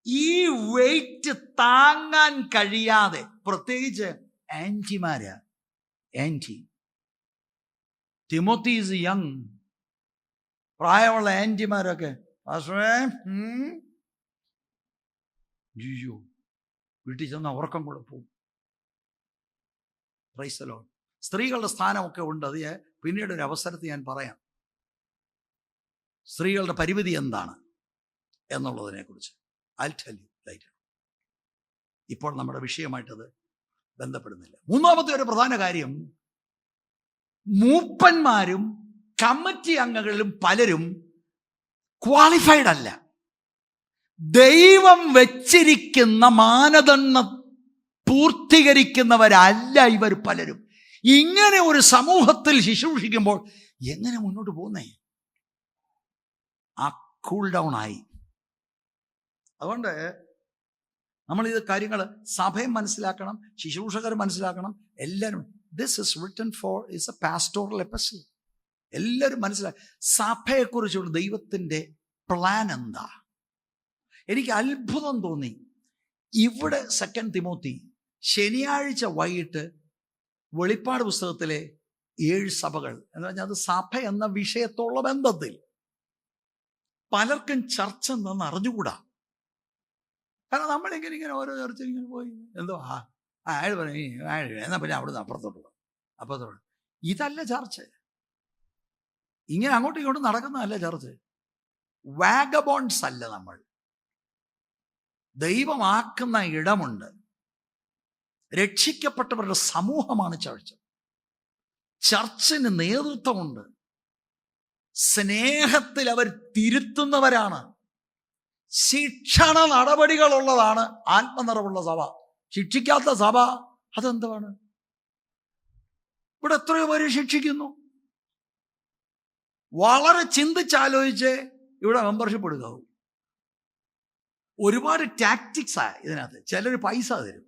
ഈ വെയിറ്റ് താങ്ങാൻ കഴിയാതെ, പ്രത്യേകിച്ച് ആന്റിമാര്, തിമോത്തി ഈസ് യങ്, പ്രായമുള്ള ആന്റിമാരൊക്കെ വീട്ടിൽ ചെന്ന ഉറക്കം കൂടെ പോകും. Praise the Lord. സ്ത്രീകളുടെ സ്ഥാനമൊക്കെ ഉണ്ട്. അത് പിന്നീട് ഒരു അവസരത്തിൽ ഞാൻ പറയാം, സ്ത്രീകളുടെ പരിമിതി എന്താണ് എന്നുള്ളതിനെ കുറിച്ച്. I'll tell you later. ഇപ്പോൾ നമ്മുടെ വിഷയമായിട്ടത് ബന്ധപ്പെടുന്നില്ല. 3-ാമത്തെ ഒരു പ്രധാന കാര്യം, മൂപ്പന്മാരും കമ്മിറ്റി അംഗങ്ങളിലും പലരും ക്വാളിഫൈഡ് അല്ല. ദൈവം വെച്ചിരിക്കുന്ന മാനദണ്ഡം പൂർത്തീകരിക്കുന്നവരല്ല ഇവർ പലരും. ഇങ്ങനെ ഒരു സമൂഹത്തിൽ ശുശ്രൂഷിക്കുമ്പോൾ എങ്ങനെ മുന്നോട്ട് പോകുന്നേ? ആ കൂൾ ഡൗൺ ആയി. അതുകൊണ്ട് നമ്മൾ ഇത് കാര്യങ്ങൾ സഭയും മനസ്സിലാക്കണം, ശുശ്രൂഷകർ മനസ്സിലാക്കണം, എല്ലാവരും. This is written for is a pastoral episode. എല്ലാവരും മനസ്സിലാക്കി സഭയെക്കുറിച്ചുള്ള ദൈവത്തിൻ്റെ പ്ലാൻ എന്താ. എനിക്ക് അത്ഭുതം തോന്നി. ഇവിടെ 2 തിമോത്തി ശനിയാഴ്ച വൈകിട്ട് വെളിപ്പാട് പുസ്തകത്തിലെ 7 സഭകൾ എന്ന് പറഞ്ഞാൽ അത് സഭ എന്ന വിഷയത്തോളം ബന്ധത്തിൽ പലർക്കും ചർച്ച എന്താണെന്ന് അറിഞ്ഞുകൂടാ. കാരണം നമ്മളിങ്ങനെ ഓരോ ചർച്ച ഇങ്ങനെ പോയി എന്തോ അയാൾ പറഞ്ഞു എന്നാൽ പിന്നെ അവിടുന്ന് അപ്പുറത്തോട്ട് ഇതല്ല ചർച്ച. ഇങ്ങനെ അങ്ങോട്ടും ഇങ്ങോട്ടും നടക്കുന്നതല്ല ചർച്ച. വാഗബോൺസ് അല്ല നമ്മൾ. ദൈവമാക്കുന്ന ഇടമുണ്ട്. രക്ഷിക്കപ്പെട്ടവരുടെ സമൂഹമാണ് ചർച്ച. ചർച്ചിന് നേതൃത്വമുണ്ട്. സ്നേഹത്തിൽ അവർ തിരുത്തുന്നവരാണ്. ശിക്ഷണ നടപടികളുള്ളതാണ് ആത്മനിറവുള്ള സഭ. ശിക്ഷിക്കാത്ത സഭ അതെന്താണ്? ഇവിടെ എത്രയോ പേര് ശിക്ഷിക്കുന്നു. വളരെ ചിന്തിച്ചാലോചിച്ച് ഇവിടെ മെമ്പർഷിപ്പ് എടുക്കാവൂ. ഒരുപാട് ടാക്ടിക്സാ ഇതിനകത്ത്. ചിലർ പൈസ തരും,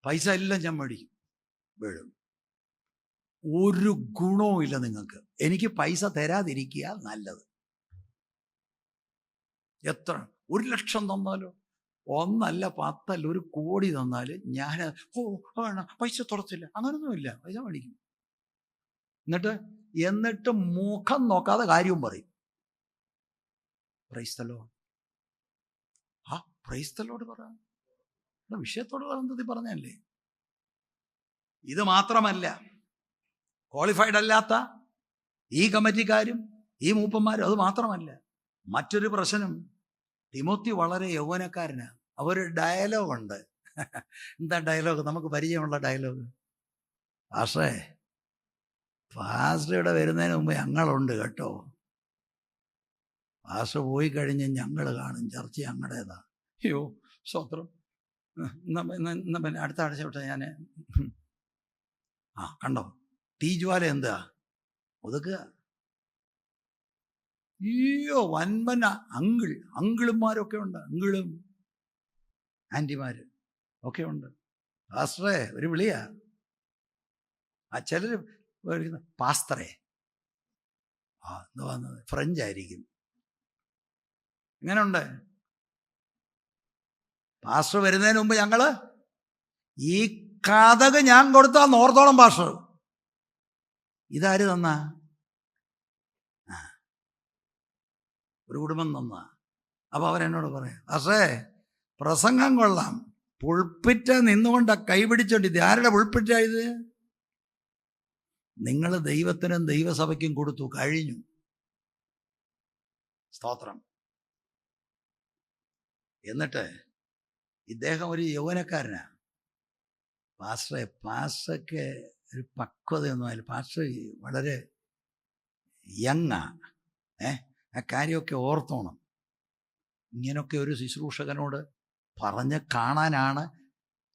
പൈസ എല്ലാം ഞാൻ മേടിക്കും, വീഴും. ഒരു ഗുണവും ഇല്ല നിങ്ങൾക്ക്. എനിക്ക് പൈസ തരാതിരിക്കുക നല്ലത്. എത്ര 1,00,000 തന്നാലോ, 1 അല്ല 10 അല്ല 1 കോടി തന്നാല് ഞാൻ വേണം പൈസ തുറച്ചില്ല, അങ്ങനൊന്നുമില്ല. പൈസ മേടിക്കും. എന്നിട്ട് മുഖം നോക്കാതെ കാര്യവും പറയും. Praise the Lord. Praise the Lord പറ. വിഷയത്തോട് ബന്ധത്തിൽ പറഞ്ഞല്ലേ. ഇത് മാത്രമല്ല, ക്വാളിഫൈഡ് അല്ലാത്ത ഈ കമ്മിറ്റിക്കാരും ഈ മൂപ്പന്മാരും അത് മാത്രമല്ല. മറ്റൊരു പ്രശ്നം, തിമോത്തി വളരെ യൗവനക്കാരനാണ്. അവര് ഡയലോഗുണ്ട്. എന്താ ഡയലോഗ്? നമുക്ക് പരിചയമുള്ള ഡയലോഗ്. പാസ്റ്ററുടെ വരുന്നതിന് മുമ്പ് ഞങ്ങളുണ്ട് കേട്ടോ. പാസ്റ്റർ പോയി കഴിഞ്ഞ് ഞങ്ങൾ കാണും, ചർച്ച ഞങ്ങളുടേതാ. അയ്യോ സ്വത്രം. പിന്നെ അടുത്ത ആഴ്ച വിട്ട ഞാൻ കണ്ടോ തീജ്വാല എന്താ ഒതുക്കുക. അയ്യോ വൻപന അങ്കിളുമാരൊക്കെ ഉണ്ട്. അങ്കിളും ആൻറ്റിമാര് ഒക്കെ ഉണ്ട്. പാസ്റ്ററെ ഒരു വിളിയാ. ചിലർ പാസ്തറേ എന്താ വന്നത്, ഫ്രഞ്ച് ആയിരിക്കും. ഇങ്ങനെയുണ്ട്. പാസ്റ്റർ വരുന്നതിന് മുമ്പ് ഞങ്ങള് ഈ കഥക് ഞാൻ കൊടുത്താ നോർത്തോളം പാസ്റ്റർ. ഇതാര് തന്ന? ഒരു കുടുംബം നന്നാ. അപ്പോൾ അവരെന്നോട് പറയാം, പക്ഷേ പ്രസംഗം കൊള്ളാം, പുൾപ്പിറ്റ നിന്നുകൊണ്ട് കൈപിടിച്ചോണ്ട്, ഇത് ആരുടെ പുൾപ്പിറ്റായത്? നിങ്ങൾ ദൈവത്തിനും ദൈവസഭയ്ക്കും കൊടുത്തു, കഴിഞ്ഞു. സ്തോത്രം. എന്നിട്ട് ഇദ്ദേഹം ഒരു യൗവനക്കാരനാ. പാസ്റ്റർക്ക് ഒരു പക്വതയൊന്നും ആയില്ല. പാസ്റ്റർ വളരെ യങ്ങാ. ആ കാര്യമൊക്കെ ഓർത്തോണം. ഇങ്ങനൊക്കെ ഒരു ശുശ്രൂഷകനോട് പറഞ്ഞ് കാണാനാണ്.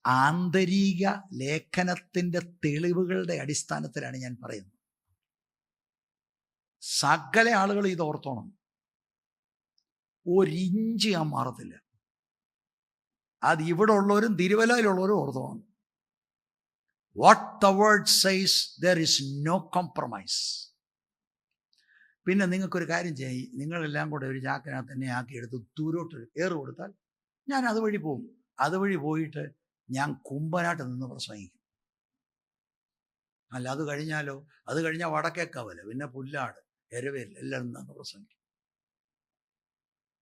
ആന്തരിക ലേഖനത്തിൻ്റെ തെളിവുകളുടെ അടിസ്ഥാനത്തിലാണ് ഞാൻ പറയുന്നത്. സകല ആളുകൾ ഇത് ഓർത്തോണം. ഒരിഞ്ച് ഞാൻ മാറത്തില്ല. അത് ഇവിടെ ഉള്ളവരും തിരുവല്ലയിലുള്ളവരും ഓർത്തോണം. What the word says, there is no compromise. പിന്നെ നിങ്ങൾക്കൊരു കാര്യം ചെയ്യും, നിങ്ങളെല്ലാം കൂടെ ഒരു ചാക്കിനകത്ത് തന്നെ ആക്കി എടുത്ത് ദൂരോട്ട് ഏറ് കൊടുത്താൽ ഞാൻ അതുവഴി പോകും. അതുവഴി പോയിട്ട് ഞാൻ കുമ്പനാട്ട് നിന്ന് പ്രസംഗിക്കും. അല്ല, അത് കഴിഞ്ഞാലോ? അത് കഴിഞ്ഞാൽ വടക്കേക്കവല, പിന്നെ പുല്ലാട്, എരവേൽ എല്ലാം നിന്ന് പ്രസംഗിക്കും.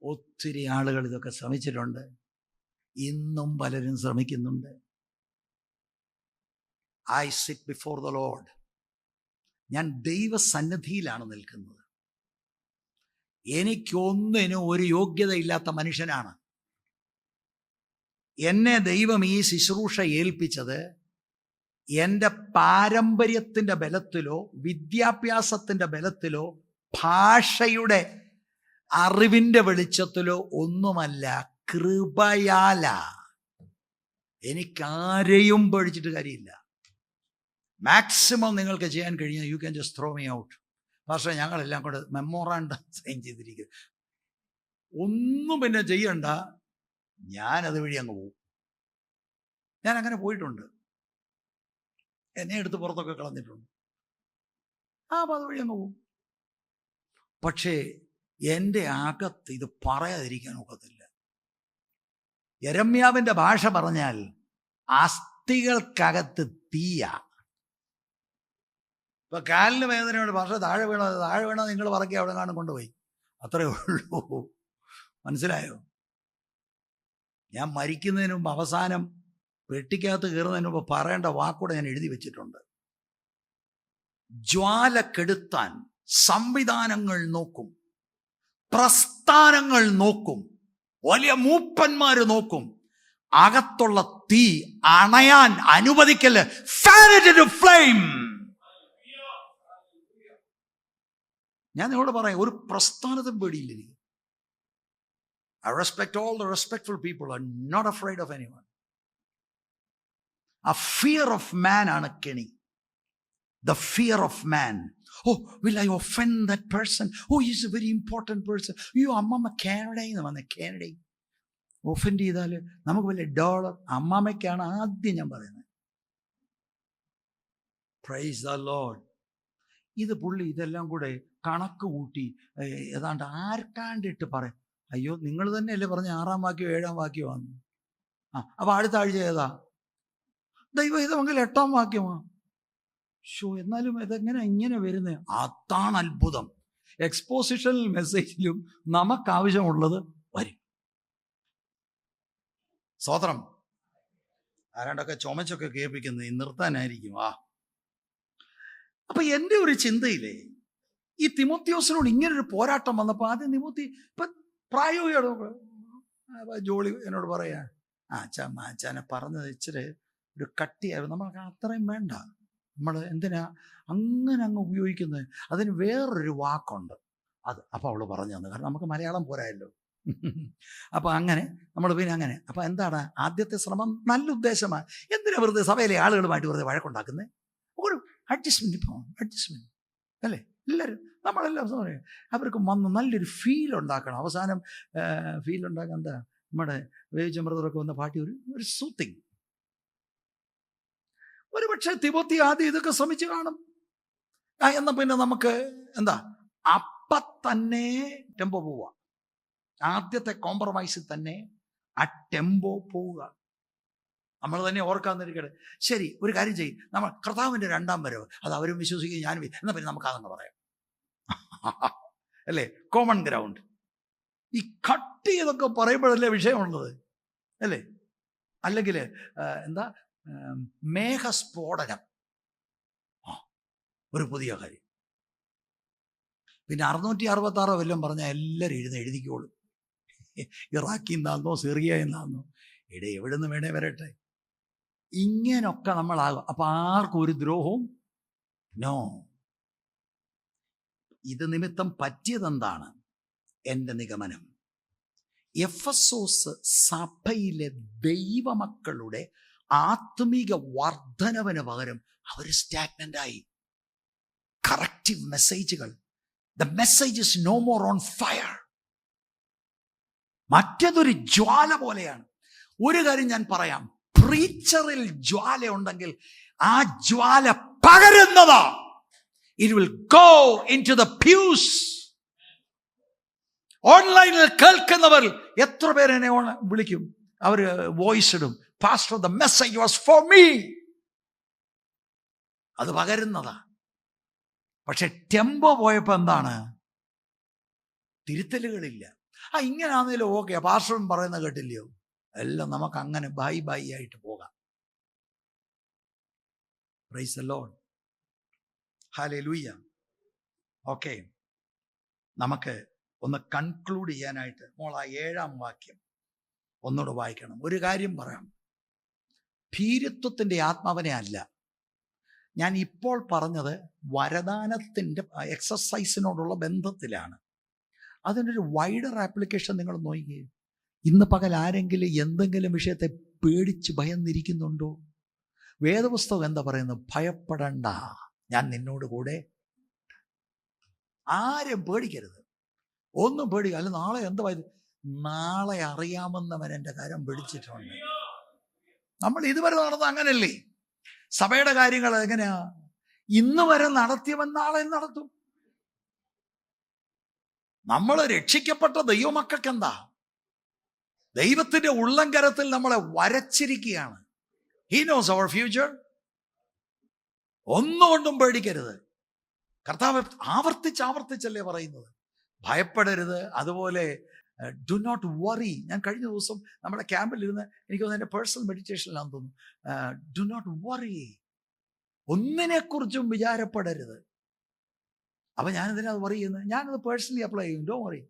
ഒത്തിരി ആളുകൾ ഇതൊക്കെ ശ്രമിച്ചിട്ടുണ്ട്. ഇന്നും പലരും ശ്രമിക്കുന്നുണ്ട്. I sit before the Lord. ഞാൻ ദൈവസന്നിധിയിലാണ് നിൽക്കുന്നത്. എനിക്കൊന്നിനും ഒരു യോഗ്യതയില്ലാത്ത മനുഷ്യനാണ്. എന്നെ ദൈവം ഈ ശുശ്രൂഷ ഏൽപ്പിച്ചത് എൻ്റെ പാരമ്പര്യത്തിൻ്റെ ബലത്തിലോ വിദ്യാഭ്യാസത്തിൻ്റെ ബലത്തിലോ ഭാഷയുടെ അറിവിൻ്റെ വെളിച്ചത്തിലോ ഒന്നുമല്ല, കൃപയാല. എനിക്കാരെയും പേടിച്ചിട്ട് കാര്യമില്ല. മാക്സിമം നിങ്ങൾക്ക് ചെയ്യാൻ കഴിഞ്ഞാൽ you can just throw me out. പക്ഷേ ഞങ്ങളെല്ലാം കൂടെ മെമ്മോറാണ്ടം സൈൻ ചെയ്തിരിക്കുക. ഒന്നും പിന്നെ ചെയ്യണ്ട, ഞാനത് വഴി അങ്ങ് പോകും. ഞാൻ അങ്ങനെ പോയിട്ടുണ്ട്. എന്നെ എടുത്ത് പുറത്തൊക്കെ കളഞ്ഞിട്ടുണ്ട്. അപ്പോൾ അതുവഴി അങ്ങ് പോകും. പക്ഷേ എൻ്റെ അകത്ത് ഇത് പറയാതിരിക്കാൻ ഒക്കത്തില്ല. യെരമ്യാവിൻ്റെ ഭാഷ പറഞ്ഞാൽ അസ്ഥികൾക്കകത്ത് തീയ. ഇപ്പൊ കാലിന് വേദനയുണ്ട്, പക്ഷേ താഴെ വീണോ നിങ്ങൾ പറക്കി അവിടെ കാണും കൊണ്ടുപോയി, അത്രേ ഉള്ളൂ. മനസ്സിലായോ? ഞാൻ മരിക്കുന്നതിന് മുമ്പ്, അവസാനം പെട്ടിക്കകത്ത് കയറുന്നതിന് മുമ്പ് പറയേണ്ട വാക്കൂടെ ഞാൻ എഴുതി വെച്ചിട്ടുണ്ട്. ജ്വാല കെടുത്താൻ സംവിധാനങ്ങൾ നോക്കും, പ്രസ്ഥാനങ്ങൾ നോക്കും, വലിയ മൂപ്പന്മാര് നോക്കും. അകത്തുള്ള തീ അണയാൻ അനുവദിക്കല്. Fan it into flame. ഞാൻ നിങ്ങളോട് പറയാം, ഒരു പ്രസ്ഥാനത്തും പേടിയില്ല എനിക്ക്. I respect all the respectful people. I'm not afraid of anyone. A fear of man ആണ് കെണി. The fear of man. Oh, will I offend that person? Oh, he's a very important person. അയ്യോ, അമ്മമ്മ കാനഡയിൽ നിന്ന് വന്നേ, കാനഡയിൽ offend ചെയ്താൽ നമുക്ക് വലിയ ഡോളർ. അമ്മാമ്മയ്ക്കാണ് ആദ്യം ഞാൻ പറയുന്നത്. Price the Lord. ഇത് പുള്ളി ഇതെല്ലാം കൂടെ കണക്ക് കൂട്ടി ഏതാണ്ട് ആർക്കാണ്ടിട്ട് പറയും. അയ്യോ, നിങ്ങൾ തന്നെയല്ലേ പറഞ്ഞ 6-ാം വാക്യോ 7-ാം വാക്യോ ആണ്. അപ്പോൾ അടുത്ത ആഴ്ച ഏതാ? ദൈവഹിതമെങ്കിൽ 8-ാം വാക്യമാണ്. എന്നാലും ഇതെങ്ങനെ ഇങ്ങനെ വരുന്നത്? അതാണ് അത്ഭുതം. എക്സ്പോസിഷണൽ മെസ്സേജിലും നമുക്കാവശ്യമുള്ളത് വരും. സ്തോത്രം. ആരാണ്ടൊക്കെ ചുമച്ചൊക്കെ കേൾപ്പിക്കുന്നത് നിർത്താനായിരിക്കും. അപ്പൊ എൻ്റെ ഒരു ചിന്തയിലേ, ഈ തിമോത്തിയോസിനോട് ഇങ്ങനൊരു പോരാട്ടം വന്നപ്പോൾ ആദ്യം തിമോത്തി ഇപ്പൊ പ്രായോഗികമാണ്. ജോളി എന്നോട് പറയാ, അച്ഛനെ പറഞ്ഞത് ഇച്ചിരി ഒരു കട്ടിയായിരുന്നു, നമ്മൾക്ക് അത്രയും വേണ്ട, നമ്മൾ എന്തിനാ അങ്ങനെ അങ്ങ് ഉപയോഗിക്കുന്നത്, അതിന് വേറൊരു വാക്കുണ്ട് അത്. അപ്പോൾ അവൾ പറഞ്ഞു തന്നു, കാരണം നമുക്ക് മലയാളം പോരായല്ലോ. അപ്പോൾ അങ്ങനെ നമ്മൾ പിന്നെ അങ്ങനെ. അപ്പോൾ എന്താണ് ആദ്യത്തെ ശ്രമം? നല്ല ഉദ്ദേശമാണ്. എന്തിനാ വെറുതെ സഭയിലെ ആളുകളുമായിട്ട് വെറുതെ വഴക്കുണ്ടാക്കുന്നത്? ഒരു അഡ്ജസ്റ്റ്മെൻറ്റ് അല്ലേ? എല്ലാവരും നമ്മളെല്ലാം അവർക്ക് വന്ന് നല്ലൊരു ഫീൽ ഉണ്ടാക്കണം. അവസാനം ഫീൽ ഉണ്ടാക്കാൻ എന്താ, നമ്മുടെ വേവിച്ച ബ്രദറൊക്കെ വന്ന പാട്ടി ഒരു സൂത്തിങ്. ഒരു പക്ഷേ തിമോത്തി ആദ്യം ഇതൊക്കെ ശ്രമിച്ചു കാണും. എന്നാൽ പിന്നെ നമുക്ക് എന്താ, അപ്പം തന്നെ ടെമ്പോ പോവുക. ആദ്യത്തെ കോംപ്രമൈസിൽ തന്നെ ആ ടെമ്പോ പോവുക. നമ്മൾ തന്നെ ഓർക്കാന്നിരിക്കട്ടെ. ശരി, ഒരു കാര്യം ചെയ്യും, നമ്മൾ കർത്താവിൻ്റെ 2-ാം വരവ്, അത് അവരും വിശ്വസിക്കുകയും ഞാനും, എന്നാൽ പിന്നെ നമുക്ക് അതങ്ങ് പറയാം. അല്ലേ? Common ground. ഈ കട്ട് ചെയ്തൊക്കെ പറയുമ്പോഴല്ലേ വിഷയമുള്ളത്, അല്ലേ? അല്ലെങ്കിൽ എന്താ മേഘസ്ഫോടനം, ഒരു പുതിയ കാര്യം. പിന്നെ 666 വല്ലതും പറഞ്ഞാൽ എല്ലാവരും എഴുതിക്കോളും. ഇറാഖിൽ നിന്നാന്നോ സിറിയയിൽ നിന്നാന്നോ എവിടെ നിന്ന് വേണേ വരട്ടെ. ഇങ്ങനൊക്കെ നമ്മളാകും. അപ്പം ആർക്കും ഒരു ദ്രോഹവും നോ. ഇത് നിമിത്തം പറ്റിയതെന്താണ്? എൻ്റെ നിഗമനം, എഫെസോസ് സഭയിലെ ദൈവമക്കളുടെ ആത്മീക വർധനവിന് പകരം അവർ സ്റ്റാഗ്നൻ്റായി. കറക്റ്റീവ് മെസ്സേജുകൾ, the message is no more on fire. മറ്റേതൊരു ജ്വാല പോലെയാണ്. ഒരു കാര്യം ഞാൻ പറയാം, പ്രീച്ചറിൽ ജ്വാല ഉണ്ടെങ്കിൽ ആ ജ്വാല പകരുന്നതാ. It will go into the pews. ഓൺലൈനിൽ കേൾക്കുന്നവർ എത്ര പേര് എന്നെ വിളിക്കും, അവർ വോയിസ് ഇടും, pastor the message was for me. അത് പകരുന്നതാ. പക്ഷെ ടെമ്പോ പോയപ്പോൾ എന്താണ്? തിരുത്തലുകളില്ല. ഇങ്ങനാണെങ്കിലും ഓക്കെ, പാസ്റ്ററും പറയുന്ന കേട്ടില്ലയോ, എല്ലാം നമുക്ക് അങ്ങനെ ബൈ ബൈ ആയിട്ട് പോകാം. Praise the Lord, hallelujah. Okay, നമുക്ക് ഒന്ന് കൺക്ലൂഡ് ചെയ്യാനായിട്ട് മോൾ ആ 7-ാം വാക്യം ഒന്നുകൂടെ വായിക്കണം. ഒരു കാര്യം പറയാം, ഭീരുത്വത്തിൻ്റെ ആത്മാവിനെ അല്ല ഞാൻ ഇപ്പോൾ പറഞ്ഞത്, വരദാനത്തിൻ്റെ എക്സസൈസിനോടുള്ള ബന്ധത്തിലാണ്. അതിനൊരു വൈഡർ ആപ്ലിക്കേഷൻ നിങ്ങൾ നോക്കിയേ. ഇന്ന് പകൽ ആരെങ്കിലും എന്തെങ്കിലും വിഷയത്തെ പേടിച്ച് ഭയന്നിരിക്കുന്നുണ്ടോ? വേദപുസ്തകം എന്താ പറയുന്നത്? ഭയപ്പെടണ്ട, ഞാൻ നിന്നോട് കൂടെ. ആരും പേടിക്കരുത്, ഒന്നും പേടിക്കുക. അല്ല നാളെ എന്താ, നാളെ അറിയാമെന്നവൻ എൻ്റെ കാര്യം പിടിച്ചിട്ടുണ്ട്. നമ്മൾ ഇതുവരെ നടന്ന അങ്ങനല്ലേ? സഭയുടെ കാര്യങ്ങൾ എങ്ങനെയാ? ഇന്ന് വരെ നടത്തിയവൻ നാളെ നടത്തും. നമ്മൾ രക്ഷിക്കപ്പെട്ട ദൈവമക്കൾക്ക് എന്താ? ദൈവത്തിന്റെ ഉള്ളംകരത്തിൽ നമ്മളെ വരച്ചിരിക്കുകയാണ്. He knows our future. ഒന്നുകൊണ്ടും പേടിക്കരുത്. കർത്താവ് ആവർത്തിച്ചല്ലേ പറയുന്നത്, ഭയപ്പെടരുത്. അതുപോലെ ഡു നോട്ട് വറി. ഞാൻ കഴിഞ്ഞ ദിവസം നമ്മുടെ ക്യാമ്പിലിരുന്ന് എനിക്ക് തോന്നുന്നു എൻ്റെ പേഴ്സണൽ മെഡിറ്റേഷനിലാണെന്ന് തോന്നുന്നു, ഡു നോട്ട് വറി, ഒന്നിനെക്കുറിച്ചും വിചാരപ്പെടരുത്. അപ്പൊ ഞാനിതിനത് വറി ചെയ്യുന്നത്, ഞാനത് പേഴ്സണലി അപ്ലൈ ചെയ്യും. ഡോ വറി.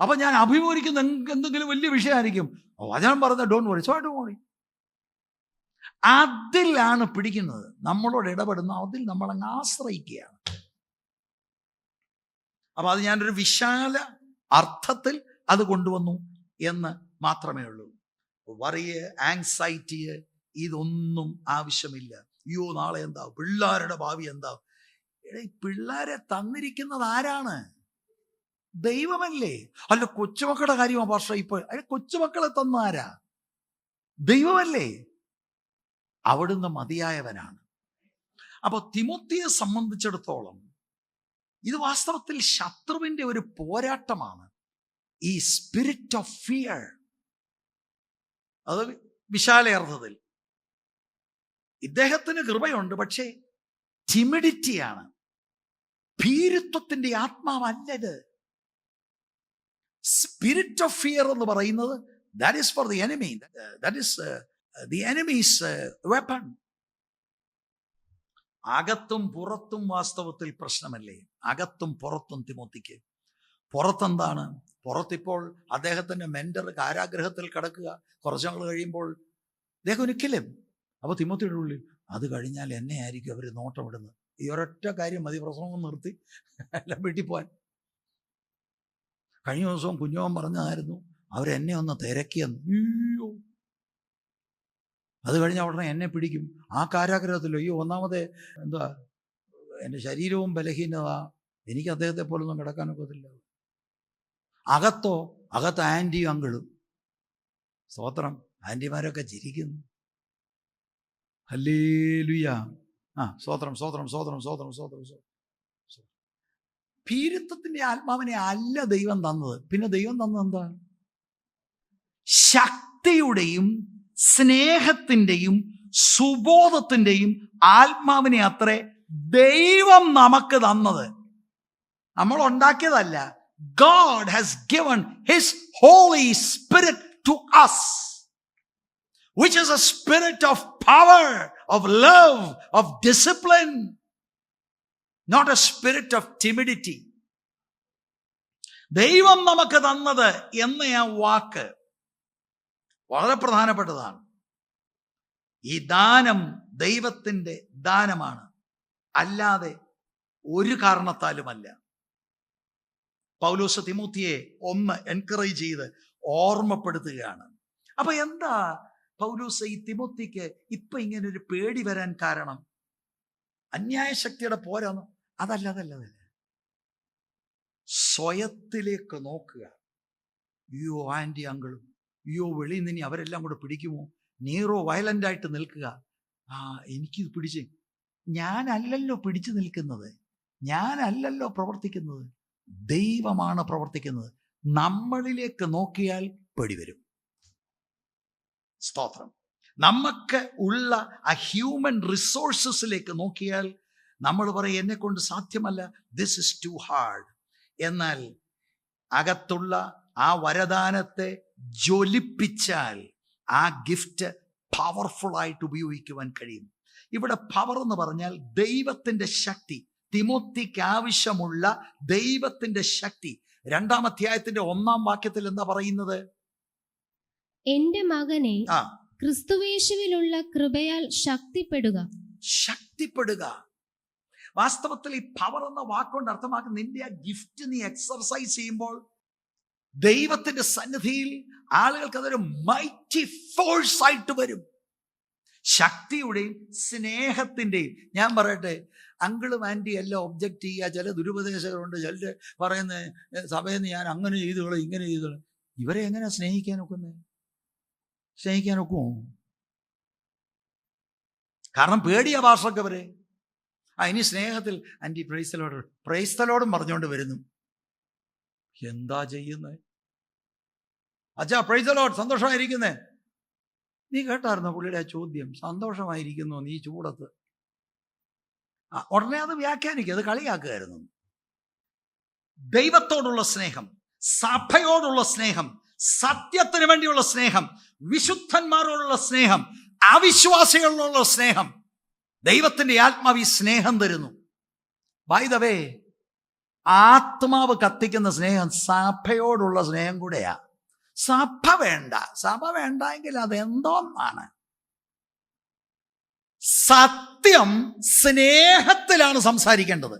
അപ്പൊ ഞാൻ അഭിമുഖീകരിക്കുന്ന എന്തെങ്കിലും വലിയ വിഷയമായിരിക്കും, വചനം പറഞ്ഞ don't worry, so don't worry. അതിലാണ് പിടിക്കുന്നത്. നമ്മളോട് ഇടപെടുന്ന അതിൽ നമ്മളങ്ങ് ആശ്രയിക്കുകയാണ്. അപ്പൊ അത് ഞാനൊരു വിശാല അർത്ഥത്തിൽ അത് കൊണ്ടുവന്നു എന്ന് മാത്രമേ ഉള്ളൂ. വറിയ്, ആങ്സൈറ്റി, ഇതൊന്നും ആവശ്യമില്ല. അയ്യോ നാളെ എന്താവും, പിള്ളേരുടെ ഭാവി എന്താവും. പിള്ളേരെ തന്നിരിക്കുന്നത് ആരാണ്? ദൈവമല്ലേ? അല്ല കൊച്ചുമക്കളുടെ കാര്യമാണ് പാസ്റ്റർ ഇപ്പോൾ. കൊച്ചുമക്കളെ തന്ന ആരാ? ദൈവമല്ലേ? അവിടുന്ന് മതിയായവനാണ്. അപ്പൊ തിമോത്തിയെ സംബന്ധിച്ചിടത്തോളം ഇത് വാസ്തവത്തിൽ ശത്രുവിന്റെ ഒരു പോരാട്ടമാണ്. ഈ സ്പിരിറ്റ് ഓഫ് ഫിയർ, അത് വിശാല അർത്ഥത്തിൽ ഇദ്ദേഹത്തിന് കൃപയുണ്ട്, പക്ഷേ ടിമിഡിറ്റിയാണ്. ഭീരുത്വത്തിന്റെ ആത്മാവല്ലത്. സ്പിരിറ്റ് ഓഫ് ഫിയർ എന്ന് പറയുന്നത് that is for the enemy. That is the enemy's weapon. അകത്തും പുറത്തും വാസ്തവത്തിൽ പ്രശ്നമല്ലേ? അകത്തും പുറത്തും. തിമോത്തിക്ക് പുറത്തെന്താണ്? പുറത്തിപ്പോൾ അദ്ദേഹത്തിന്റെ മെന്റർ കാരാഗ്രഹത്തിൽ കിടക്കുക. കുറച്ചു നാൾ കഴിയുമ്പോൾ അദ്ദേഹം ഒരിക്കലും. അപ്പൊ തിമോത്തിയുടെ ഉള്ളിൽ അത് കഴിഞ്ഞാൽ എന്നെ ആയിരിക്കും അവർ നോട്ടം ഇടുന്നത്. ഈ ഒരൊറ്റ കാര്യം മതി, പ്രസംഗം നിർത്തി എല്ലാം വീട്ടിൽ പോവാൻ. കഴിഞ്ഞ ദിവസവും കുഞ്ഞോൻ പറഞ്ഞതായിരുന്നു, അവരെന്നെ ഒന്ന് തിരക്കിയെന്ന്. അയ്യോ, അത് കഴിഞ്ഞ ഉടനെ എന്നെ പിടിക്കും ആ കാരാഗ്രഹത്തിൽ. അയ്യോ, ഒന്നാമത് എന്താ, എൻ്റെ ശരീരവും ബലഹീനത, എനിക്ക് അദ്ദേഹത്തെ പോലൊന്നും കിടക്കാനൊക്കത്തില്ല. അകത്ത് ആൻറ്റിയും അങ്കിളും. സ്തോത്രം, ആൻറ്റിമാരൊക്കെ ചിരിക്കുന്നു. ഹല്ലേലൂയ. സ്തോത്രം സ്തോത്രം സ്തോത്രം സ്തോത്രം സ്തോത്രം. ഭീരുത്വത്തിന്റെ ആത്മാവിനെ അല്ല ദൈവം തന്നത്. പിന്നെ ദൈവം തന്നത് എന്താ? ശക്തിയുടെയും സ്നേഹത്തിൻ്റെയും സുബോധത്തിൻ്റെയും ആത്മാവിനെ അത്രേ ദൈവം നമുക്ക് തന്നത്. നമ്മൾ ഉണ്ടാക്കിയതല്ല, God has given His Holy Spirit to us, which is a spirit of power, of love, of discipline, not a spirit of timidity. ദൈവം നമുക്ക് തന്നത് എന്ന ആ വാക്ക് വളരെ പ്രധാനപ്പെട്ടതാണ്. ഈ ദാനം ദൈവത്തിൻ്റെ ദാനമാണ്, അല്ലാതെ ഒരു കാരണത്താലുമല്ല. പൗലോസ് തിമോത്തിയെ എൻകറേജ് ചെയ്ത് ഓർമ്മപ്പെടുത്തുകയാണ്. അപ്പൊ എന്താ പൗലോസ് ഈ തിമോത്തിക്ക് ഇപ്പൊ ഇങ്ങനെ ഒരു പേടി വരാൻ കാരണം? അന്യായ ശക്തിയുടെ പോരാന്നോ? അതല്ല. സ്വയത്തിലേക്ക് നോക്കുക. അയ്യോ ആൻറ്റി അങ്കിളും, അയ്യോ വെളിയിൽ നിന്ന് അവരെല്ലാം കൂടെ പിടിക്കുമോ? നീറോ വയലന്റ് ആയിട്ട് നിൽക്കുക. എനിക്കിത് പിടിച്ച്, ഞാനല്ലല്ലോ പിടിച്ചു നിൽക്കുന്നത്, ഞാനല്ലല്ലോ പ്രവർത്തിക്കുന്നത്, ദൈവമാണ് പ്രവർത്തിക്കുന്നത്. നമ്മളിലേക്ക് നോക്കിയാൽ പേടി വരും. സ്തോത്രം. നമുക്ക് ഉള്ള ആ ഹ്യൂമൻ റിസോഴ്സസിലേക്ക് നോക്കിയാൽ നമ്മൾ പറയും എന്നെ കൊണ്ട് സാധ്യമല്ല, ദിസ് ഇസ് ടു ഹാർഡ്. എന്നാൽ അകത്തുള്ള ആ വരദാനത്തെ ജ്വലിപ്പിച്ചാൽ ആ ഗിഫ്റ്റ് പവർഫുൾ ആയിട്ട് ഉപയോഗിക്കുവാൻ കഴിയും. ഇവിടെ പവർ എന്ന് പറഞ്ഞാൽ ദൈവത്തിൻ്റെ ശക്തി, തിമോത്തിക്ക് ആവശ്യമുള്ള ദൈവത്തിൻ്റെ ശക്തി. 2-ാം അധ്യായത്തിന്റെ 1-ാം വാക്യത്തിൽ എന്താ പറയുന്നത്? എന്റെ മകനെ ക്രിസ്തുയേശുവിലുള്ള കൃപയാൽ ശക്തിപ്പെടുക. വാസ്തവത്തിൽ ഈ പവർ എന്ന വാക്കുകൊണ്ട് അർത്ഥമാക്കുന്ന നിന്റെ ആ ഗിഫ്റ്റ് നീ എക്സർസൈസ് ചെയ്യുമ്പോൾ ദൈവത്തിന്റെ സന്നിധിയിൽ ആളുകൾക്ക് അതൊരു മൈറ്റി ഫോഴ്സ് ആയിട്ട് വരും. ശക്തിയുടെയും സ്നേഹത്തിന്റെയും. ഞാൻ പറയട്ടെ, അങ്കിളും ആൻറ്റി എല്ലാം ഒബ്ജക്റ്റ് ചെയ്യുക. ചില ദുരുപദേശകരുണ്ട്, ചിലർ പറയുന്ന സഭയിൽ നിന്ന് ഞാൻ അങ്ങനെ ചെയ്തോളൂ ഇങ്ങനെ ചെയ്തോളൂ. ഇവരെ എങ്ങനെ സ്നേഹിക്കാൻ ഒക്കുമോ? കാരണം പേടിയ ഭാഷക്കവരെ. ഇനി സ്നേഹത്തിൽ ആൻറ്റി പ്രൈസ്തലോടും പറഞ്ഞുകൊണ്ട് വരുന്നു. എന്താ ചെയ്യുന്നത്? അച്ഛാ പ്രൈസ്തലോട്, സന്തോഷമായിരിക്കുന്നേ? നീ കേട്ടായിരുന്നോ പുള്ളിയുടെ ആ ചോദ്യം? സന്തോഷമായിരിക്കുന്നു നീ ചൂടത്ത്? ഉടനെ അത് വ്യാഖ്യാനിക്കുക, അത് കളിയാക്കുമായിരുന്നു. ദൈവത്തോടുള്ള സ്നേഹം, സഭയോടുള്ള സ്നേഹം, സത്യത്തിന് വേണ്ടിയുള്ള സ്നേഹം, വിശുദ്ധന്മാരോടുള്ള സ്നേഹം, അവിശ്വാസികളോടുള്ള സ്നേഹം, ദൈവത്തിന്റെ ആത്മാവ് ഈ സ്നേഹം തരുന്നു. ബൈ ദ വേ, ആത്മാവ് കത്തിക്കുന്ന സ്നേഹം സഭയോടുള്ള സ്നേഹം കൂടെയാ. സഭ വേണ്ട എങ്കിൽ അതെന്തോന്നാണ്? സത്യം സ്നേഹത്തിലാണ് സംസാരിക്കേണ്ടത്.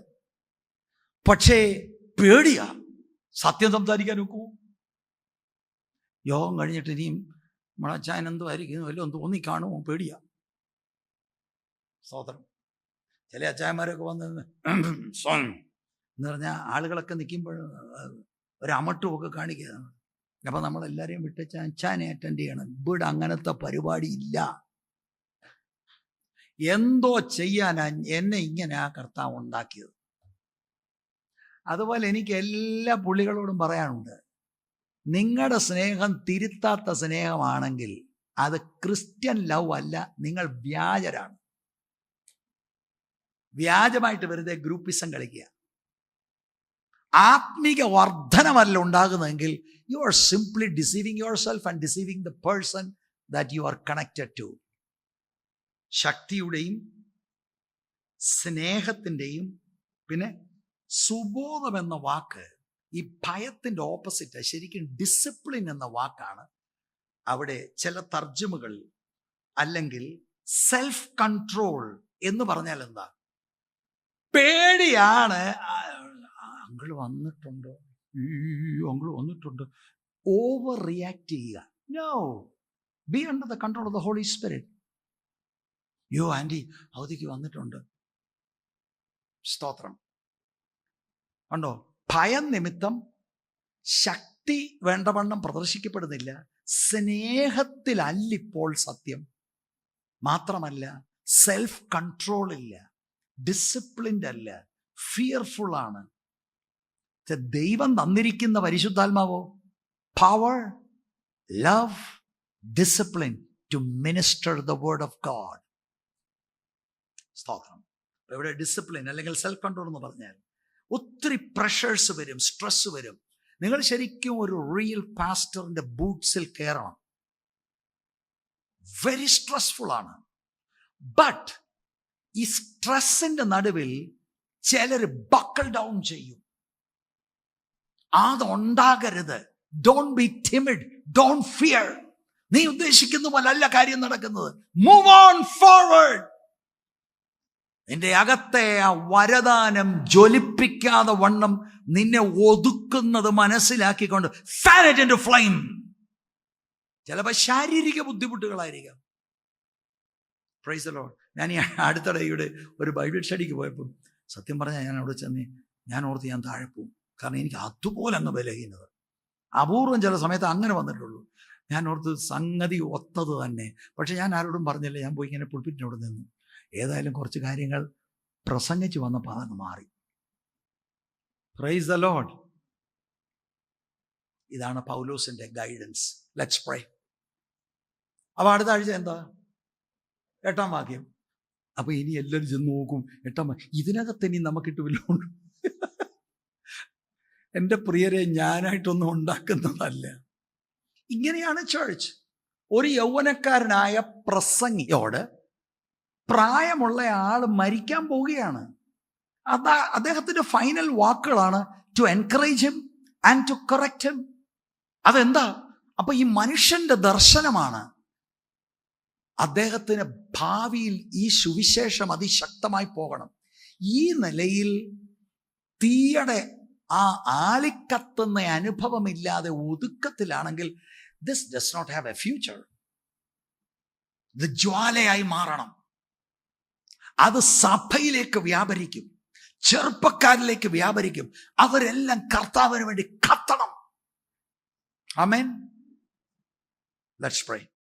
പക്ഷേ പേടിയാ. സത്യം സംസാരിക്കാൻ ഒക്കുമോ? യോഗം കഴിഞ്ഞിട്ട് ഇനിയും നമ്മളച്ചാൻ എന്തുമായിരിക്കും വല്ലതും തോന്നിക്കാണുമോ? പേടിയാ. സ്തോത്രം. ചില അച്ചായന്മാരൊക്കെ വന്ന് എന്ന് പറഞ്ഞാൽ ആളുകളൊക്കെ നിൽക്കുമ്പോൾ ഒരമട്ടുമൊക്കെ കാണിക്കുക. അപ്പം നമ്മളെല്ലാവരെയും വിട്ട് അച്ചാനെ അറ്റൻഡ് ചെയ്യണം. ഇവിടെ അങ്ങനത്തെ പരിപാടി ഇല്ല. എന്തോ ചെയ്യാനാ എന്നെ ഇങ്ങനെ ആ കർത്താവ് ഉണ്ടാക്കിയത്. അതുപോലെ എനിക്ക് എല്ലാ പുള്ളികളോടും പറയാനുണ്ട്, നിങ്ങളുടെ സ്നേഹം തിരുത്താത്ത സ്നേഹമാണെങ്കിൽ അത് ക്രിസ്ത്യൻ ലവ് അല്ല, നിങ്ങൾ വ്യാജരാണ്. വ്യാജമായിട്ട് വെറുതെ ഗ്രൂപ്പിസം കളിക്കുക. ആത്മീക വർധനമല്ല ഉണ്ടാകുന്നതെങ്കിൽ you are simply deceiving yourself and deceiving the person that you are connected to. ശക്തിയുടെയും സ്നേഹത്തിൻ്റെയും പിന്നെ സുബോധം എന്ന വാക്ക് ഈ ഭയത്തിൻ്റെ ഓപ്പോസിറ്റ്. ശരിക്കും ഡിസിപ്ലിൻ എന്ന വാക്കാണ് അവിടെ ചില തർജ്ജമകൾ. അല്ലെങ്കിൽ സെൽഫ് കൺട്രോൾ എന്ന് പറഞ്ഞാൽ എന്താ? പേടിയാണ്. അങ്കിള് വന്നിട്ടുണ്ടോ, അങ്കിള് വന്നിട്ടുണ്ട്, ഓവർ റിയാക്ട് ചെയ്യുക. No, be under the control of the Holy Spirit. യോ ആൻറ്റി അവധിക്ക് വന്നിട്ടുണ്ട്. സ്തോത്രം. കണ്ടോ, ഭയം നിമിത്തം ശക്തി വേണ്ടവണ്ണം പ്രദർശിക്കപ്പെടുന്നില്ല. സ്നേഹത്തിലല്ലിപ്പോൾ സത്യം. മാത്രമല്ല സെൽഫ് കൺട്രോൾ ഇല്ല, ഡിസിപ്ലിൻഡ് അല്ല, ഫിയർഫുൾ ആണ്. ദൈവം തന്നിരിക്കുന്ന പരിശുദ്ധാത്മാവോ power, love, discipline to minister the word of God. സ്തോത്രം. ഇവിടെ ഡിസിപ്ലിൻ അല്ലെങ്കിൽ സെൽഫ് കൺട്രോൾ എന്ന് പറഞ്ഞാൽ ഒത്തിരി പ്രഷേഴ്സ് വരും, സ്ട്രെസ് വരും. നിങ്ങൾ ശരിക്കും ഒരു റിയൽ പാസ്റ്ററിന്റെ ബൂട്ട്സിൽ കയറണം. വെരി സ്ട്രെസ്ഫുൾ ആണ്. ബട്ട് ഈ സ്ട്രെസ്സിന്റെ നടുവിൽ ചിലർ ബക്കിൾ ഡൗൺ ചെയ്യും. അതുണ്ടാകരുത്. Don't be timid, don't fear. നീ ഉദ്ദേശിക്കുന്ന പോലെ അല്ല കാര്യം നടക്കുന്നത്. Move on forward. നിന്റെ അകത്തെ ആ വരദാനം ജ്വലിപ്പിക്കാതെ വണ്ണം നിന്നെ ഒതുക്കുന്നത് മനസ്സിലാക്കിക്കൊണ്ട് fan it into flame. ചിലപ്പോൾ ശാരീരിക ബുദ്ധിമുട്ടുകളായിരിക്കാം. Praise the Lord. ഞാൻ ഈ അടുത്തിടെ ഒരു ബൈബിൾ സ്റ്റഡിക്ക് പോയപ്പോൾ സത്യം പറഞ്ഞാൽ ഞാൻ അവിടെ ചെന്ന് ഞാൻ ഓർത്ത് ഞാൻ താഴെ പോകും. കാരണം എനിക്ക് അതുപോലെ അങ്ങ് ബലഹീനത. അപൂർവം ചില സമയത്ത് അങ്ങനെ വന്നിട്ടുള്ളൂ. ഞാൻ ഓർത്ത് സംഗതി ഒത്തത് തന്നെ. പക്ഷെ ഞാൻ ആരോടും പറഞ്ഞില്ല. ഞാൻ പോയി ഇങ്ങനെ പുൾപിറ്റിനോട് നിന്നു. ഏതായാലും കുറച്ച് കാര്യങ്ങൾ പ്രസംഗിച്ച് വന്നപ്പോൾ അതങ്ങ് മാറി. Praise the Lord. ഇതാണ് പൗലോസിന്റെ ഗൈഡൻസ്. ലെറ്റ്സ് പ്രേ. അപ്പൊ അടുത്ത ആഴ്ച എന്താ? 8-ാം വാക്യം. അപ്പൊ ഇനി എല്ലാവരും ചെന്ന് നോക്കും. 8-ാം വാക്യം ഇതിനകത്ത് ഇനി നമുക്കിട്ട് വല്ലോണ്ട്. എൻ്റെ പ്രിയരെ, ഞാനായിട്ടൊന്നും ഉണ്ടാക്കുന്നതല്ല. ഇങ്ങനെയാണ് ചർച്ച്. ഒരു യൗവനക്കാരനായ പ്രസംഗിയോട് പ്രായമുള്ള ആൾ മരിക്കാൻ പോവുകയാണ്. അദ്ദേഹത്തിന്റെ ഫൈനൽ വാക്കുകളാണ് to encourage him and to correct him. അതെന്താ? അപ്പൊ ഈ മനുഷ്യന്റെ ദർശനമാണ് അദ്ദേഹത്തിന് ഭാവിയിൽ ഈ സുവിശേഷം അതിശക്തമായി പോകണം. ഈ നിലയിൽ തീയുടെ ആ ആളിക്കത്തുന്ന അനുഭവമില്ലാതെ ഒതുക്കത്തിലാണെങ്കിൽ this does not have a future. ഇത് ജ്വാലയായി മാറണം. അത് സഭയിലേക്ക് വ്യാപരിക്കും, ചെറുപ്പക്കാരിലേക്ക് വ്യാപരിക്കും. അവരെല്ലാം കർത്താവിന് വേണ്ടി കത്തണം. ആമേൻ. ലെറ്റ്സ് പ്രേ.